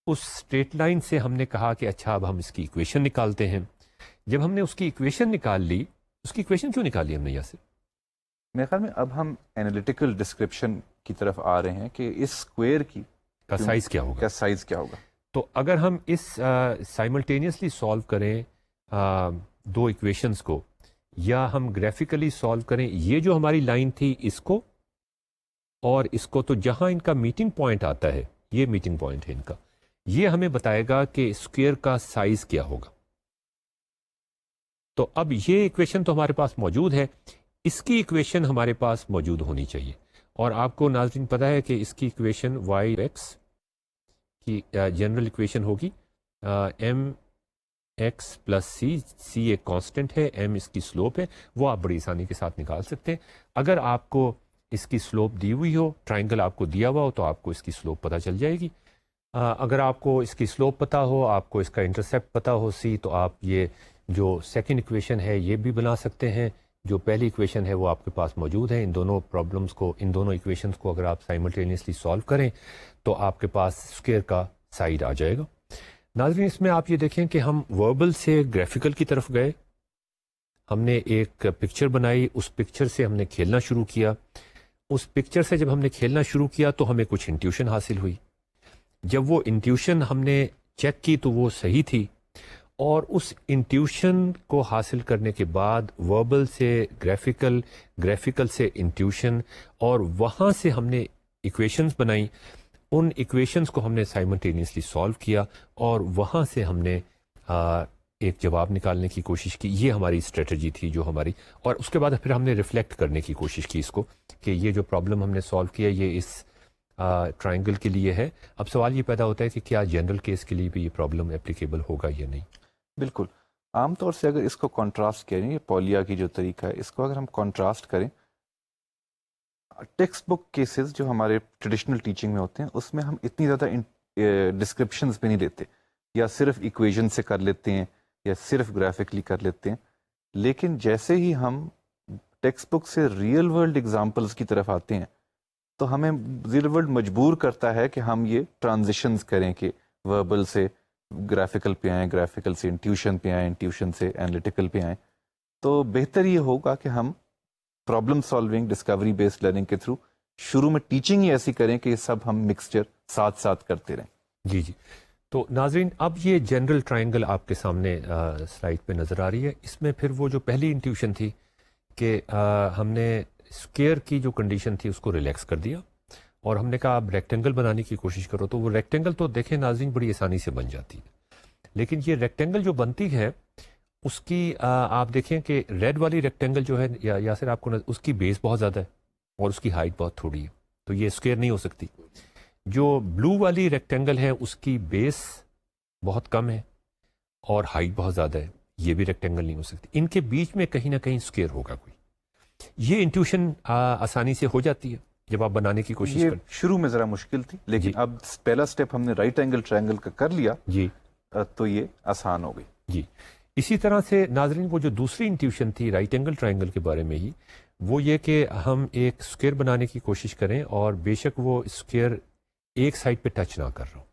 اس اسٹریٹ لائن سے ہم نے کہا کہ اچھا اب ہم اس کی ایکویشن نکالتے ہیں۔ جب ہم نے اس کی ایکویشن نکال لی، اس کی ایکویشن کیوں نکالی ہم نے یہاں سے؟ میرے خیال میں اب ہم انالیٹیکل ڈسکرپشن کی طرف آ رہے ہیں کہ اس اسکوئر کی کا سائز کیا ہوگا، کیا سائز کیا ہوگا۔ تو اگر ہم اس سائملٹینیسلی سالو کریں دو ایکویشنز کو، یا ہم گرافیکلی سالو کریں یہ جو ہماری لائن تھی اس کو اور اس کو، تو جہاں ان کا میٹنگ پوائنٹ آتا ہے، یہ میٹنگ پوائنٹ ہے ان کا، یہ ہمیں بتائے گا کہ اسکوئر کا سائز کیا ہوگا. تو اب یہ ایکویشن تو ہمارے پاس موجود ہے، اس کی ایکویشن ہمارے پاس موجود ہونی چاہیے. اور آپ کو ناظرین پتہ ہے کہ اس کی ایکویشن وائی ایکس کی جنرل ایکویشن ہوگی ایم ایکس پلس سی. سی ایک کانسٹنٹ ہے، ایم اس کی سلوپ ہے، وہ آپ بڑی آسانی کے ساتھ نکال سکتے ہیں. اگر آپ کو اس کی سلوپ دی ہوئی ہو، ٹرائنگل آپ کو دیا ہوا ہو، تو آپ کو اس کی سلوپ پتہ چل جائے گی. اگر آپ کو اس کی سلوپ پتہ ہو، آپ کو اس کا انٹرسیپٹ پتہ ہو سی، تو آپ یہ جو سیکنڈ ایکویشن ہے یہ بھی بنا سکتے ہیں. جو پہلی ایکویشن ہے وہ آپ کے پاس موجود ہے. ان دونوں پرابلمس کو، ان دونوں ایکویشنز کو اگر آپ سائملٹینیسلی سالو کریں تو آپ کے پاس اسکوئر کا سائڈ آ جائے گا. ناظرین اس میں آپ یہ دیکھیں کہ ہم وربل سے گرافیکل کی طرف گئے، ہم نے ایک پکچر بنائی، اس پکچر سے ہم نے کھیلنا شروع کیا. اس پکچر سے جب ہم نے کھیلنا شروع کیا تو ہمیں کچھ انٹیوشن حاصل ہوئی. جب وہ انٹیوشن ہم نے چیک کی تو وہ صحیح تھی، اور اس انٹیوشن کو حاصل کرنے کے بعد وربل سے گرافیکل، گرافیکل سے انٹیوشن، اور وہاں سے ہم نے ایکویشنز بنائی. ان ایکویشنز کو ہم نے سائملٹینیسلی سالو کیا اور وہاں سے ہم نے ایک جواب نکالنے کی کوشش کی. یہ ہماری اسٹریٹجی تھی جو ہماری، اور اس کے بعد پھر ہم نے ریفلیکٹ کرنے کی کوشش کی اس کو کہ یہ جو پرابلم ہم نے سالو کیا یہ اس ٹرائنگل کے لیے ہے. اب سوال یہ پیدا ہوتا ہے کہ کیا جنرل کیس کے لیے بھی یہ پرابلم اپلیکیبل ہوگا یا نہیں. بالکل. عام طور سے اگر اس کو کانٹراسٹ کریں، یہ پولیا کی جو طریقہ ہے، اس کو اگر ہم کانٹراسٹ کریں ٹیکسٹ بک کیسز جو ہمارے ٹریڈیشنل ٹیچنگ میں ہوتے ہیں، اس میں ہم اتنی زیادہ ڈسکرپشنز بھی نہیں لیتے، یا صرف ایکویژن سے کر لیتے ہیں یا صرف گرافکلی کر لیتے ہیں. لیکن جیسے ہی ہم ٹیکسٹ بک سے ریئل ورلڈ ایگزامپلس کی طرف آتے ہیں تو ہمیں ریئل ورلڈ مجبور کرتا ہے کہ ہم یہ ٹرانزیشنز کریں کہ وربل سے گرافیکل پہ آئیں، گرافیکل سے انٹیوشن پہ آئیں، انٹیوشن سے انالیٹیکل پہ آئیں. تو بہتر یہ ہوگا کہ ہم problem solving Discovery based learning کے تھرو شروع میں ٹیچنگ ہی ایسی کریں کہ یہ سب ہم مکسچر ساتھ ساتھ کرتے رہیں. جی جی. تو ناظرین اب یہ جنرل ٹرائنگل آپ کے سامنے سلائڈ پہ نظر آ رہی ہے. اس میں پھر وہ جو پہلی انٹیوشن تھی کہ ہم نے اسکوئر کی جو کنڈیشن تھی اس کو ریلیکس کر دیا اور ہم نے کہا اب ریکٹینگل بنانے کی کوشش کرو. تو وہ ریکٹینگل تو دیکھیں ناظرین بڑی آسانی سے بن جاتی ہے، لیکن یہ ریکٹینگل جو بنتی ہے اس کی آپ دیکھیں کہ ریڈ والی ریکٹینگل جو ہے یا صرف آپ کو اس کی بیس بہت زیادہ ہے اور اس کی ہائٹ بہت تھوڑی ہے، تو یہ اسکوئر نہیں ہو سکتی. جو بلو والی ریکٹینگل ہے اس کی بیس بہت کم ہے اور ہائٹ بہت زیادہ ہے، یہ بھی ریکٹینگل نہیں ہو سکتی. ان کے بیچ میں کہیں نہ کہیں اسکوئر ہوگا کوئی. یہ انٹیوشن آسانی سے ہو جاتی ہے جب آپ بنانے کی کوشش کریں. شروع میں ذرا مشکل تھی، لیکن اب پہلا سٹیپ ہم نے رائٹ اینگل ٹرائنگل کا کر لیا جی تو یہ آسان ہو گئی. جی. اسی طرح سے ناظرین وہ جو دوسری انٹیوشن تھی رائٹ اینگل ٹرائنگل کے بارے میں ہی، وہ یہ کہ ہم ایک اسکوئر بنانے کی کوشش کریں اور بے شک وہ اسکوئر ایک سائڈ پہ ٹچ نہ کر رہا ہو.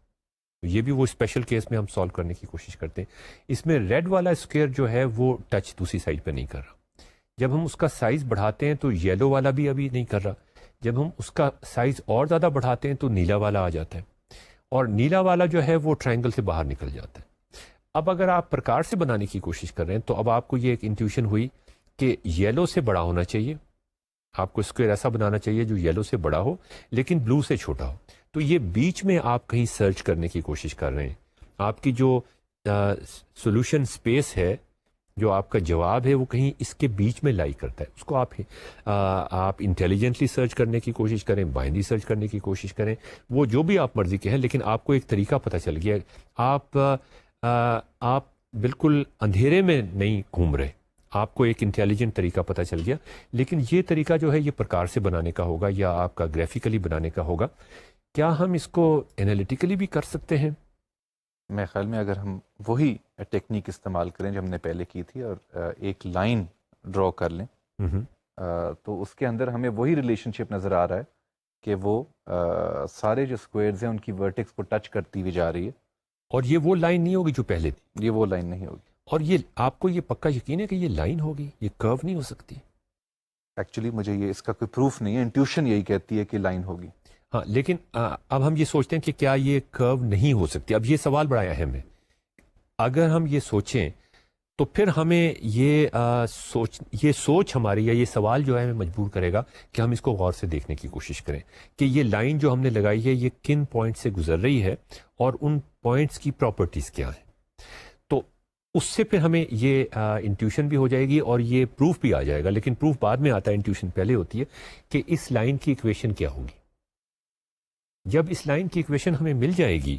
یہ بھی وہ اسپیشل کیس میں ہم سالو کرنے کی کوشش کرتے ہیں. اس میں ریڈ والا اسکوئر جو ہے وہ ٹچ دوسری سائڈ پہ نہیں کر رہا. جب ہم اس کا سائز بڑھاتے ہیں تو یلو والا بھی ابھی نہیں کر رہا. جب ہم اس کا سائز اور زیادہ بڑھاتے ہیں تو نیلا والا آ جاتا ہے اور نیلا والا جو ہے وہ ٹرائنگل سے باہر نکل جاتا ہے. اب اگر آپ پرکار سے بنانے کی کوشش کر رہے ہیں تو اب آپ کو یہ ایک انٹیوشن ہوئی کہ یلو سے بڑا ہونا چاہیے. آپ کو اسکوئر ایسا بنانا چاہیے جو یلو سے بڑا ہو لیکن بلو سے چھوٹا ہو. تو یہ بیچ میں آپ کہیں سرچ کرنے کی کوشش کر رہے ہیں. آپ کی جو سولوشن سپیس ہے، جو آپ کا جواب ہے، وہ کہیں اس کے بیچ میں لائی کرتا ہے. اس کو آپ انٹیلیجنٹلی سرچ کرنے کی کوشش کریں، بائنری سرچ کرنے کی کوشش کریں، وہ جو بھی آپ مرضی کہیں، لیکن آپ کو ایک طریقہ پتہ چل گیا. آپ بالکل اندھیرے میں نہیں گھوم رہے، آپ کو ایک انٹیلیجنٹ طریقہ پتہ چل گیا. لیکن یہ طریقہ جو ہے یہ پرکار سے بنانے کا ہوگا یا آپ کا گرافیکلی بنانے کا ہوگا. کیا ہم اس کو انالیٹیکلی بھی کر سکتے ہیں؟ میرے خیال میں اگر ہم وہی ٹیکنیک استعمال کریں جو ہم نے پہلے کی تھی اور ایک لائن ڈرا کر لیں تو اس کے اندر ہمیں وہی ریلیشن شپ نظر آ رہا ہے کہ وہ سارے جو اسکوئرز ہیں ان کی ورٹیکس کو ٹچ کرتی ہوئی جا رہی ہے. اور یہ وہ لائن نہیں ہوگی جو پہلے تھی. یہ وہ لائن نہیں ہوگی. اور یہ آپ کو یہ پکا یقین ہے کہ یہ لائن ہوگی، یہ کرو نہیں ہو سکتی. ایکچولی مجھے یہ اس کا کوئی پروف نہیں ہے، انٹیوشن یہی کہتی ہے کہ لائن ہوگی. ہاں لیکن اب ہم یہ سوچتے ہیں کہ کیا یہ کرو نہیں ہو سکتی. اب یہ سوال بڑا اہم ہے. اگر ہم یہ سوچیں تو پھر ہمیں یہ سوچ ہماری یا یہ سوال جو ہے ہمیں مجبور کرے گا کہ ہم اس کو غور سے دیکھنے کی کوشش کریں کہ یہ لائن جو ہم نے لگائی ہے یہ کن پوائنٹ سے گزر رہی ہے اور ان پوائنٹس کی پراپرٹیز کیا ہیں. تو اس سے پھر ہمیں یہ انٹیوشن بھی ہو جائے گی اور یہ پروف بھی آ جائے گا. لیکن پروف بعد میں آتا ہے, انٹیوشن پہلے ہوتی ہے کہ اس لائن کی ایکویشن کیا ہوگی. جب اس لائن کی ایکویشن ہمیں مل جائے گی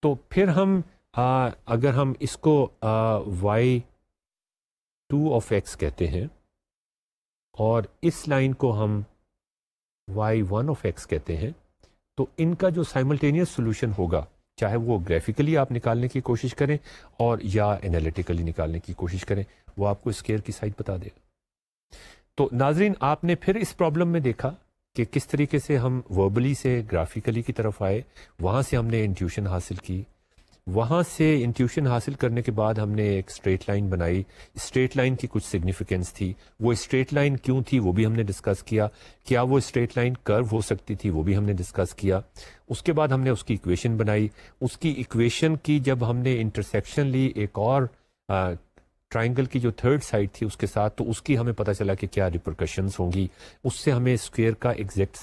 تو پھر ہم اگر ہم اس کو y2 of x کہتے ہیں اور اس لائن کو ہم y1 of x کہتے ہیں تو ان کا جو سائملٹینیس سولوشن ہوگا, چاہے وہ گرافیکلی آپ نکالنے کی کوشش کریں اور یا انالیٹیکلی نکالنے کی کوشش کریں, وہ آپ کو اسکیئر کی سائڈ بتا دے گا. تو ناظرین, آپ نے پھر اس پرابلم میں دیکھا کہ کس طریقے سے ہم وربلی سے گرافیکلی کی طرف آئے, وہاں سے ہم نے انٹیوشن حاصل کی, وہاں سے انٹیوشن حاصل کرنے کے بعد ہم نے ایک اسٹریٹ لائن بنائی. اسٹریٹ لائن کی کچھ سگنیفیکنس تھی, وہ اسٹریٹ لائن کیوں تھی وہ بھی ہم نے ڈسکس کیا. کیا وہ اسٹریٹ لائن کرو ہو سکتی تھی وہ بھی ہم نے ڈسکس کیا. اس کے بعد ہم نے اس کی ایکویشن بنائی. اس کی ایکویشن کی جب ہم نے انٹرسیکشن لی ایک اور ٹرائنگل کی جو تھرڈ سائڈ تھی اس کے ساتھ, تو اس کی ہمیں پتہ چلا کہ کیا ریپرکشنز ہوں گی. اس سے ہمیں اسکوئر کا ایگزیکٹ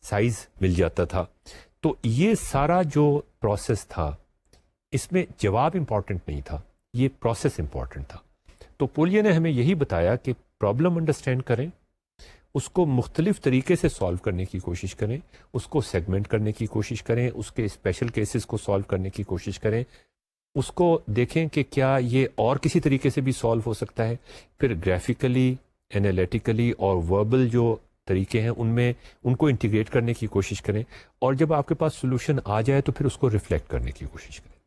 سائز مل جاتا تھا. تو یہ سارا جو پروسیس تھا اس میں جواب امپورٹنٹ نہیں تھا, یہ پروسیس امپورٹنٹ تھا. تو پولیا نے ہمیں یہی بتایا کہ پرابلم انڈرسٹینڈ کریں, اس کو مختلف طریقے سے سالو کرنے کی کوشش کریں, اس کو سیگمنٹ کرنے کی کوشش کریں, اس کے اسپیشل کیسز کو سالو کرنے کی کوشش کریں, اس کو دیکھیں کہ کیا یہ اور کسی طریقے سے بھی سالو ہو سکتا ہے. پھر گرافیکلی, انالیٹیکلی اور وربل جو طریقے ہیں ان کو انٹیگریٹ کرنے کی کوشش کریں, اور جب آپ کے پاس سولوشن آ جائے تو پھر اس کو ریفلیکٹ کرنے کی کوشش کریں.